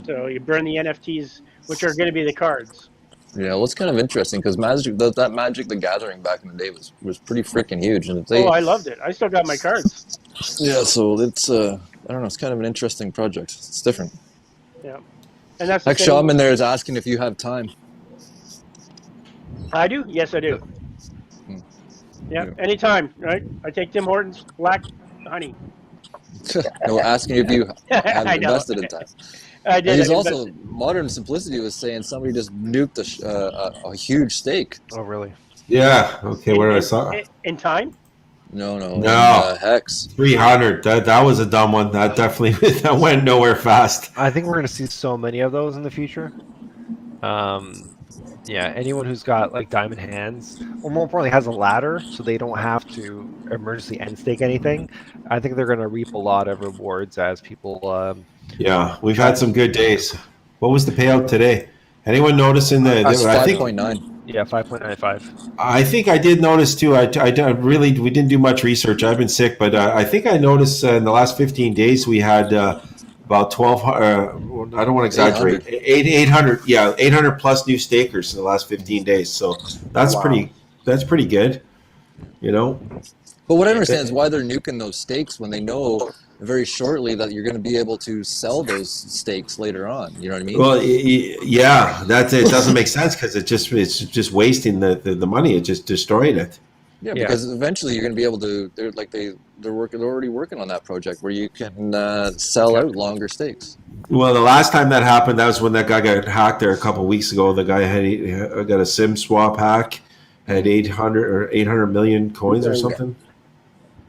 So you burn the NFTs, which are going to be the cards. Yeah, well, it's kind of interesting because that Magic the Gathering back in the day was pretty freaking huge, and I loved it. I still got my cards. Yeah, so it's I don't know, it's kind of an interesting project. It's different. Yeah, and that's Hex Shaman there is asking if you have time. I do. Yes, I do. Yeah, anytime. Right. I take Tim Hortons black honey. No, asking if you have invested in time. I did. And he's also Modern Simplicity was saying somebody just nuked a huge stake. Oh, really? Yeah. Okay. Where I saw in time. No. Hex 300. That was a dumb one. That definitely that went nowhere fast. I think we're going to see so many of those in the future. Yeah, anyone who's got like diamond hands, or more importantly, has a ladder, so they don't have to emergency end stake anything. I think they're going to reap a lot of rewards as people. Yeah, we've had some good days. What was the payout today? Anyone noticing the? That's I think 5.9. Yeah, 5.95. I think I did notice too. We didn't do much research. I've been sick, but I think I noticed in the last 15 days we had about 1,200. I don't want to exaggerate. 800. Yeah, 800 plus new stakers in the last 15 days. So that's pretty. That's pretty good. But what I understand is why they're nuking those stakes when they know very shortly that you're going to be able to sell those stakes later on. You know what I mean? Well, yeah, it doesn't make sense because it's just wasting the money. It just destroyed it. Yeah, because eventually you're going to be able to. They're already working on that project where you can sell out longer stakes. Well, the last time that happened, that was when that guy got hacked there a couple of weeks ago. The guy got a SIM swap hack, had 800 million coins or something.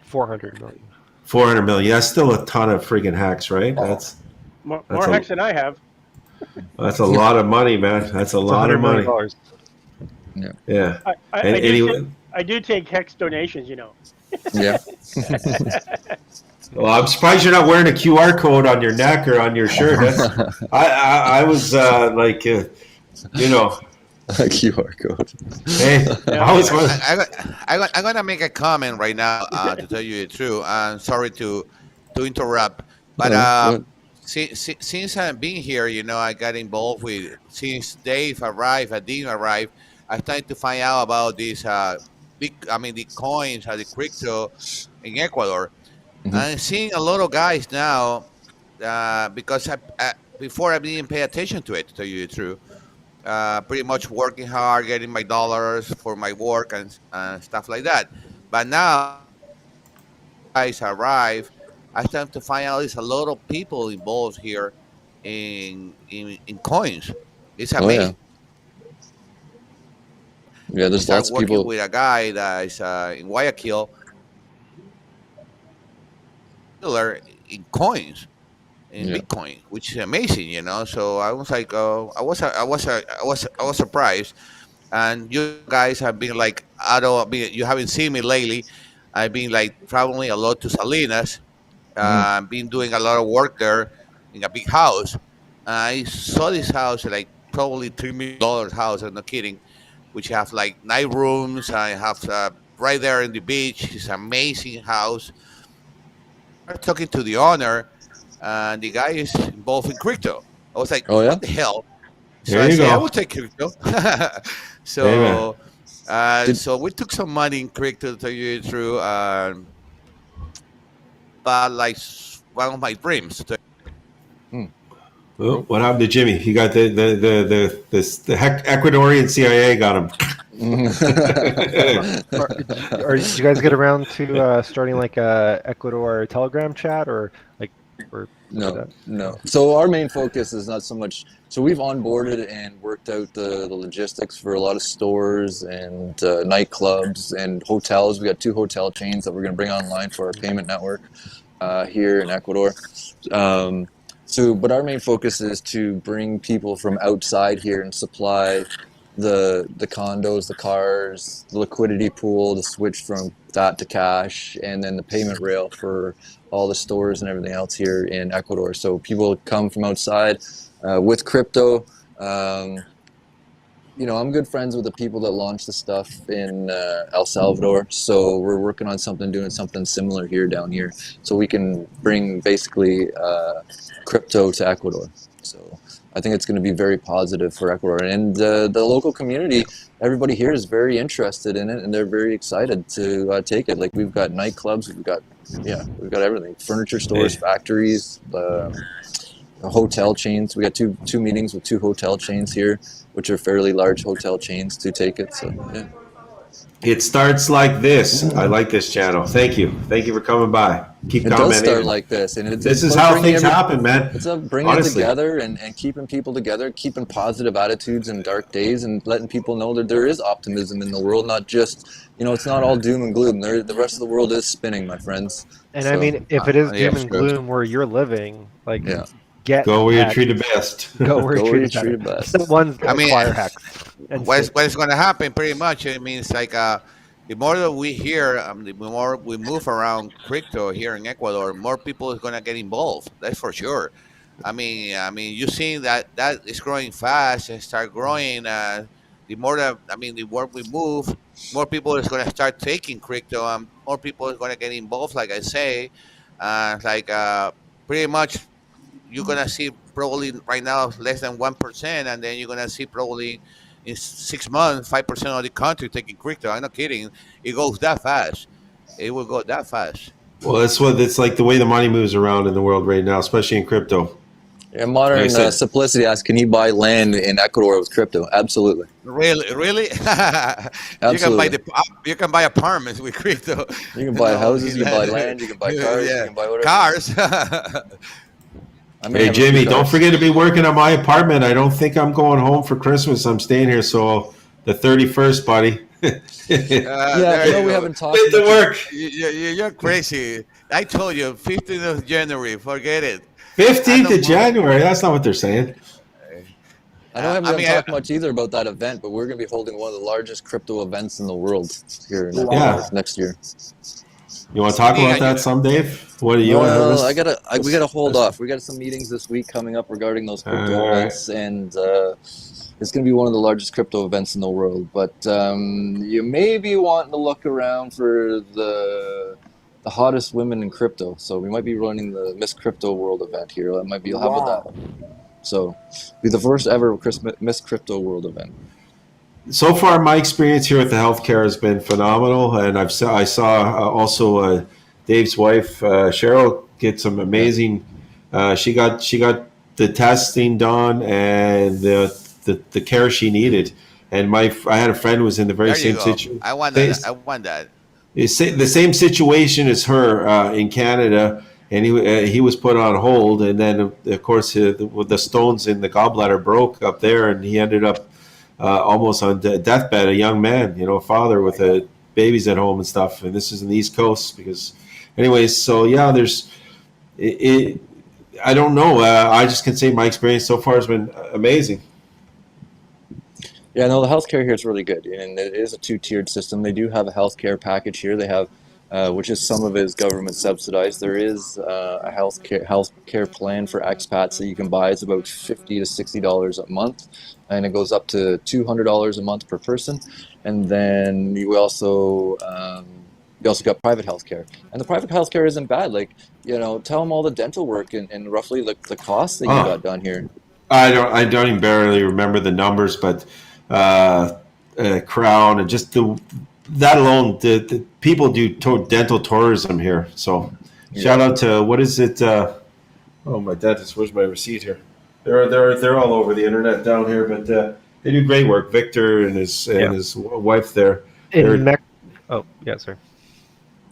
400 million. 400 million. That's still a ton of friggin' hacks, right? That's more hacks than I have. That's a lot of money, man. That's a lot of money. Yeah. I do take Hex donations, Yeah. Well, I'm surprised you're not wearing a QR code on your neck or on your shirt. I was A QR code. Hey, I'm gonna make a comment right now to tell you the truth. I'm sorry to interrupt, but since I've been here, I got involved with since Dave arrived, I didn't arrive. I started to find out about these the coins, the crypto in Ecuador. Mm-hmm. I'm seeing a lot of guys now because before I didn't pay attention to it, to tell you the truth. Pretty much working hard, getting my dollars for my work and stuff like that. But now, guys arrive, I start to find out there's a lot of people involved here in coins. It's amazing. Yeah, there's lots of people. With a guy that is in Guayaquil, in coins. In Bitcoin, which is amazing, So I was like, I was surprised, and you guys have been like, you haven't seen me lately. I've been like traveling a lot to Salinas, been doing a lot of work there in a big house. I saw this house, like probably $3 million house. I'm not kidding, which have like 9 rooms. I have right there in the beach. It's an amazing house. I was talking to the owner. And the guy is involved in crypto. I was like, what the hell? So I said, I will take crypto. So So we took some money in Creek to tell you true, but like one of my dreams. Well, what happened to Jimmy? He got the Ecuadorian CIA got him. Or did you guys get around to starting like a Ecuador Telegram chat or like? No. So our main focus is not so much. So we've onboarded and worked out the logistics for a lot of stores and nightclubs and hotels. We got 2 hotel chains that we're going to bring online for our payment network here in Ecuador. But our main focus is to bring people from outside here and supply the condos, the cars, the liquidity pool to switch from that to cash, and then the payment rail for all the stores and everything else here in Ecuador. So people come from outside with crypto. I'm good friends with the people that launched the stuff in El Salvador. So we're working on doing something similar down here. So we can bring basically crypto to Ecuador. So I think it's going to be very positive for Ecuador. And the local community, everybody here is very interested in it, and they're very excited to take it. Like we've got nightclubs, we've got everything. Furniture stores, factories, hotel chains. We got two meetings with 2 hotel chains here, which are fairly large hotel chains to take it. So yeah. It starts like this. I like this channel. Thank you for coming by. Keep commenting. It does start like this, and this is how things happen, man. It's bringing it together and keeping people together, keeping positive attitudes in dark days, and letting people know that there is optimism in the world. Not just it's not all doom and gloom. The rest of the world is spinning, my friends. And I mean, if it is doom and gloom where you're living, like. Yeah. Go where you're treated best. Go where you're treated best. One's acquire Hex. What is going to happen pretty much, it means like the more that we hear, the more we move around crypto here in Ecuador, more people is going to get involved. That's for sure. I mean, you see that is growing fast and start growing. The more we move, more people is going to start taking crypto, and more people is going to get involved. Like I say, pretty much. You're going to see probably right now less than 1%, and then you're going to see probably in 6 months, 5% of the country taking crypto. I'm not kidding. It goes that fast. It will go that fast. Well, it's like the way the money moves around in the world right now, especially in crypto. Yeah, Modern Simplicity asks, can he buy land in Ecuador with crypto? Absolutely. Really? Absolutely. You can buy apartments with crypto. You can buy houses, you can buy land, you can buy cars, you can buy whatever. Cars. Hey, Jimmy, don't forget to be working on my apartment. I don't think I'm going home for Christmas. I'm staying here, so the 31st, buddy. We haven't talked. Get to work. You're crazy. I told you, 15th of January. Forget it. 15th of January. That's not what they're saying. I don't have to talk much either about that event, but we're going to be holding one of the largest crypto events in the world here in next year. You want to talk about that some, Dave? What are you? Well, we gotta hold off. We got some meetings this week coming up regarding those crypto events, and it's going to be one of the largest crypto events in the world. But you may be wanting to look around for the hottest women in crypto. So we might be running the Miss Crypto World event here. That might be how about that? So be the first ever Miss Crypto World event. So far, my experience here with the healthcare has been phenomenal, and I saw also Dave's wife Cheryl get some amazing. She got the testing done and the care she needed, and I had a friend who was in the very same situation. I want that. The same situation as her in Canada, and he was put on hold, and then of course the stones in the gallbladder broke up there, and he ended up. Almost on deathbed, a young man, a father with babies at home and stuff. And this is in the East Coast anyways, so yeah, I don't know. I just can say my experience so far has been amazing. Yeah, no, the healthcare here is really good, and it is a 2-tiered system. They do have a healthcare package here. They have, which is some of it is government subsidized. There is a healthcare plan for expats that you can buy. It's about $50 to $60 a month. And it goes up to $200 a month per person, and then you also got private healthcare, and the private healthcare isn't bad. Like tell them all the dental work and roughly the costs that you got done here. I don't even barely remember the numbers, but crown, and just that alone, the people do dental tourism here. So shout out to, what is it? Oh, my dentist, where's my receipt here? They're all over the internet down here, but they do great work. Victor and his wife there. Oh, yeah, sir.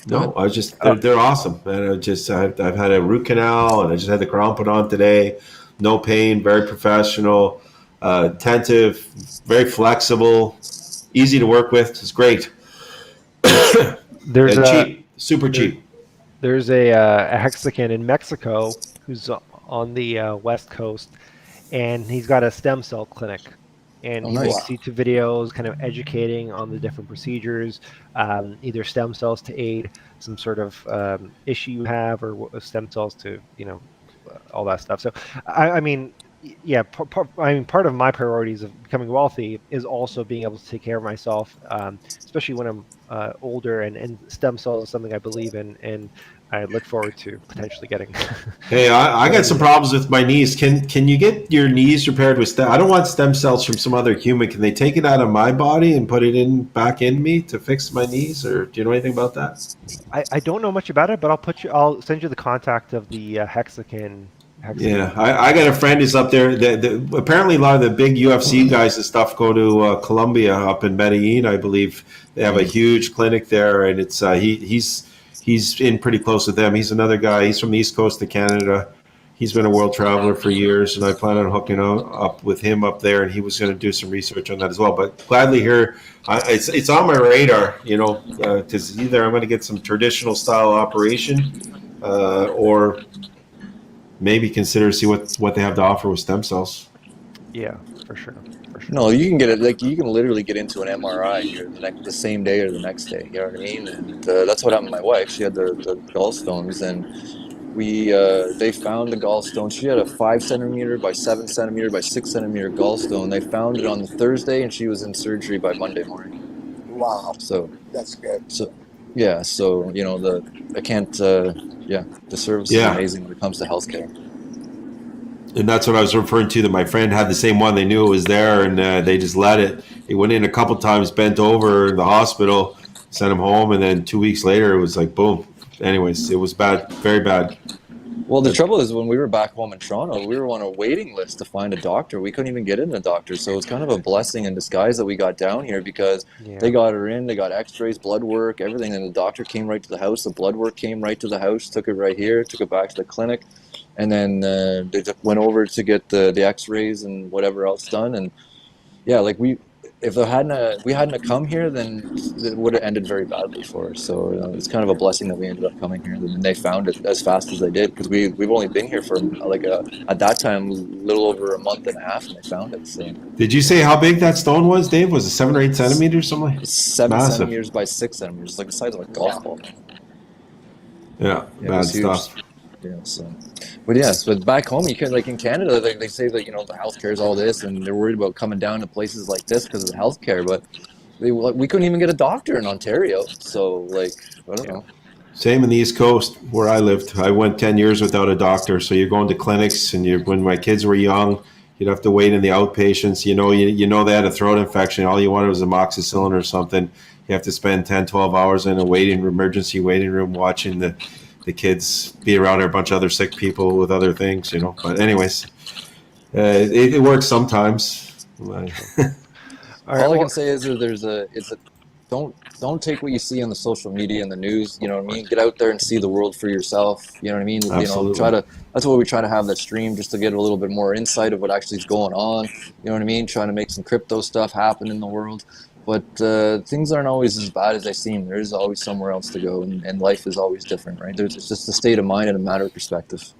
No, I just they're awesome, and I've had a root canal, and I just had the crown put on today. No pain, very professional, attentive, very flexible, easy to work with. It's great. There's cheap, super cheap. There's a Hexagon in Mexico who's on the West Coast, and he's got a stem cell clinic. And he makes YouTube videos kind of educating on the different procedures, either stem cells to aid some sort of issue you have, or stem cells to, all that stuff. So, I mean, yeah, part of my priorities of becoming wealthy is also being able to take care of myself, especially when I'm older, and stem cells is something I believe in, and I look forward to potentially getting. Hey, I got some problems with my knees. Can you get your knees repaired with I don't want stem cells from some other human. Can they take it out of my body and put it back in me to fix my knees? Or do you know anything about that? I don't know much about it, but I'll send you the contact of the Hexagon. Yeah, I got a friend who's up there. Apparently, a lot of the big UFC guys and stuff go to Colombia, up in Medellin, I believe. They have a huge clinic there, and it's he's in pretty close with them. He's another guy. He's from the East Coast of Canada. He's been a world traveler for years, and I plan on hooking up with him up there, and he was going to do some research on that as well. But gladly here, it's on my radar, because either I'm going to get some traditional style operation, or maybe consider see what they have to offer with stem cells. Yeah, for sure. No, you can get it, you can literally get into an MRI here the same day or the next day. You know what I mean? And that's what happened to my wife. She had the gallstones, and they found the gallstone. She had a 5 centimeter by 7 centimeter by 6 centimeter gallstone. They found it on the Thursday, and she was in surgery by Monday morning. Wow. So that's good. So yeah, so the service is amazing when it comes to healthcare. And that's what I was referring to, that my friend had the same one. They knew it was there, and they just let it. He went in a couple times, bent over in the hospital, sent him home, and then 2 weeks later, it was like, boom. Anyways, it was bad, very bad. Well, the trouble is, when we were back home in Toronto, we were on a waiting list to find a doctor. We couldn't even get in a doctor, so it's kind of a blessing in disguise that we got down here, because they got her in, they got x-rays, blood work, everything, and the doctor came right to the house. The blood work came right to the house, took it right here, took it back to the clinic, and then they just went over to get the x-rays and whatever else done. And yeah, like if we hadn't come here, then it would have ended very badly for us. So it's kind of a blessing that we ended up coming here, and they found it as fast as they did, because we've only been here for at that time a little over a month and a half, and they found it. So did you say how big that stone was, Dave? Was it 7 or 8 centimeters, something? It's 7 centimeters by 6 centimeters, like the size of a golf ball. Yeah, bad stuff. Yeah, so. But yes, but back home, you can, like in Canada, they say that the healthcare is all this, and they're worried about coming down to places like this because of the healthcare. But we couldn't even get a doctor in Ontario, so I don't know. Same in the East Coast where I lived. I went 10 years without a doctor. So you're going to clinics, and when my kids were young, you'd have to wait in the outpatients. They had a throat infection. All you wanted was amoxicillin or something. You have to spend 10, 12 hours in a emergency waiting room watching the kids be around a bunch of other sick people with other things, But anyways, it works sometimes. All I can say is that don't take what you see on the social media and the news. You know what I mean? Get out there and see the world for yourself. You know what I mean? Absolutely. That's why we try to have that stream, just to get a little bit more insight of what actually is going on. You know what I mean? Trying to make some crypto stuff happen in the world. But things aren't always as bad as they seem. There's always somewhere else to go, and life is always different, right? It's just a state of mind and a matter of perspective.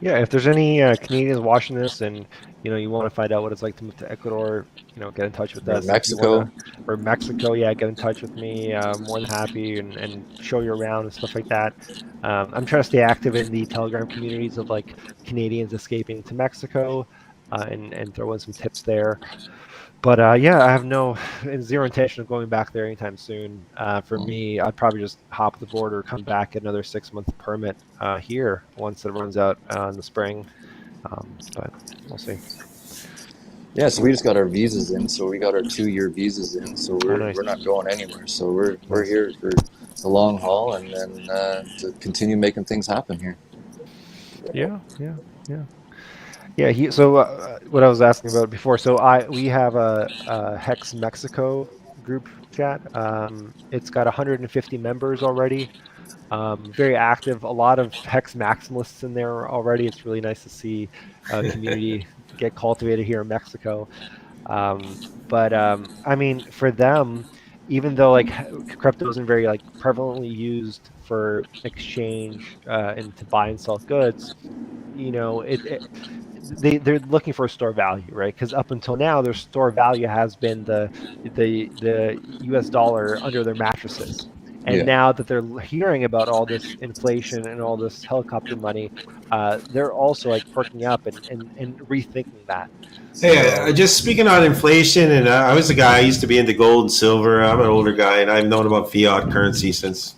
Yeah, if there's any Canadians watching this, and you want to find out what it's like to move to Ecuador, get in touch with us. Mexico, yeah, get in touch with me. I'm more than happy and show you around and stuff like that. I'm trying to stay active in the Telegram communities of Canadians escaping to Mexico, and throw in some tips there. But I have zero intention of going back there anytime soon. For me, I'd probably just hop the border, come back, get another 6-month permit here once it runs out in the spring. But we'll see. Yeah, so we just got our visas in. So we got our 2-year visas in. So nice. we're not going anywhere. So we're here for the long haul, and then to continue making things happen here. Yeah. So what I was asking about before. So we have a Hex Mexico group chat. It's got 150 members already. Very active. A lot of Hex maximalists in there already. It's really nice to see a community get cultivated here in Mexico. But I mean, for them, even though like crypto isn't very like prevalently used for exchange and to buy and sell goods, they're looking for a store value, right? Because up until now, their store value has been the U.S. dollar under their mattresses. And now that they're hearing about all this inflation and all this helicopter money, they're also like perking up and rethinking that. Hey, just speaking on inflation, and I was a guy, I used to be into gold and silver. I'm an older guy, and I've known about fiat currency since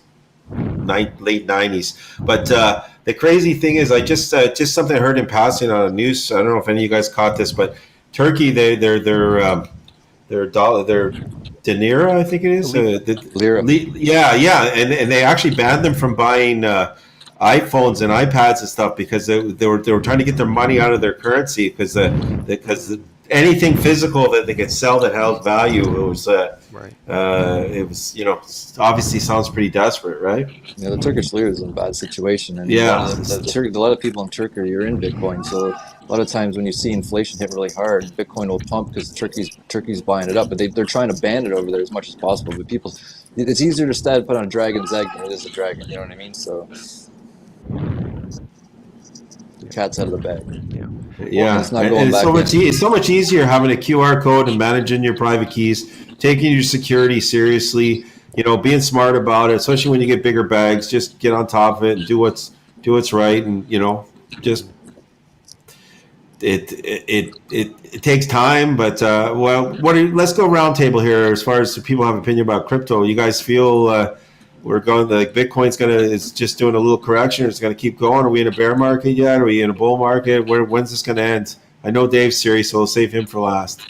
late 90s. But the crazy thing is, I just something I heard in passing on the news. I don't know if any of you guys caught this, but Turkey, their dollar, their dinero, I think it is. Lira. Yeah, and they actually banned them from buying iPhones and iPads and stuff because they were trying to get their money out of their currency because anything physical that they could sell that held value, it was obviously sounds pretty desperate, right? Yeah, the Turkish lira is in a bad situation, and a lot of people in Turkey are in Bitcoin. So a lot of times when you see inflation hit really hard, Bitcoin will pump because Turkey's buying it up, but they're trying to ban it over there as much as possible. But it's easier to put on a dragon's egg than it is a dragon. You know what I mean? So the cat's out of the bag. Yeah, it's not going back. It's so much easier having a QR code and managing your private keys, taking your security seriously. Being smart about it, especially when you get bigger bags. Just get on top of it and do what's right, and just it takes time. But let's go round table here as far as people have opinion about crypto. You guys feel Bitcoin's is just doing a little correction, or it's going to keep going? Are we in a bear market yet? Are we in a bull market? When's this going to end? I know Dave's serious, so we'll save him for last.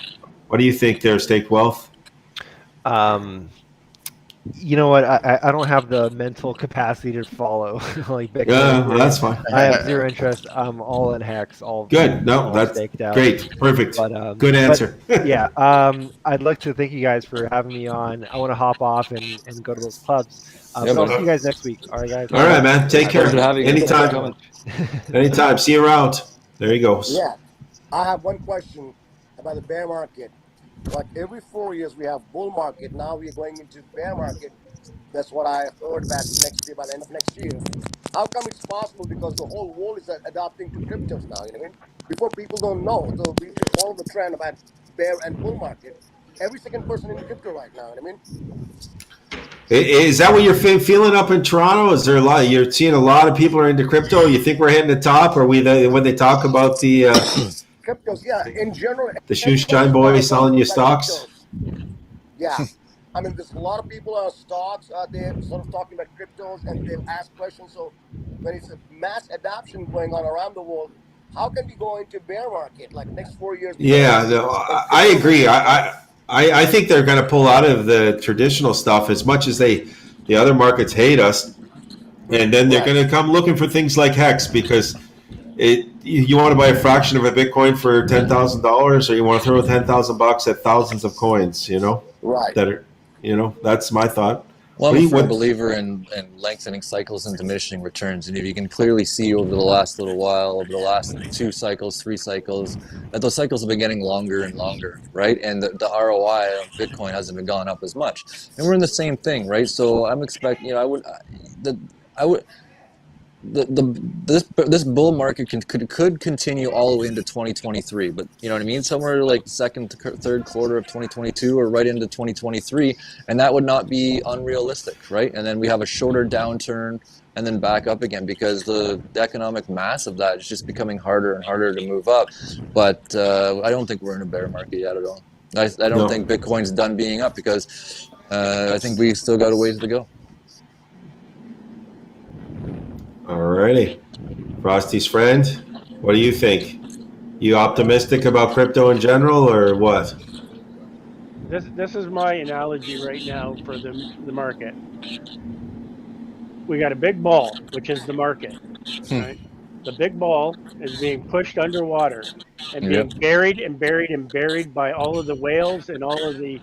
What do you think there, Stake Wealth? You know what? I don't have the mental capacity to follow like Bitcoin. Yeah, that's fine. I have zero interest. I'm all in Hex. Good. No, that's staked out. Great. Perfect. But, good answer. Yeah. I'd like to thank you guys for having me on. I want to hop off and go to those clubs. I'll see you guys next week. All right, guys. All right, man. Take care. Anytime. Anytime. See you around. There you go. Yeah. I have one question about the bear market. Like every 4 years we have bull market. Now we're going into bear market. That's what I heard that next year, by the end of next year. How come it's possible? Because the whole world is adopting to cryptos now. You know what I mean? Before people don't know, so we follow the trend about bear and bull market. Every second person in crypto right now. You know what I mean? Is that what you're feeling up in Toronto? Is there a lot? You're seeing a lot of people are into crypto. You think we're hitting the top? Or when they talk about the cryptos, yeah, in general. The shoe shine boy selling you stocks. Yeah, I mean, there's a lot of people on stocks. They're sort of talking about cryptos, and they'll ask questions. So when it's a mass adoption going on around the world, how can we go into bear market like next 4 years? Yeah, no, I agree. I think they're going to pull out of the traditional stuff as much as the other markets hate us, and then they're going to come looking for things like Hex because you want to buy a fraction of a Bitcoin for $10,000, or you want to throw $10,000 at thousands of coins. Right. That are, that's my thought. Well, I'm a firm believer in lengthening cycles and diminishing returns. And if you can clearly see over the last little while, over the last 2 cycles, 3 cycles, that those cycles have been getting longer and longer, right? And the ROI of Bitcoin hasn't been gone up as much. And we're in the same thing, right? So I'm expecting, this bull market could continue all the way into 2023, but you know what I mean, somewhere like second to third quarter of 2022 or right into 2023, and that would not be unrealistic, right? And then we have a shorter downturn and then back up again because the economic mass of that is just becoming harder and harder to move up. But I don't think we're in a bear market yet at all. I don't think Bitcoin's done being up because I think we still got a ways to go. Alrighty, Frosty's friend, what do you think? You optimistic about crypto in general, or what? This is my analogy right now for the market. We got a big ball, which is the market, right? The big ball is being pushed underwater and Yep. being buried and buried and buried by all of the whales and all of the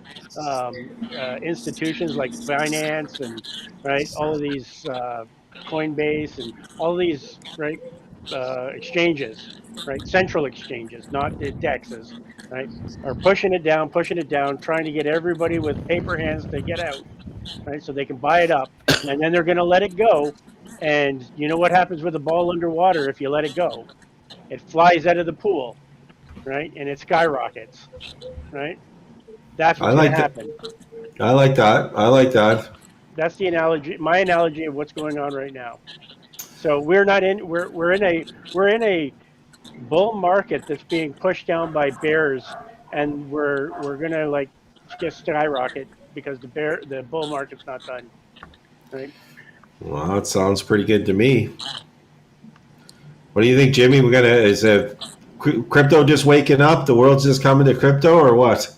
institutions like finance and right, all of these Coinbase and all these right exchanges, right, central exchanges, not the dexes, right, are pushing it down, trying to get everybody with paper hands to get out, right, so they can buy it up, and then they're going to let it go. And you know what happens with a ball underwater if you let it go? It flies out of the pool, right? And it skyrockets, right? That's I what's going like to that. happen. I like that. I like that. That's the analogy, my analogy of what's going on right now. So we're in a bull market that's being pushed down by bears, and we're going to like just skyrocket because the bull market's not done, right? Well, that sounds pretty good to me. What do you think, Jimmy? Is crypto just waking up? The world's just coming to crypto, or what?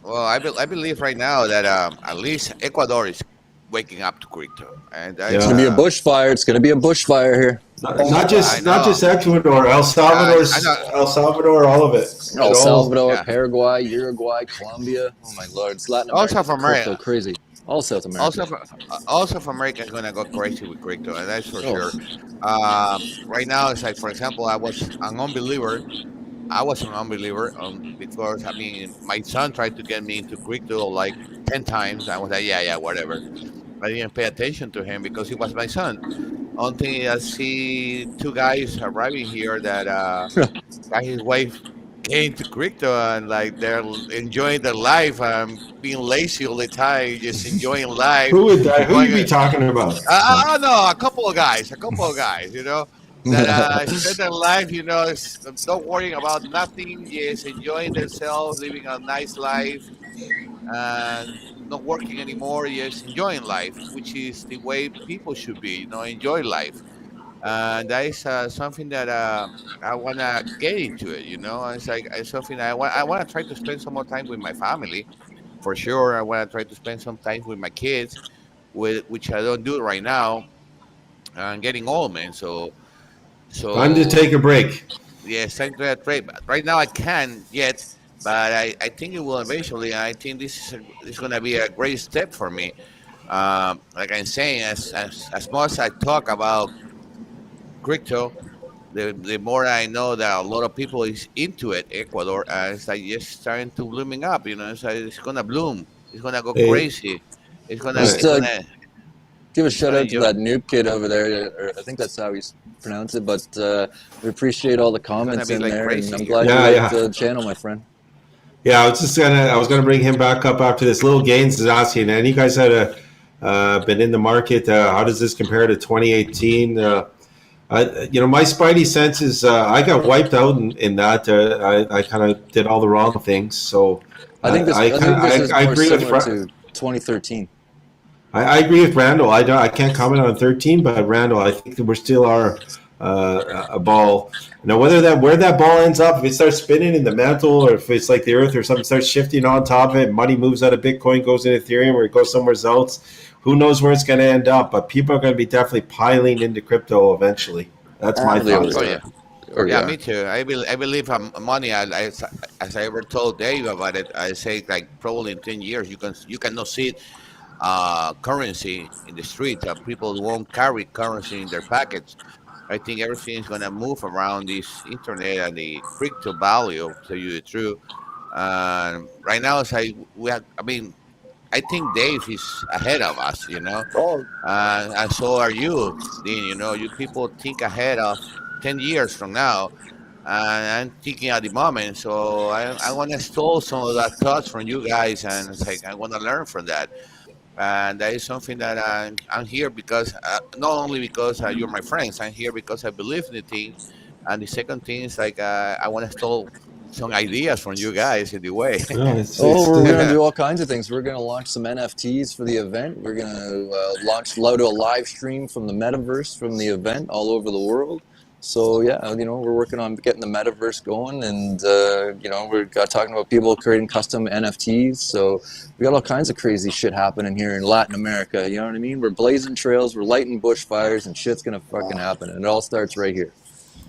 Well, I believe right now that at least Ecuador is waking up to crypto, and Yeah. It's gonna be a bushfire. It's gonna be a bushfire here. Not just Ecuador, El Salvador, all of it. El Salvador, yeah. Paraguay, Uruguay, Colombia. Oh my lord, it's Latin All America. South America. So crazy. All South America. All South America is gonna go crazy with crypto, and that's for sure. Right now, it's like, for example, I was an unbeliever. Because I mean, my son tried to get me into crypto like 10 times. I was like, yeah, whatever. I didn't pay attention to him because he was my son. Only I see two guys arriving here that got his wife came to crypto and like they're enjoying their life. Being lazy all the time, just enjoying life. Who would that? Who you be talking about? I don't know, a couple of guys, you know, that spend their life, not worrying about nothing, just enjoying themselves, living a nice life, and not working anymore, just enjoying life, which is the way people should be, enjoy life. And that is something that I want to get into it, It's like it's something I want to try to spend some more time with my family, for sure. I want to try to spend some time with my kids, which I don't do right now. I'm getting old, man. So Time to take a break. yes, time to have break. But right now I can't yet, but I think it will eventually. I think this is going to be a great step for me. Like I'm saying, as much as I talk about crypto, the more I know that a lot of people is into it. Ecuador, it's like just starting to blooming up. It's like it's gonna bloom. It's gonna go crazy. It's gonna. Just, It's gonna give a shout out to that noob kid over there. Or I think that's how he's pronounce it. But we appreciate all the comments in like there, and I'm glad you liked the channel, my friend. Yeah, I was gonna bring him back up after this. Little Gaines is asking, and you guys had been in the market. How does this compare to 2018? My spidey senses, I got wiped out in that. I kind of did all the wrong things. So I think this is more similar to 2013. I agree with Randall. I can't comment on 13, but Randall, I think that we still are a ball. Now, where that ball ends up, if it starts spinning in the mantle, or if it's like the Earth or something starts shifting on top of it, money moves out of Bitcoin, goes into Ethereum, or it goes somewhere else. Who knows where it's going to end up? But people are going to be definitely piling into crypto eventually. That's my thoughts. Yeah, me too. I believe money. As I ever told Dave about it, I say like probably in 10 years you cannot see currency in the street. People won't carry currency in their pockets. I think everything is going to move around this internet and the crypto value. To tell you the truth, right now it's like I think Dave is ahead of us, and so are you, Dean. You people think ahead of 10 years from now, and I'm thinking at the moment. So I want to steal some of that thoughts from you guys, and it's like I want to learn from that. And that is something that I'm here because not only because you're my friends, I'm here because I believe in the thing. And the second thing is like I want to steal some ideas from you guys in the way. We're going to do all kinds of things. We're going to launch some NFTs for the event. We're going to do a live stream from the metaverse from the event all over the world. So yeah, we're working on getting the metaverse going, and we're talking about people creating custom NFTs. So we got all kinds of crazy shit happening here in Latin America. You know what I mean? We're blazing trails, we're lighting bushfires, and shit's gonna fucking happen. And it all starts right here,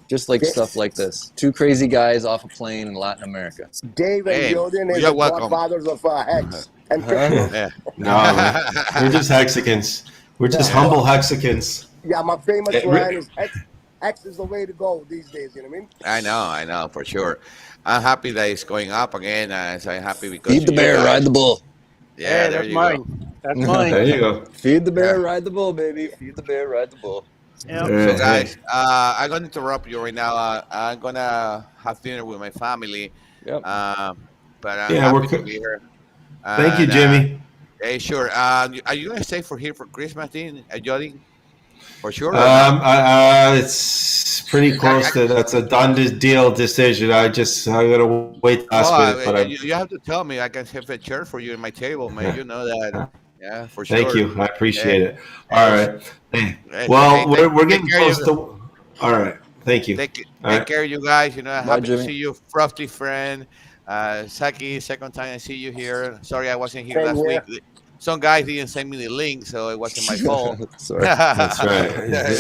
just like stuff like this. Two crazy guys off a plane in Latin America. Dave and Hey, Yoden is you're the welcome. godfathers of Hex and crypto. Yeah. No, man. We're just Hexicans. We're just humble Hexicans. Yeah, my famous Hey, line is X is the way to go these days. You know what I mean? I know, for sure. I'm happy that it's going up again. I'm happy because Feed the bear, ride the bull. Yeah, Hey, there that's you mine. go. That's mine. There you go. Feed the bear, ride the bull, baby. Feed the bear, ride the bull. Yep. So guys, I'm gonna interrupt you right now. I'm gonna have dinner with my family. Yep. But I'm Yeah, happy to be here. Thank you, And, Jimmy. Hey, sure. Are you gonna stay here for Christmas, Dean? Jody? For sure. It's pretty close to that's a done deal decision. I gotta wait last minute, but you have to tell me. I can have a chair for you in my table, man. You know that. Yeah, for sure. Thank you. I appreciate it. Hey, All right. Well, we're getting close to. All right. Thank you. Take right. care, you guys. Happy Jimmy. to see you, frosty friend. Saki, second time I see you here. Sorry I wasn't here Same last here. week. Some guys didn't send me the link, so it wasn't my fault. Sorry. That's right. Yeah.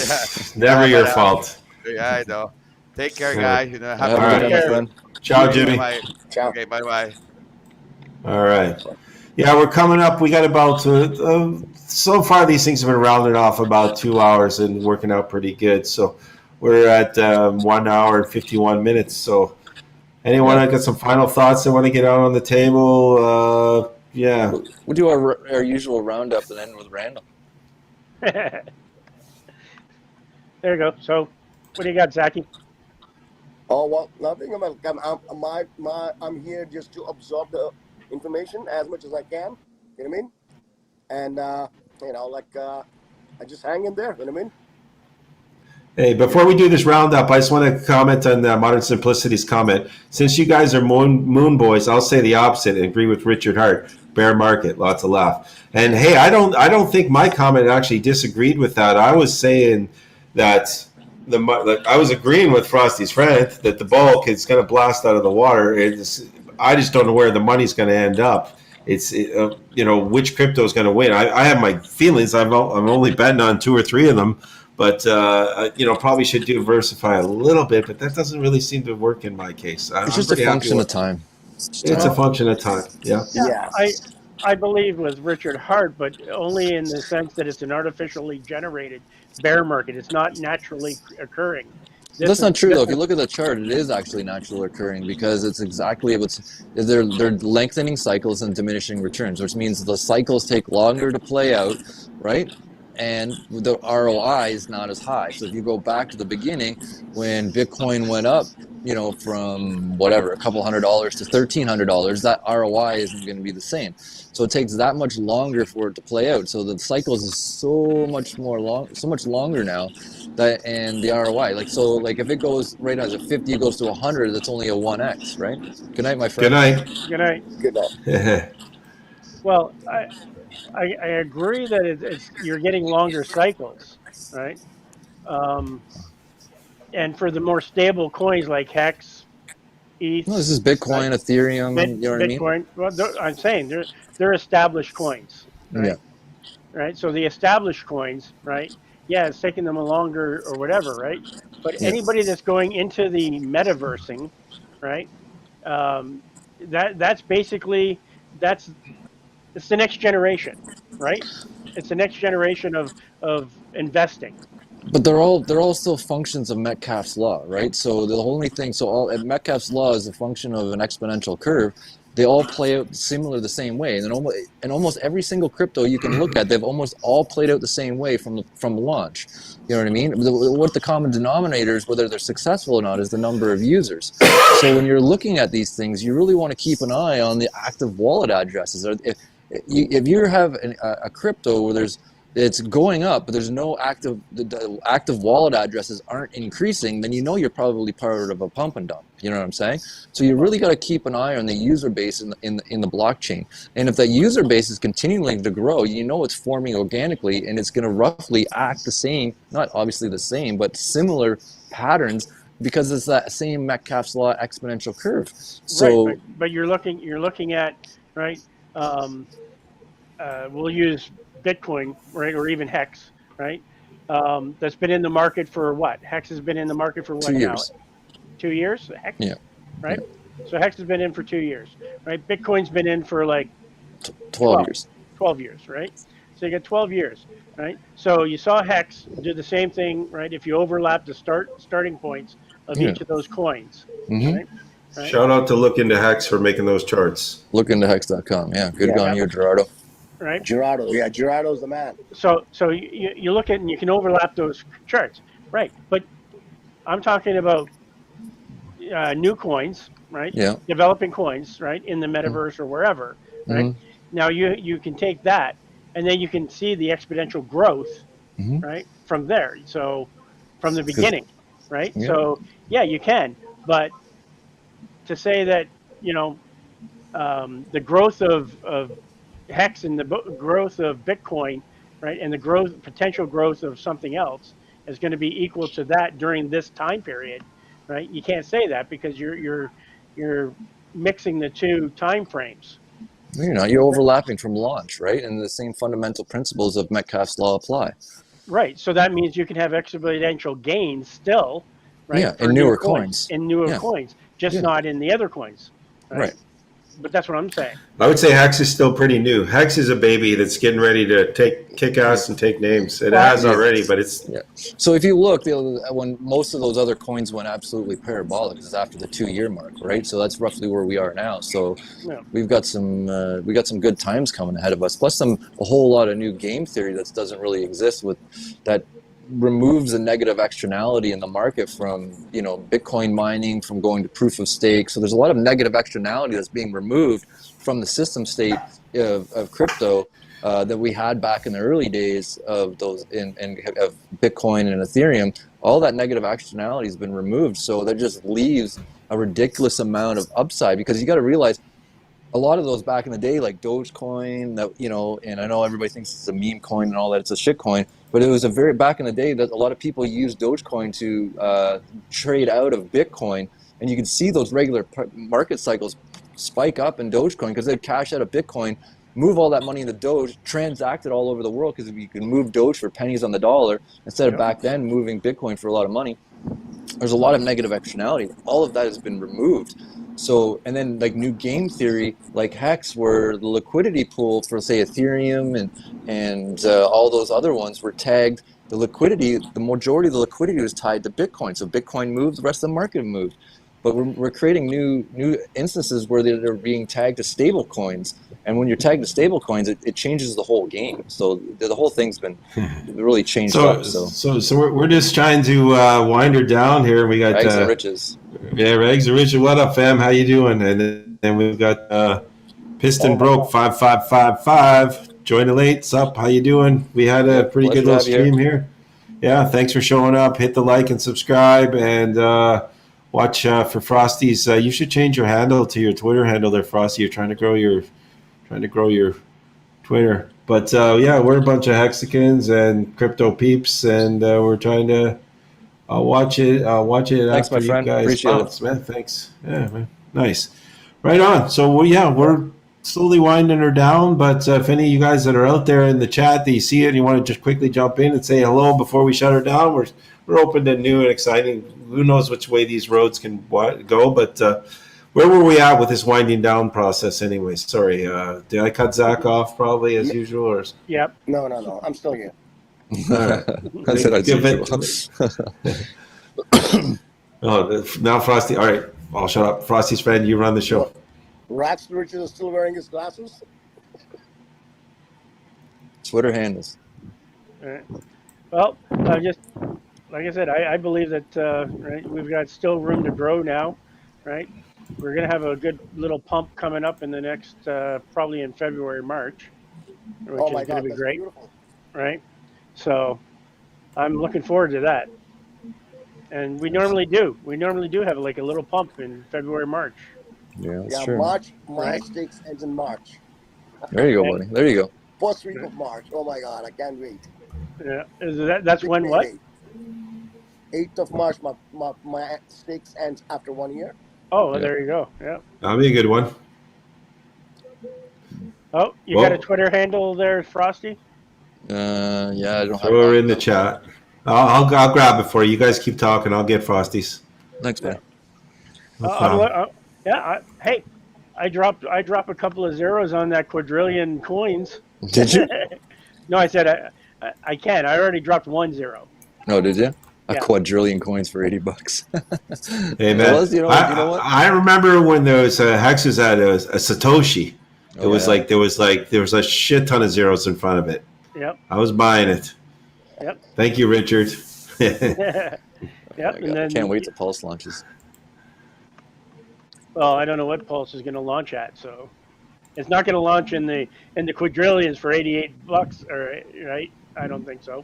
Never your But, fault. Yeah, I know. Take care, guys. Have Happy a All good right. night, my friend. Ciao, Jimmy. Bye. Ciao. Okay, bye. All right. Yeah, we're coming up. We got about so far these things have been rounded off about 2 hours and working out pretty good. So we're at 1 hour and 51 minutes. So anyone got some final thoughts they want to get out on the table? Yeah. We'll do our usual roundup and end with random. There you go. So, what do you got, Zaki? Oh well, nothing. I'm here just to absorb the information as much as I can. You know what I mean? And I just hang in there. You know what I mean? Hey, before we do this roundup, I just want to comment on Modern Simplicity's comment. Since you guys are moon boys, I'll say the opposite and agree with Richard Hart. Bear market, lots of laugh. And hey, I don't think my comment actually disagreed with that. I was saying that I was agreeing with Frosty's friend that the bulk is going to blast out of the water. I just don't know where the money's going to end up. It's which crypto is going to win. I have my feelings. I'm only betting on 2 or 3 of them. But, probably should diversify a little bit, but that doesn't really seem to work in my case. It's just a function of time. It's a function of time, yeah. I believe with Richard Hart, but only in the sense that it's an artificially generated bear market. It's not naturally occurring. That's not true, though. If you look at the chart, it is actually naturally occurring because it's exactly they're lengthening cycles and diminishing returns, which means the cycles take longer to play out, right? And the ROI is not as high. So if you go back to the beginning, when Bitcoin went up, from whatever, a couple $100s to $1,300, that ROI isn't going to be the same. So it takes that much longer for it to play out. So the cycles is so much longer now, and the ROI, if it goes right as a 50, it goes to 100, that's only a 1x, right? Good night, my friend. Good night. Good night. Well, I agree that you're getting longer cycles, right? And for the more stable coins like Hex, ETH. No, this is Bitcoin, Ethereum. You know what Bitcoin. I mean? Well, I'm saying they're established coins, right? Yeah. Right. So the established coins, right? Yeah, it's taking them a longer or whatever, right? But anybody that's going into the metaversing, right? That's basically it's the next generation, right? It's the next generation of investing. But they're all still functions of Metcalfe's law, right? So the only thing, Metcalfe's law is a function of an exponential curve. They all play out the same way, and almost every single crypto you can look at, they've almost all played out the same way from launch. You know what I mean? What the common denominator is, whether they're successful or not, is the number of users. So when you're looking at these things, you really want to keep an eye on the active wallet addresses. If you have a crypto where there's it's going up, but there's no the active wallet addresses aren't increasing, then you know you're probably part of a pump and dump. You know what I'm saying? So you really got to keep an eye on the user base in the blockchain. And if that user base is continuing to grow, you know it's forming organically, and it's going to roughly act the same, not obviously the same, but similar patterns, because it's that same Metcalfe's law exponential curve. So, right, but you're looking at, right. We'll use Bitcoin, right, or even Hex, right? That's been in the market for what? Hex has been in the market for what 2 years. now? 2 years? Hex? Yeah. Right? Yeah. So Hex has been in for 2 years, right? Bitcoin's been in for like 12 years. 12 years, right? So you got 12 years, right? So you saw Hex do the same thing, right? If you overlap the starting points of each of those coins, right? Shout out to Look Into Hex for making those charts. Look into hex.com. Yeah, good on you, Gerardo. Right? Gerardo's the man. So you look at and you can overlap those charts, right? But I'm talking about new coins, right? Yeah. Developing coins, right? In the metaverse or wherever, right? Now you can take that and then you can see the exponential growth, right? From there. So from the beginning, right? Yeah. So yeah, you can, but to say that, the growth of Hex and the growth of Bitcoin, right, and the potential growth of something else is going to be equal to that during this time period, right? You can't say that because you're mixing the two time frames. You're overlapping from launch, right? And the same fundamental principles of Metcalfe's law apply. Right. So that means you can have exponential gains still, right? Yeah, in newer coins. In newer coins, just not in the other coins. Right. But that's what I'm saying. I would say Hex is still pretty new. Hex is a baby that's getting ready to kick ass and take names. It has already, but it's... Yeah. So if you look, when most of those other coins went absolutely parabolic, it's after the 2-year mark, right? So that's roughly where we are now. So we've got some good times coming ahead of us. Plus a whole lot of new game theory that doesn't really exist with that. Removes a negative externality in the market from Bitcoin mining, from going to proof of stake. So there's a lot of negative externality that's being removed from the system state of crypto that we had back in the early days of those of Bitcoin and Ethereum. All that negative externality has been removed, so that just leaves a ridiculous amount of upside, because you got to realize a lot of those back in the day, like Dogecoin, that and I know everybody thinks it's a meme coin and all that, it's a shit coin, but it was back in the day that a lot of people used Dogecoin to trade out of Bitcoin, and you can see those regular market cycles spike up in Dogecoin because they'd cash out of Bitcoin, move all that money into Doge, transact it all over the world, because you can move Doge for pennies on the dollar instead of back then moving Bitcoin for a lot of money. There's a lot of negative externality. All of that has been removed. So, and then like new game theory, like Hex, where the liquidity pool for, say, Ethereum and all those other ones were tagged. The majority of the liquidity was tied to Bitcoin. So Bitcoin moved, the rest of the market moved. But we're creating new instances where they're being tagged to stable coins. And when you're tagged to stable coins, it changes the whole game. So the whole thing's been really changed up. So we're just trying to wind her down here. We got Rags and Riches. Yeah, Rags and Riches. What up, fam? How you doing? And then we've got Piston Broke 5555. Join late. Sup? How you doing? We had a pretty good little stream here. Yeah, thanks for showing up. Hit the like and subscribe, and watch for Frosty's. You should change your handle to your Twitter handle there, Frosty. You're trying to grow your Twitter. But yeah, we're a bunch of Hexicans and crypto peeps, and we're trying to watch it. Thanks, my friend. Appreciate it, man. Thanks. Yeah, man. Nice. Right on. So we're slowly winding her down. But if any of you guys that are out there in the chat that you see it, and you want to just quickly jump in and say hello before we shut her down, we're open to new and exciting. Who knows which way these roads can go? But where were we at with this winding down process anyway? Sorry, did I cut Zach off probably as usual? Or? Yep. No. I'm still here. All right. Now Frosty. All right, I'll shut up. Frosty's friend, you run the show. Rags and Riches is still wearing his glasses? Twitter handles. All right. Well, just like I said, I believe that right, we've got still room to grow now, right? We're going to have a good little pump coming up in the next, probably in February, March, which is going to be great. Beautiful. right? So I'm looking forward to that. And we normally do. We normally do have like a little pump in February, March. Yeah, that's Yeah, true. March. My Right. stakes ends in March. There you go, buddy. There you go. First week of March. Oh my God, I can't wait. Yeah. That's Big when what? payday. 8th of March, my stakes ends after 1 year. Oh, Yeah. there you go. Yeah. That'll be a good one. Oh, you Well- got a Twitter handle there, Frosty? Yeah, I don't have Throw her mine. in the chat. I'll grab it for you. You guys keep talking. I'll get Frosty's. Thanks, buddy. No problem. Hey, I dropped a couple of zeros on that quadrillion coins. Did you? No, I said I can't. I already dropped 1 0. No, did you? A Yeah. quadrillion coins for $80. Hey, It man. was, you know what? I remember when there was Hexes had a Satoshi. It Oh, was yeah. like there was a shit ton of zeros in front of it. Yep. I was buying it. Yep. Thank you, Richard. Yep. Oh my And God, then I can't wait till Pulse launches. Well, I don't know what Pulse is going to launch at, so it's not going to launch in the quadrillions for $88, or right? I don't think so.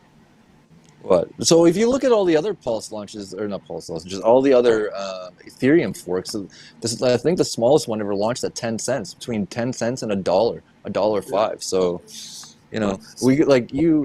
What? So if you look at all the other Pulse launches, or not Pulse launches, all the other Ethereum forks, this is, I think the smallest one ever launched at 10 cents, between 10 cents and $1.05. So, you know,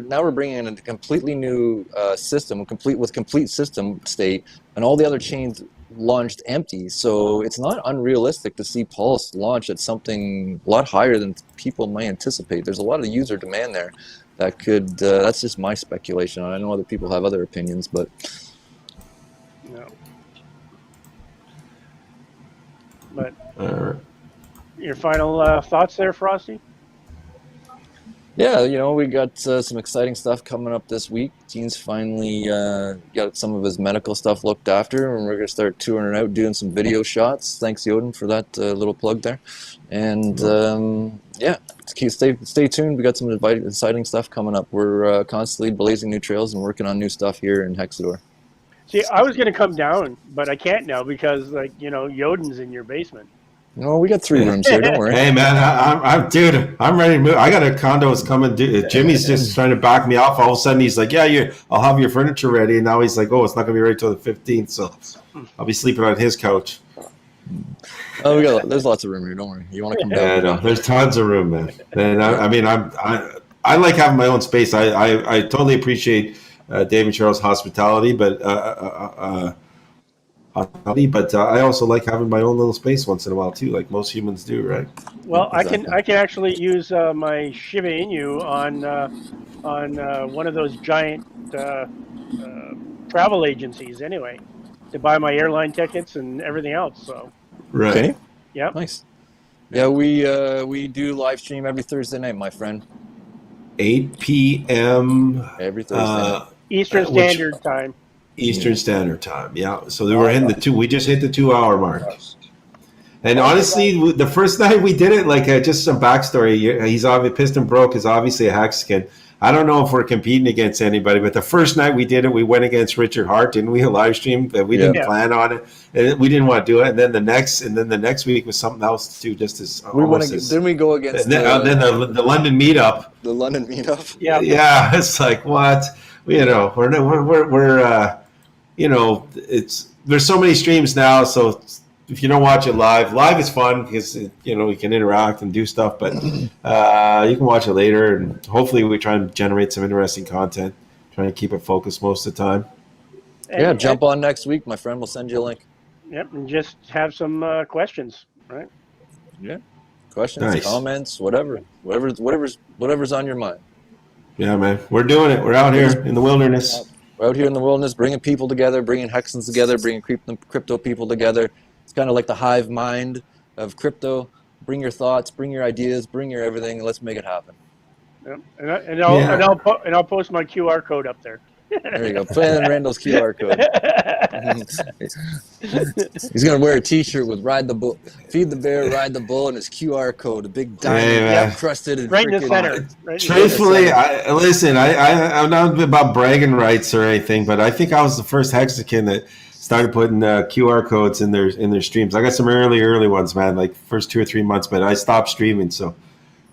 now we're bringing in a completely new system, with complete system state, and all the other chains launched empty. So it's not unrealistic to see Pulse launch at something a lot higher than people might anticipate. There's a lot of user demand there. That could. That's just my speculation. I know other people have other opinions, but No. But your final thoughts there, Frosty? yeah, you know, we got some exciting stuff coming up this week. Gene's finally got some of his medical stuff looked after, and we're gonna start touring out, doing some video shots. Thanks, Yoden, for that little plug there. And yeah, stay tuned. We got some exciting stuff coming up. We're constantly blazing new trails and working on new stuff here in Hexador. See, I was going to come down, but I can't now because, like, you know, Yoden's in your basement. No, we got 3 rooms here. Don't worry. Hey, man, I'm ready to move. I got a condo that's coming. Jimmy's just trying to back me off. All of a sudden, he's like, "Yeah, I'll have your furniture ready." And now he's like, "Oh, it's not going to be ready till the 15th, so I'll be sleeping on his couch." Oh, there's lots of room here. Don't worry. You want to come Yeah, down? no, there's tons of room, man. And I like having my own space. I totally appreciate Dave and Cheryl's hospitality, but I also like having my own little space once in a while too, like most humans do, right? Well, Exactly. I can actually use my Shiba Inu on one of those giant travel agencies anyway to buy my airline tickets and everything else. So Right. Okay. yeah, Nice. Yeah, we do live stream every Thursday night, my friend. 8 p.m. Every Thursday night. Eastern which- Standard Time. Eastern Standard Time. Yeah. So we were in we just hit the 2-hour mark. And honestly, the first night we did it, like just some backstory. He's obviously Piston Broke is obviously a Hexagon. I don't know if we're competing against anybody, but the first night we did it, we went against Richard Hart, didn't we? A live stream. We didn't plan on it. And we didn't want to do it. And then the next week was something else too, just as Then we go against then the London meetup. the London meetup. Yeah, Yeah, it's like what we're there's so many streams now. So if you don't watch it live is fun because we can interact and do stuff. But you can watch it later, and hopefully we try and generate some interesting content. Trying to keep it focused most of the time. Yeah, jump on next week, my friend. We'll send you a link. Yep, and just have some questions, right? Yeah, questions, Nice. comments, whatever's on your mind. Yeah, man, we're doing it. We're out here in the wilderness. We're out here in the wilderness, bringing people together, bringing Hexans together, bringing crypto people together. It's kind of like the hive mind of crypto. Bring your thoughts, bring your ideas, bring your everything, and let's make it happen. Yep. And I'll post my QR code up there. There you go. Plan Randall's QR code. He's gonna wear a T-shirt with "Ride the Bull, Feed the Bear, Ride the Bull" and his QR code, a big diamond encrusted. Right in the center. Right Truthfully, I'm not about bragging rights or anything, but I think I was the first Hexagon that started putting QR codes in their streams. I got some early ones, man, like first 2 or 3 months, but I stopped streaming. So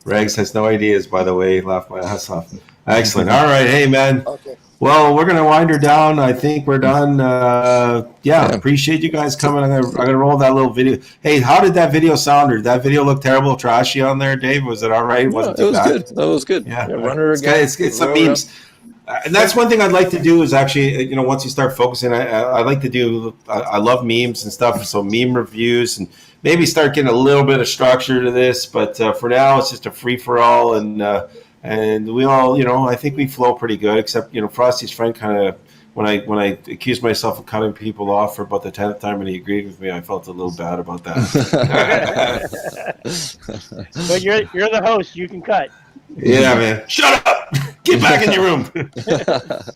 Regs has no ideas, by the way. Laughed my ass off. Excellent. All right. Hey, man. Okay. Well, we're going to wind her down. I think we're done. Appreciate you guys coming. I'm gonna roll that little video. Hey, how did that video sound? Or did that video look terrible, trashy on there, Dave? Was it all right? It was good. That was good. Yeah, run her again. It's some memes. And that's one thing I'd like to do is actually, once you start focusing, I like to do, I love memes and stuff. So meme reviews and maybe start getting a little bit of structure to this. But for now, it's just a free for all. And we all, I think we flow pretty good, except, Frosty's friend kind of, when I accused myself of cutting people off for about the 10th time and he agreed with me, I felt a little bad about that. But you're the host. You can cut. Yeah, man. Shut up. Get back in your room.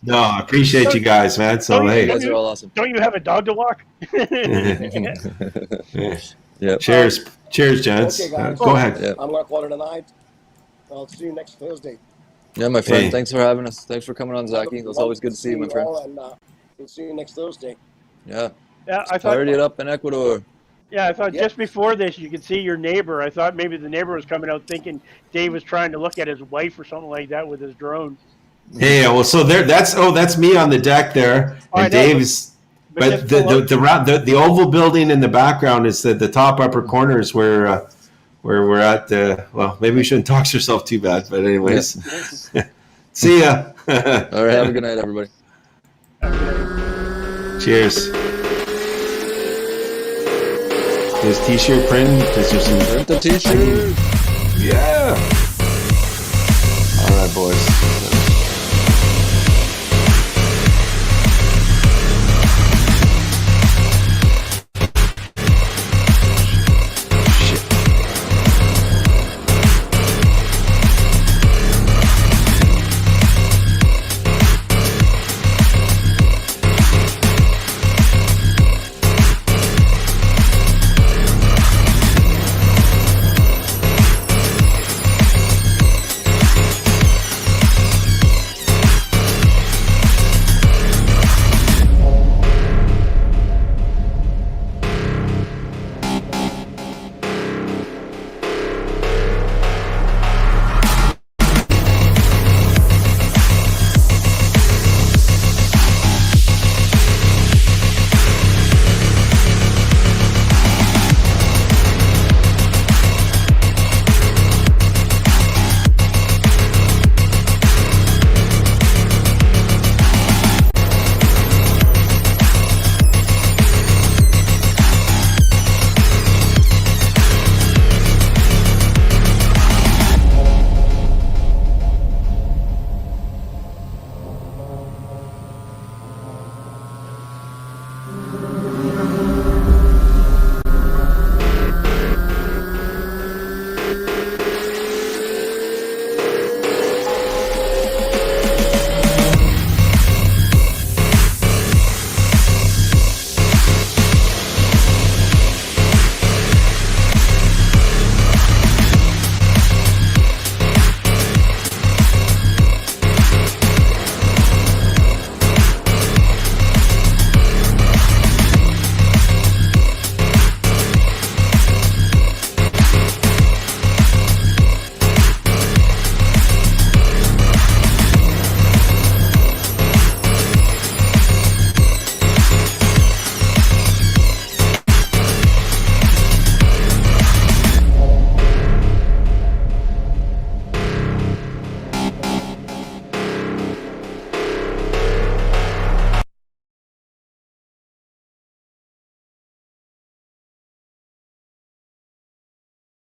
No, I appreciate you guys, man. So, hey. You guys are all awesome. Don't you have a dog to walk? Yeah. Cheers, gents. Okay, guys. Go ahead. Yeah. I'm gonna call it a night. I'll see you next Thursday. Yeah, my friend. Hey. Thanks for having us. Thanks for coming on, Zachy. It was always good to see you, my friend. And we'll see you next Thursday. Yeah. Yeah, I thought. Fired it up in Ecuador. Yeah, I thought Yeah. just before this you could see your neighbor. I thought maybe the neighbor was coming out thinking Dave was trying to look at his wife or something like that with his drone. Hey, well, so that's me on the deck there, I and know, Dave's. But the oval building in the background is the top upper corner is where we're at. Well, maybe we shouldn't talk yourself too bad, but anyways, see ya. All right. Have a good night, everybody. Cheers. This t-shirt print. Is there some? Print the t-shirt. Yeah. All right, boys.